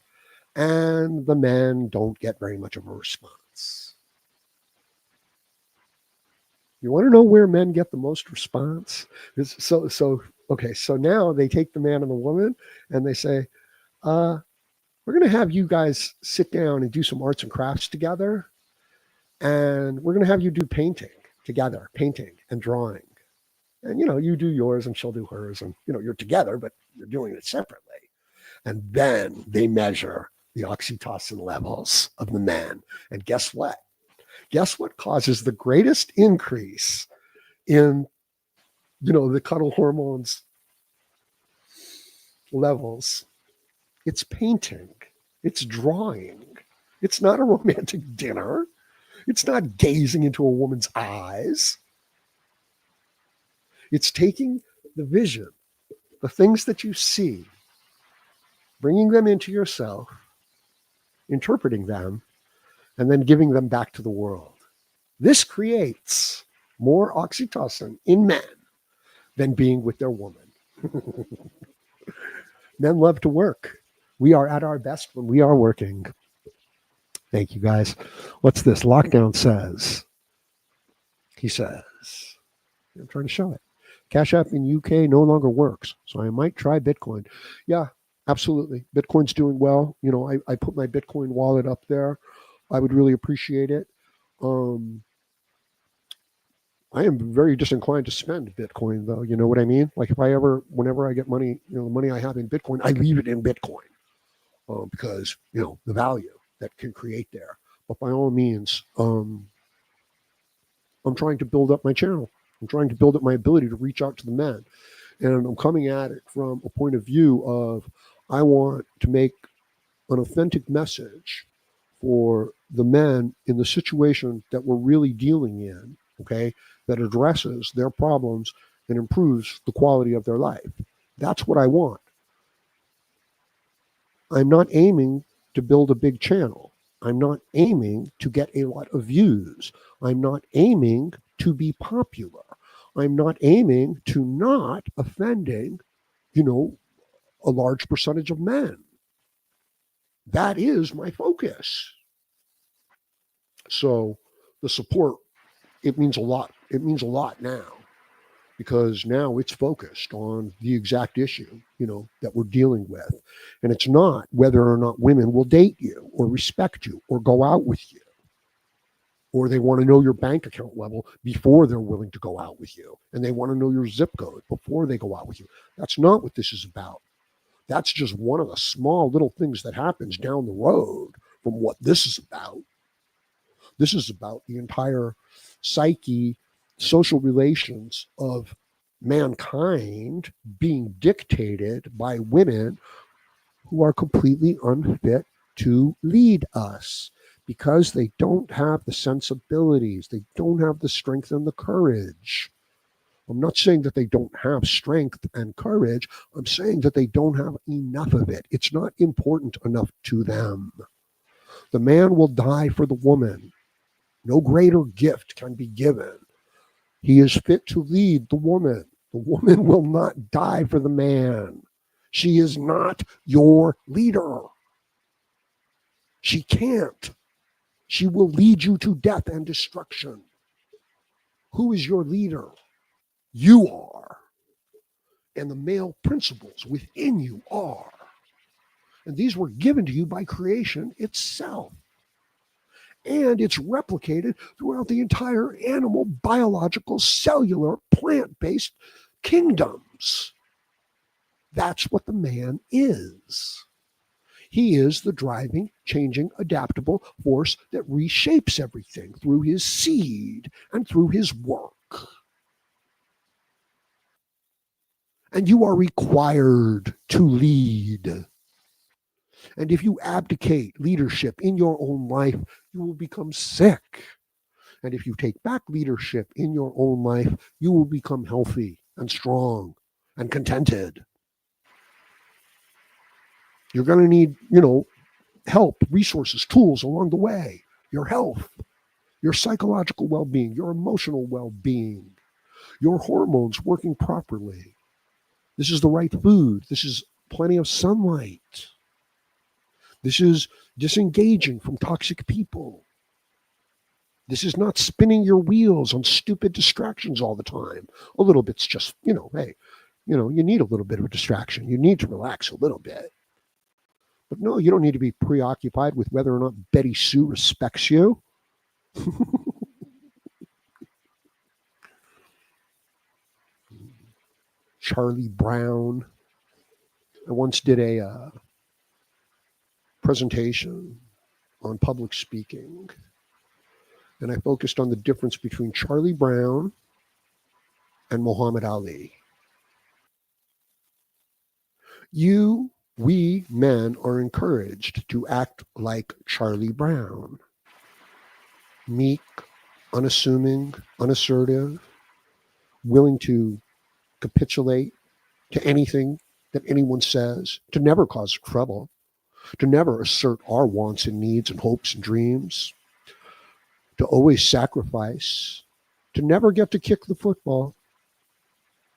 And the men don't get very much of a response. You want to know where men get the most response? So now they take the man and the woman and they say, we're going to have you guys sit down and do some arts and crafts together. And we're going to have you do painting together, painting and drawing. And, you do yours and she'll do hers. And, you're together, but you're doing it separately. And then they measure the oxytocin levels of the man. And guess what? Guess what causes the greatest increase in, the cuddle hormones levels? It's painting. It's drawing. It's not a romantic dinner. It's not gazing into a woman's eyes. It's taking the vision, the things that you see, bringing them into yourself, interpreting them, and then giving them back to the world. This creates more oxytocin in men than being with their woman. Men love to work. We are at our best when we are working. Thank you, guys. What's this? Lockdown says. He says, I'm trying to show it. Cash App in UK no longer works, so I might try Bitcoin. Yeah, absolutely. Bitcoin's doing well. I put my Bitcoin wallet up there. I would really appreciate it. I am very disinclined to spend Bitcoin, though. You know what I mean? Like whenever I get money, the money I have in Bitcoin, I leave it in Bitcoin. because, the value that can create there. But by all means, I'm trying to build up my channel. I'm trying to build up my ability to reach out to the men. And I'm coming at it from a point of view of I want to make an authentic message for the men in the situation that we're really dealing in, okay, that addresses their problems and improves the quality of their life. That's what I want. I'm not aiming to build a big channel. I'm not aiming to get a lot of views. I'm not aiming to be popular. I'm not aiming to not offending, you know, a large percentage of men. That is my focus. So the support, it means a lot. It means a lot now because now it's focused on the exact issue, that we're dealing with. And it's not whether or not women will date you or respect you or go out with you, or they want to know your bank account level before they're willing to go out with you. And they want to know your zip code before they go out with you. That's not what this is about. That's just one of the small little things that happens down the road from what this is about. This is about the entire psyche, social relations of mankind being dictated by women who are completely unfit to lead us because they don't have the sensibilities, they don't have the strength and the courage. I'm not saying that they don't have strength and courage. I'm saying that they don't have enough of it. It's not important enough to them. The man will die for the woman. No greater gift can be given. He is fit to lead the woman. The woman will not die for the man. She is not your leader. She can't. She will lead you to death and destruction. Who is your leader? You are. And the male principles within you are. And these were given to you by creation itself. And it's replicated throughout the entire animal, biological, cellular, plant-based kingdoms. That's what the man is. He is the driving, changing, adaptable force that reshapes everything through his seed and through his work. And you are required to lead. And if you abdicate leadership in your own life, you will become sick. And if you take back leadership in your own life, you will become healthy and strong and contented. You're going to need, help, resources, tools along the way. Your health, your psychological well-being, your emotional well-being, your hormones working properly. This is the right food. This is plenty of sunlight. This is disengaging from toxic people. This is not spinning your wheels on stupid distractions all the time. A little bit's just, hey, you need a little bit of a distraction. You need to relax a little bit. But no, you don't need to be preoccupied with whether or not Betty Sue respects you. Charlie Brown. I once did a presentation on public speaking, and I focused on the difference between Charlie Brown and Muhammad Ali. We men are encouraged to act like Charlie Brown. Meek, unassuming, unassertive, willing to capitulate to anything that anyone says, to never cause trouble, to never assert our wants and needs and hopes and dreams, to always sacrifice, to never get to kick the football,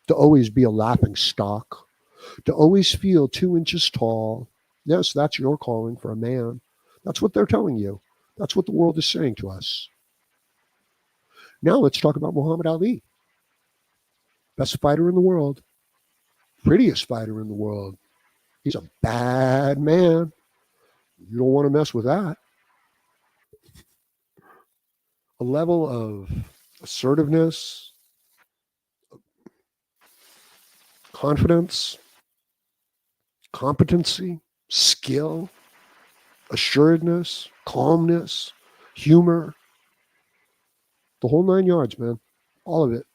to always be a laughing stock, to always feel 2 inches tall. Yes, that's your calling for a man. That's what they're telling you. That's what the world is saying to us. Now let's talk about Muhammad Ali. Best fighter in the world. Prettiest fighter in the world. He's a bad man. You don't want to mess with that. A level of assertiveness, confidence, competency, skill, assuredness, calmness, humor, the whole 9 yards, man. All of it.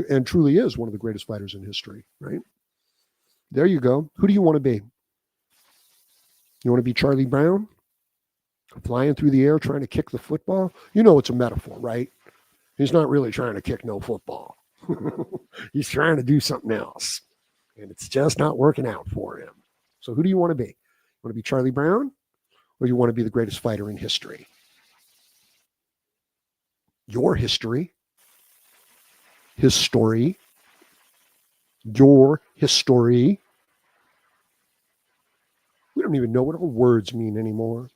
And truly is one of the greatest fighters in history, right? There you go. Who do you want to be? You want to be Charlie Brown? Flying through the air trying to kick the football? You know it's a metaphor, right? He's not really trying to kick no football. He's trying to do something else. And it's just not working out for him. So who do you want to be? You want to be Charlie Brown? Or you want to be the greatest fighter in history? Your history. His story. Your history. We don't even know what our words mean anymore.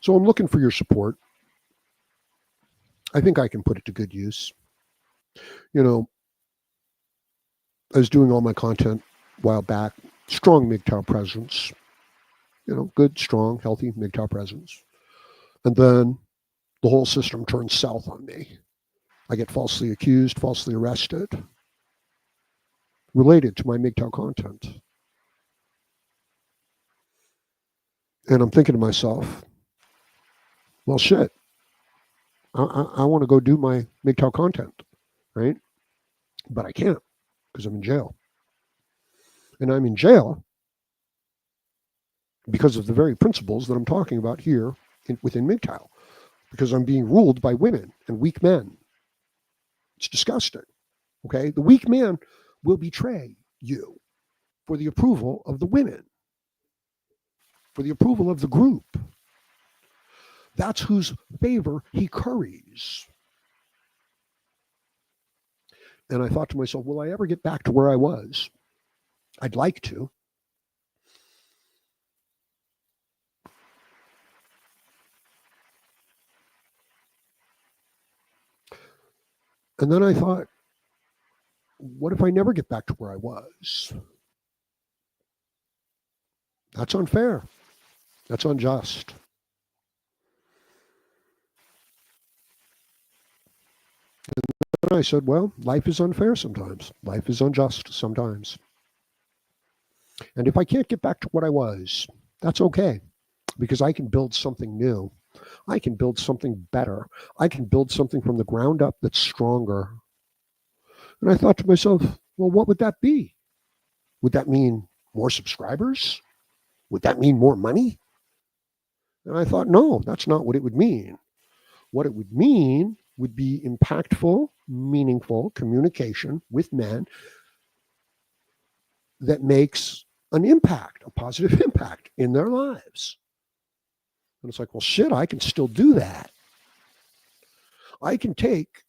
So I'm looking for your support. I think I can put it to good use. You know, I was doing all my content a while back. Strong MGTOW presence. You know, good, strong, healthy MGTOW presence. And then the whole system turns south on me. I get falsely accused, falsely arrested, related to my MGTOW content. And I'm thinking to myself, well, shit, I want to go do my MGTOW content, right? But I can't because I'm in jail. And I'm in jail because of the very principles that I'm talking about here within MGTOW, because I'm being ruled by women and weak men. It's disgusting. Okay? The weak man will betray you for the approval of the women, for the approval of the group. That's whose favor he curries. And I thought to myself, will I ever get back to where I was? I'd like to. And then I thought, what if I never get back to where I was? That's unfair. That's unjust. And I said, well, life is unfair sometimes. Life is unjust sometimes. And if I can't get back to what I was, that's okay, because I can build something new. I can build something better. I can build something from the ground up that's stronger. And I thought to myself, well, what would that be? Would that mean more subscribers? Would that mean more money? And I thought, no, that's not what it would mean. What it would mean would be impactful, meaningful communication with men that makes an impact, a positive impact in their lives. And it's like, well, shit, I can still do that. I could take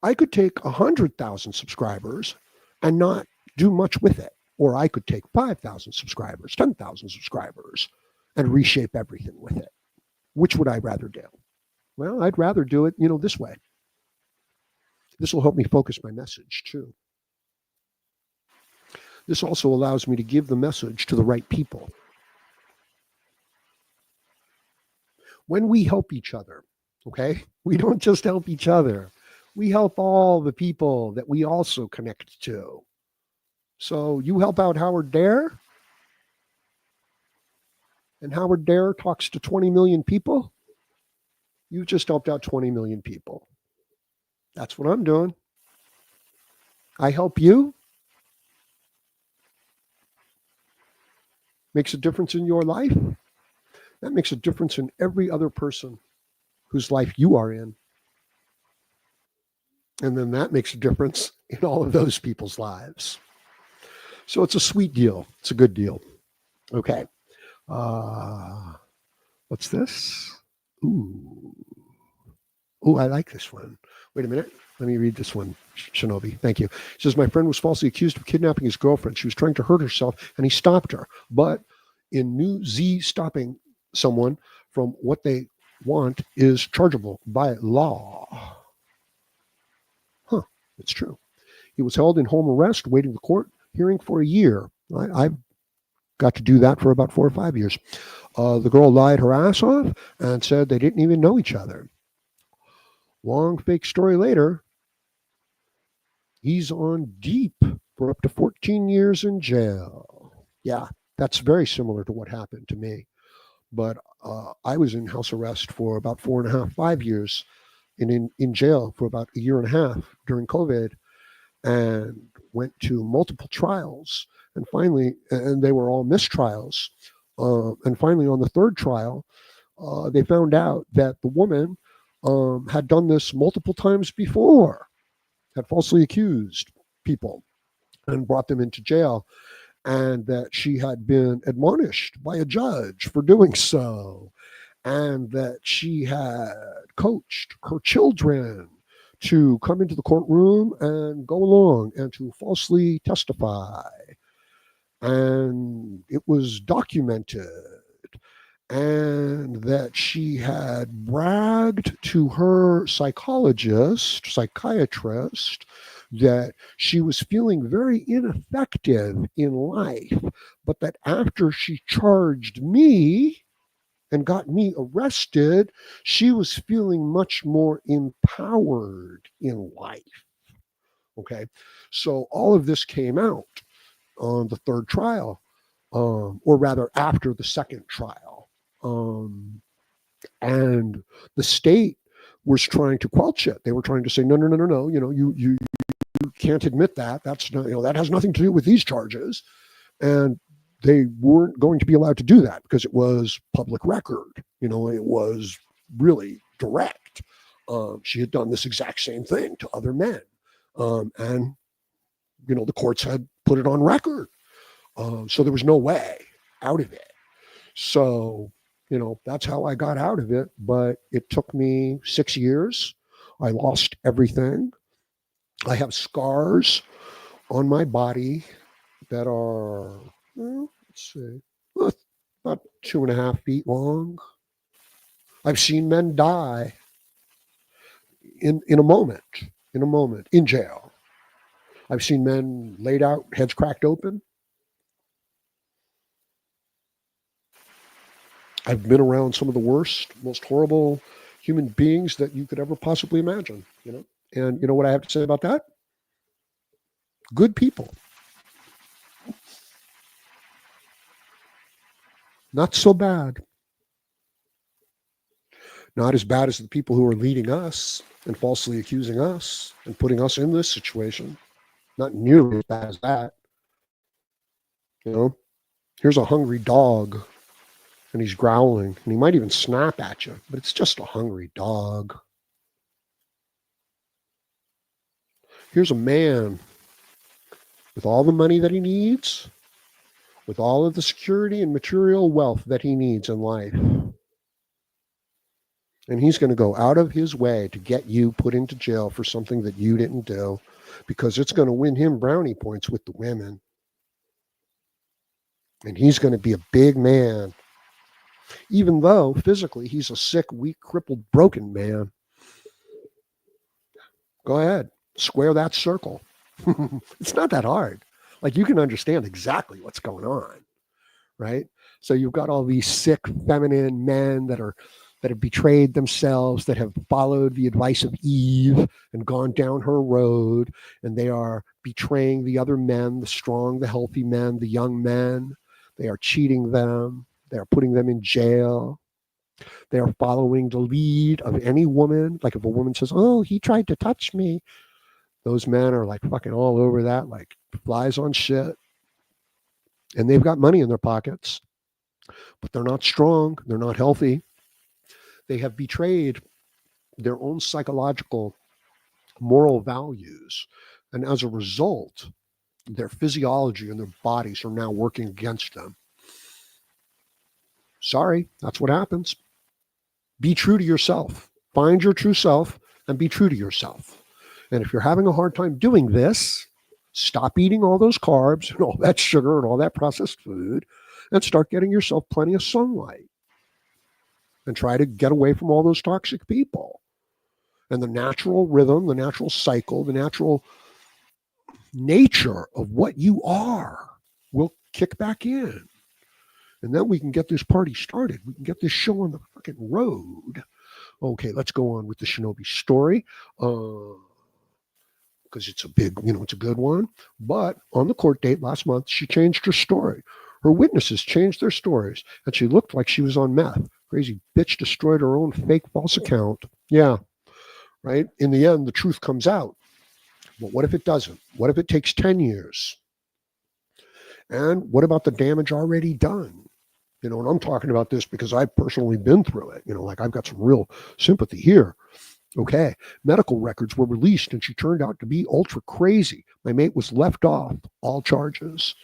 100,000 subscribers and not do much with it. Or I could take 5,000 subscribers, 10,000 subscribers, and reshape everything with it. Which would I rather do? Well, I'd rather do it, this way. This will help me focus my message too. This also allows me to give the message to the right people. When we help each other, okay, we don't just help each other. We help all the people that we also connect to. So you help out Howard Dare, and Howard Dare talks to 20 million people. You've just helped out 20 million people. That's what I'm doing. I help you. Makes a difference in your life. That makes a difference in every other person whose life you are in. And then that makes a difference in all of those people's lives. So it's a sweet deal. It's a good deal. Okay. What's this? Ooh, I like this one. Wait a minute. Let me read this one, Shinobi. Thank you. It says, my friend was falsely accused of kidnapping his girlfriend. She was trying to hurt herself, and he stopped her. But in New Z, stopping someone from what they want is chargeable by law. Huh. It's true. He was held in home arrest, waiting the court hearing for a year. I've got to do that for about 4 or 5 years. The girl lied her ass off and said they didn't even know each other. Long fake story later, He's on deep for up to 14 years in jail. Yeah, that's very similar to what happened to me. But I was in house arrest for about 4.5, 5 years, and in jail for about a year and a half during COVID, and went to multiple trials. And finally, and they were all mistrials. And finally, on the third trial, they found out that the woman had done this multiple times before, had falsely accused people and brought them into jail, and that she had been admonished by a judge for doing so, and that she had coached her children to come into the courtroom and go along and to falsely testify. And it was documented, and that she had bragged to her psychiatrist, that she was feeling very ineffective in life, but that after she charged me and got me arrested, she was feeling much more empowered in life. Okay. So all of this came out on the third trial, or rather after the second trial. And the state was trying to quelch it. They were trying to say, no, no, no, no, no. You can't admit that. That's not, that has nothing to do with these charges. And they weren't going to be allowed to do that because it was public record. It was really direct. She had done this exact same thing to other men. And the courts had put it on record. So there was no way out of it. So, that's how I got out of it. But it took me 6 years. I lost everything. I have scars on my body that are, let's see, about 2.5 feet long. I've seen men die in a moment, in jail. I've seen men laid out, heads cracked open. I've been around some of the worst, most horrible human beings that you could ever possibly imagine, And you know what I have to say about that? Good people. Not so bad. Not as bad as the people who are leading us and falsely accusing us and putting us in this situation. Not nearly as bad as that. Here's a hungry dog and he's growling and he might even snap at you, but it's just a hungry dog. Here's a man with all the money that he needs, with all of the security and material wealth that he needs in life. And he's going to go out of his way to get you put into jail for something that you didn't do, because it's going to win him brownie points with the women. And he's going to be a big man, even though physically he's a sick, weak, crippled, broken man. Go ahead, square that circle. It's not that hard. Like, you can understand exactly what's going on, right? So you've got all these sick, feminine men that have betrayed themselves, that have followed the advice of Eve and gone down her road, and they are betraying the other men, the strong, the healthy men, the young men. They are cheating them. They are putting them in jail. They are following the lead of any woman. Like, if a woman says, oh, he tried to touch me, those men are like fucking all over that, like flies on shit. And they've got money in their pockets, but they're not strong. They're not healthy. They have betrayed their own psychological, moral values. And as a result, their physiology and their bodies are now working against them. Sorry, that's what happens. Be true to yourself. Find your true self and be true to yourself. And if you're having a hard time doing this, stop eating all those carbs and all that sugar and all that processed food, and start getting yourself plenty of sunlight. And try to get away from all those toxic people. And the natural rhythm, the natural cycle, the natural nature of what you are will kick back in. And then we can get this party started. We can get this show on the fucking road. Okay, let's go on with the Shinobi story. because it's a big, it's a good one. But on the court date last month, she changed her story. Her witnesses changed their stories, and she looked like she was on meth. Crazy bitch destroyed her own fake false account. Yeah, right? In the end, the truth comes out. But what if it doesn't? What if it takes 10 years? And what about the damage already done? And I'm talking about this because I've personally been through it. Like I've got some real sympathy here. Okay. Medical records were released and she turned out to be ultra crazy. My mate was left off all charges.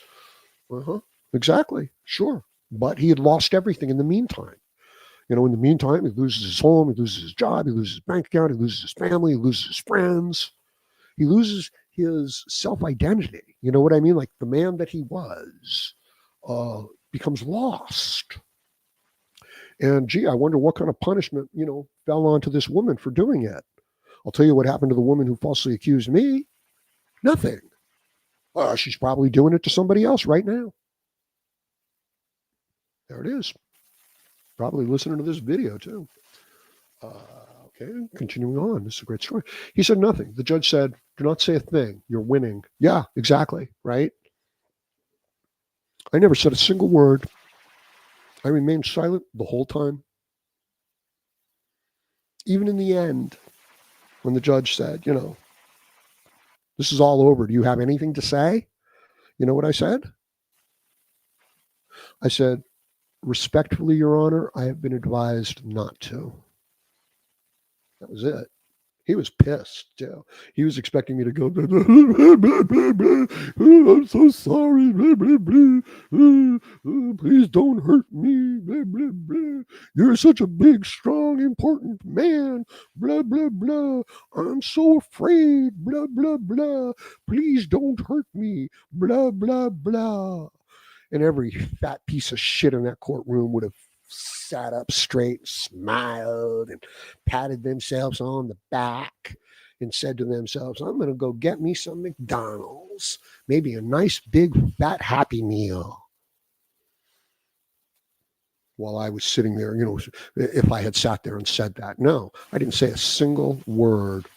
Uh-huh. Exactly. Sure. But he had lost everything in the meantime. In the meantime, he loses his home, he loses his job, he loses his bank account, he loses his family, he loses his friends, he loses his self-identity. You know what I mean? Like the man that he was becomes lost. And gee, I wonder what kind of punishment, fell onto this woman for doing it. I'll tell you what happened to the woman who falsely accused me. Nothing. She's probably doing it to somebody else right now. There it is. Probably listening to this video too. Okay, continuing on. This is a great story. He said nothing. The judge said, do not say a thing. You're winning. Yeah, exactly. Right? I never said a single word. I remained silent the whole time. Even in the end, when the judge said, this is all over. Do you have anything to say? You know what I said? I said, respectfully, Your Honor, I have been advised not to. That was it. He was pissed too. He was expecting me to go, I'm so sorry. Please don't hurt me. You're such a big, strong, important man. Blah, blah, blah. I'm so afraid. Blah, blah, blah. Please don't hurt me. Blah, blah, blah. And every fat piece of shit in that courtroom would have sat up straight, smiled, and patted themselves on the back and said to themselves, I'm going to go get me some McDonald's, maybe a nice, big, fat Happy Meal. While I was sitting there, if I had sat there and said that. No, I didn't say a single word.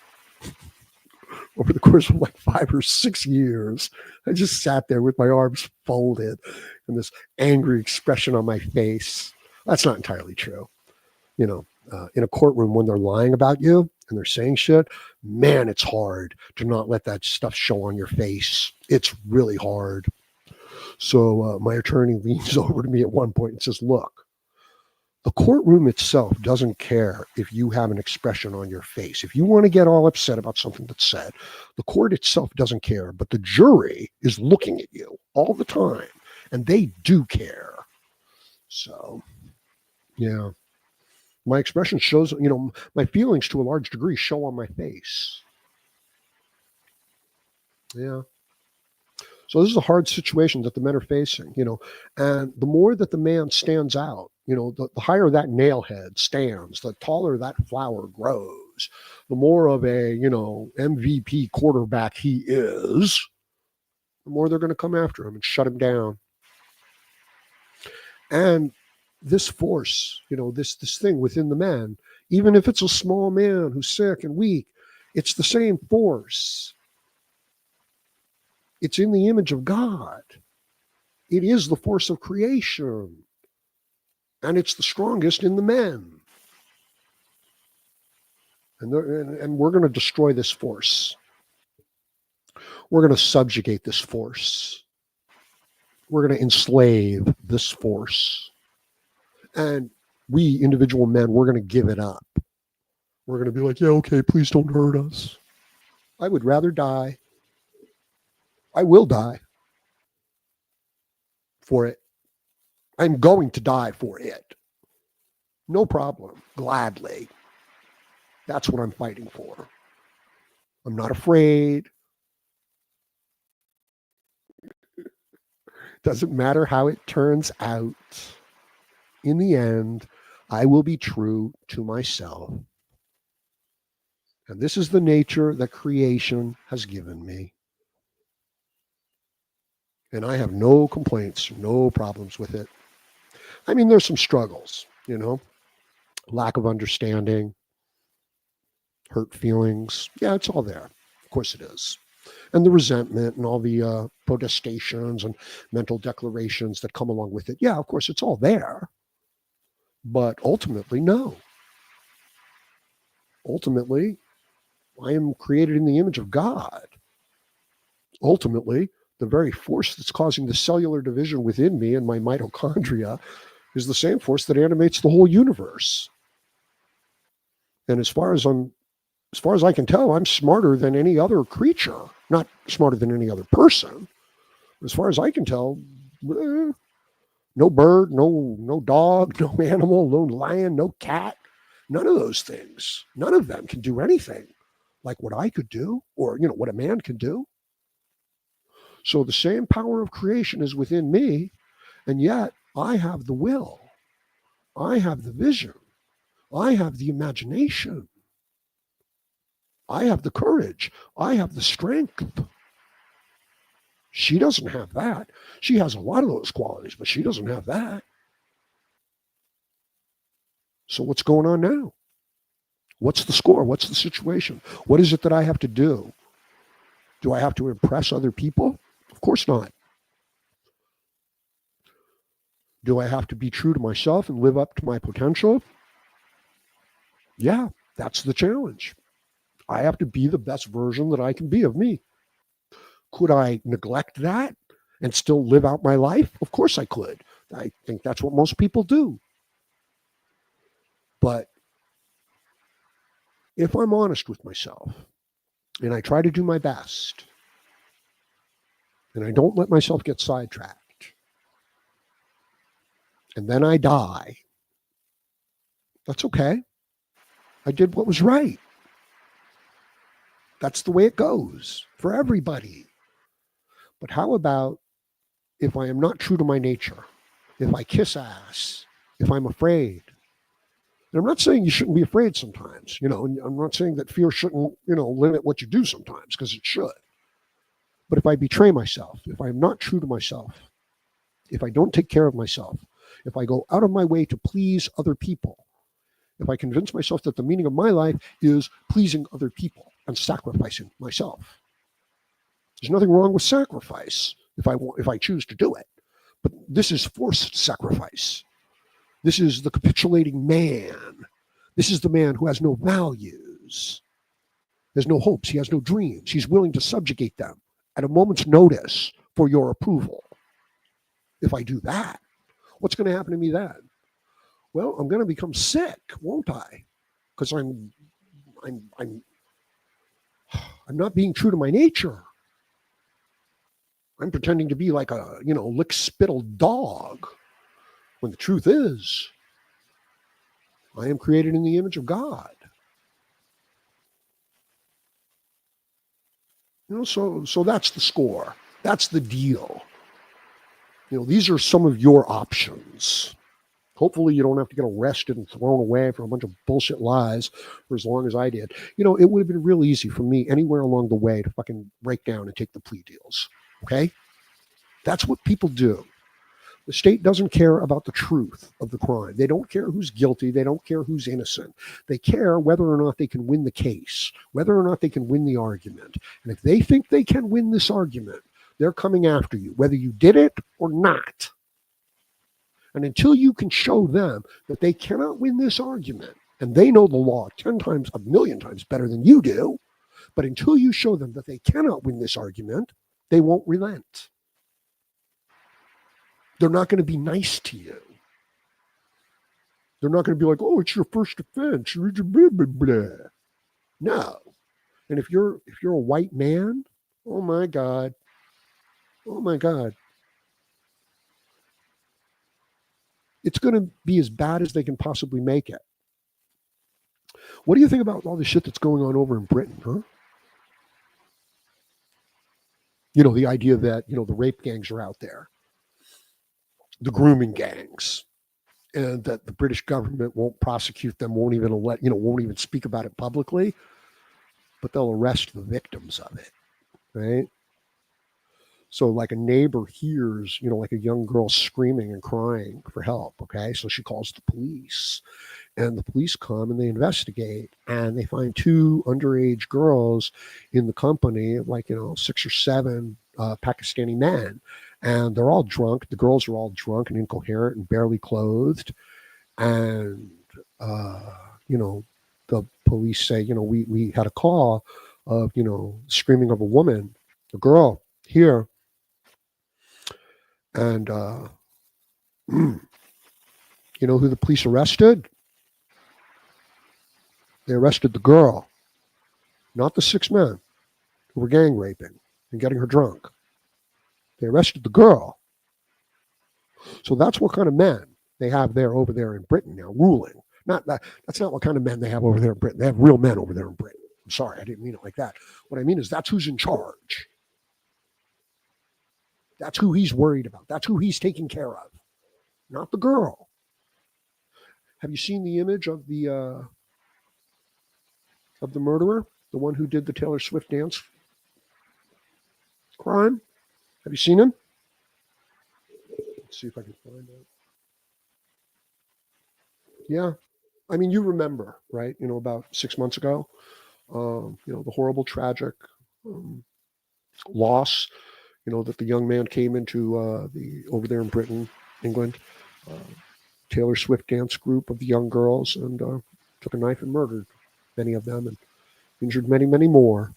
Over the course of like 5 or 6 years, I just sat there with my arms folded and this angry expression on my face. That's not entirely true. In a courtroom when they're lying about you and they're saying shit, man, it's hard to not let that stuff show on your face. It's really hard. So my attorney leans over to me at one point and says, look, the courtroom itself doesn't care if you have an expression on your face. If you want to get all upset about something that's said, the court itself doesn't care, but the jury is looking at you all the time, and they do care. So, yeah. My expression shows, my feelings to a large degree show on my face. Yeah. So this is a hard situation that the men are facing, and the more that the man stands out, the higher that nail head stands, the taller that flower grows, the more of a, MVP quarterback he is, the more they're going to come after him and shut him down. And this force, this thing within the man, even if it's a small man who's sick and weak, it's the same force. It's in the image of God. It is the force of creation. And it's the strongest in the men. And we're going to destroy this force. We're going to subjugate this force. We're going to enslave this force. And we individual men, we're going to give it up. We're going to be like, yeah, okay, please don't hurt us. I would rather die. I will die for it. I'm going to die for it. No problem. Gladly. That's what I'm fighting for. I'm not afraid. Doesn't matter how it turns out. In the end, I will be true to myself. And this is the nature that creation has given me. And I have no complaints, no problems with it. I mean, there's some struggles, lack of understanding, hurt feelings. Yeah, it's all there. Of course it is. And the resentment and all the protestations and mental declarations that come along with it. Yeah, of course, it's all there. But ultimately, no. Ultimately, I am created in the image of God. Ultimately, the very force that's causing the cellular division within me and my mitochondria is the same force that animates the whole universe. And as far as I can tell, I'm smarter than any other creature. Not smarter than any other person. As far as I can tell, no bird, no dog, no animal, no lion, no cat, none of those things. None of them can do anything like what I could do, or what a man can do. So the same power of creation is within me, and yet I have the will. I have the vision. I have the imagination. I have the courage. I have the strength. She doesn't have that. She has a lot of those qualities, but she doesn't have that. So what's going on now? What's the score? What's the situation? What is it that I have to do? Do I have to impress other people? Of course not. Do I have to be true to myself and live up to my potential? Yeah, that's the challenge. I have to be the best version that I can be of me. Could I neglect that and still live out my life? Of course I could. I think that's what most people do. But if I'm honest with myself and I try to do my best and I don't let myself get sidetracked and then I die, that's okay. I did what was right. That's the way it goes for everybody. But how about if I am not true to my nature? If I kiss ass? If I'm afraid? And I'm not saying you shouldn't be afraid sometimes, and I'm not saying that fear shouldn't, limit what you do sometimes, because it should. But if I betray myself, if I'm not true to myself, if I don't take care of myself, if I go out of my way to please other people, if I convince myself that the meaning of my life is pleasing other people and sacrificing myself, there's nothing wrong with sacrifice if I choose to do it. But this is forced sacrifice. This is the capitulating man. This is the man who has no values. He has no hopes. He has no dreams. He's willing to subjugate them at a moment's notice for your approval. If I do that, what's going to happen to me then? Well, I'm going to become sick, won't I? Because I'm not being true to my nature. I'm pretending to be like a, lick-spittle dog, when the truth is, I am created in the image of God. So that's the score. That's the deal. These are some of your options. Hopefully you don't have to get arrested and thrown away for a bunch of bullshit lies for as long as I did. It would have been real easy for me anywhere along the way to fucking break down and take the plea deals. Okay? That's what people do. The state doesn't care about the truth of the crime. They don't care who's guilty. They don't care who's innocent. They care whether or not they can win the case, whether or not they can win the argument. And if they think they can win this argument, they're coming after you, whether you did it or not. And until you can show them that they cannot win this argument, and they know the law 10 times, a million times better than you do, but until you show them that they cannot win this argument, they won't relent. They're not going to be nice to you. They're not going to be like, oh, it's your first offense. Blah, blah, blah. No. And if you're a white man, oh my God. It's going to be as bad as they can possibly make it. What do you think about all the shit that's going on over in Britain, huh? The idea that, the rape gangs are out there, the grooming gangs, and that the British government won't prosecute them, won't even speak about it publicly, but they'll arrest the victims of it, right? So like a neighbor hears, like a young girl screaming and crying for help. Okay. So she calls the police, and the police come and they investigate, and they find two underage girls in the company of, like, 6 or 7 Pakistani men. And they're all drunk. The girls are all drunk and incoherent and barely clothed. And, uh, you know, the police say, we had a call of, screaming of a woman, a girl here. And, you know who the police arrested? They arrested the girl, not the 6 men who were gang raping and getting her drunk. They arrested the girl. So that's what kind of men they have there over there in Britain now, ruling. Not that. That's not what kind of men they have over there in Britain. They have real men over there in Britain. I'm sorry, I didn't mean it like that. What I mean is that's who's in charge. That's who he's worried about. That's who he's taking care of, not the girl. Have you seen the image of the murderer, the one who did the Taylor Swift dance crime? Have you seen him? Let's see if I can find it. Yeah. I mean, you remember, right? About 6 months ago, the horrible, tragic loss, that the young man came into the over there in Britain, England, uh, Taylor Swift dance group of the young girls, and took a knife and murdered many of them and injured many, many more.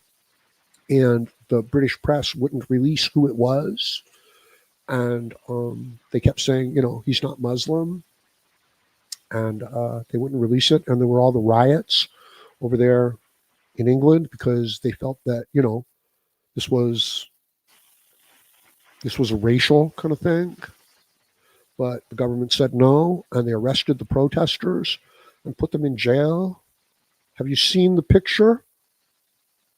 And the British press wouldn't release who it was. And they kept saying, he's not Muslim. And they wouldn't release it. And there were all the riots over there in England because they felt that, this was a racial kind of thing. But the government said no, and they arrested the protesters and put them in jail. Have you seen the picture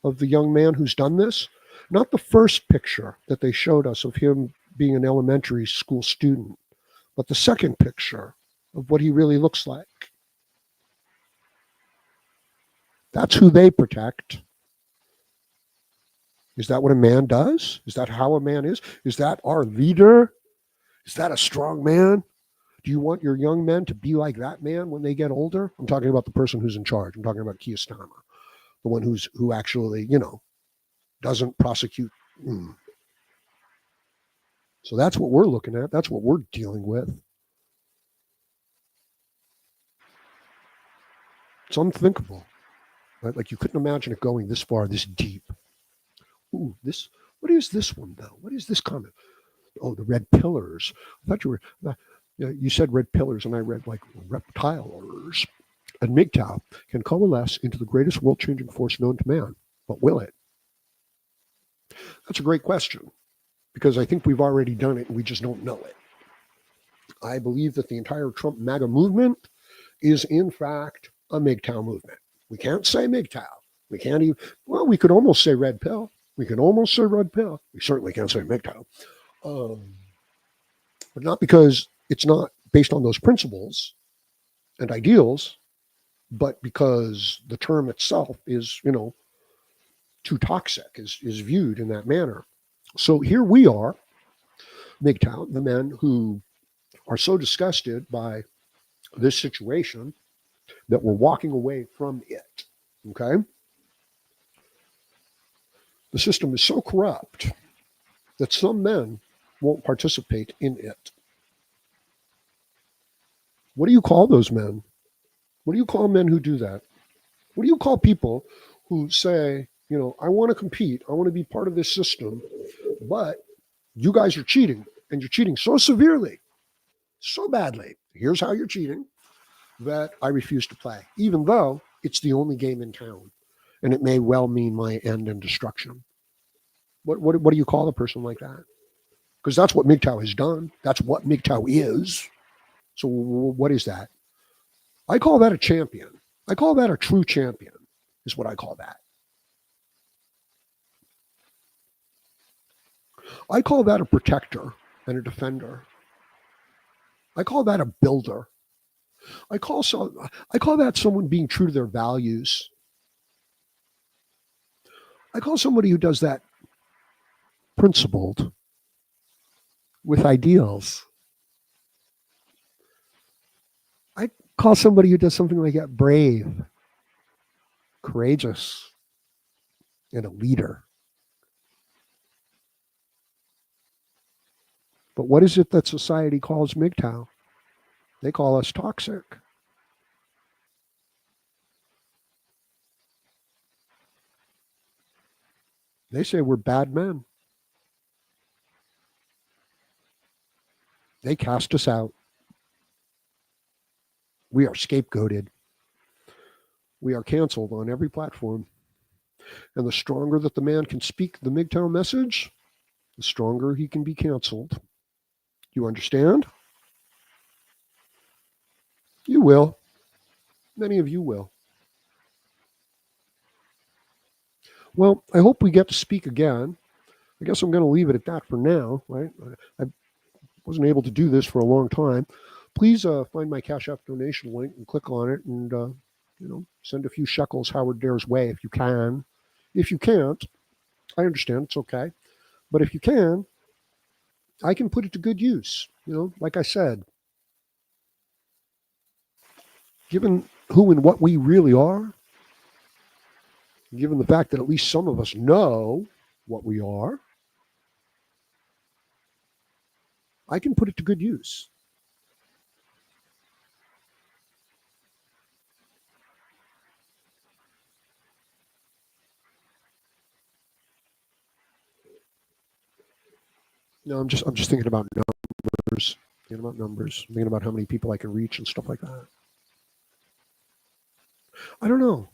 of the young man who's done this? Not the first picture that they showed us of him being an elementary school student, but the second picture of what he really looks like. That's who they protect. Is that what a man does? Is that how a man is? Is that our leader? Is that a strong man? Do you want your young men to be like that man when they get older? I'm talking about the person who's in charge. I'm talking about Kiyostama, the one who actually, doesn't prosecute. So that's what we're looking at. That's what we're dealing with. It's unthinkable. Right? Like, you couldn't imagine it going this far, this deep. Ooh, what is this one, though? What is this comment? Oh, the red pillars. I thought you said red pillars, and I read like reptilers. And MGTOW can coalesce into the greatest world-changing force known to man. But will it? That's a great question, because I think we've already done it and we just don't know it. I believe that the entire Trump MAGA movement is, in fact, a MGTOW movement. We can't say MGTOW. We can't even, well, we could almost say red pill. We can almost say red pill. We certainly can't say MGTOW. But not because it's not based on those principles and ideals, but because the term itself is, too toxic, is viewed in that manner. So here we are, MGTOW, the men who are so disgusted by this situation that we're walking away from it. Okay? The system is so corrupt that some men won't participate in it. What do you call those men? What do you call men who do that? What do you call people who say, I want to compete, I want to be part of this system, but you guys are cheating, and you're cheating so severely, so badly. Here's how you're cheating, that I refuse to play, even though it's the only game in town, and it may well mean my end and destruction. What do you call a person like that? Because that's what MGTOW has done. That's what MGTOW is. So what is that? I call that a champion. I call that a true champion, is what I call that. I call that a protector and a defender. I call that a builder. I call that someone being true to their values. I call somebody who does that principled with ideals. I call somebody who does something like that brave, courageous, and a leader. But what is it that society calls MGTOW? They call us toxic. They say we're bad men. They cast us out. We are scapegoated. We are canceled on every platform. And the stronger that the man can speak the MGTOW message, the stronger he can be canceled. You understand? You will. Many of you will. Well, I hope we get to speak again. I guess I'm going to leave it at that for now, right? I wasn't able to do this for a long time. Please find my Cash App donation link and click on it and, send a few shekels Howard Dare's way if you can. If you can't, I understand. It's okay. But if you can, I can put it to good use. Like I said, given who and what we really are, given the fact that at least some of us know what we are, I can put it to good use. I'm just thinking about numbers, thinking about how many people I can reach and stuff like that. I don't know.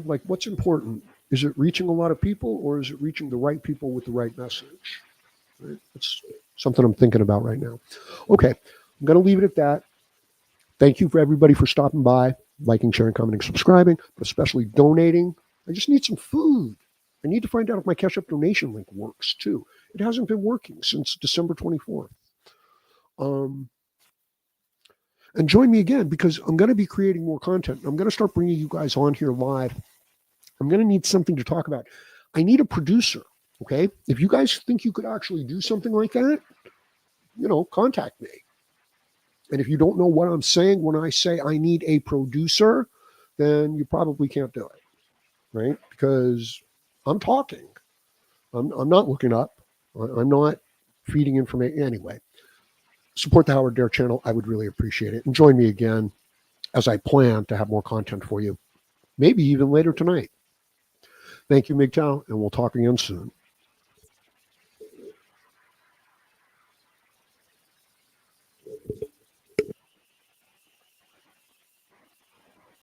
Like what's important? Is it reaching a lot of people or is it reaching the right people with the right message? Right? It's something I'm thinking about right now. Okay, I'm going to leave it at that. Thank you for everybody for stopping by, liking, sharing, commenting, subscribing, but especially donating. I just need some food. I need to find out if my Cash App donation link works too. It hasn't been working since December 24th. And join me again because I'm going to be creating more content. I'm going to start bringing you guys on here live. I'm going to need something to talk about. I need a producer. Okay. If you guys think you could actually do something like that, contact me. And if you don't know what I'm saying when I say I need a producer, then you probably can't do it. Right. Because I'm talking. I'm not looking up. I'm not feeding information. Anyway, support the Howard Dare channel. I would really appreciate it. And join me again as I plan to have more content for you, maybe even later tonight. Thank you, MGTOW, and we'll talk again soon.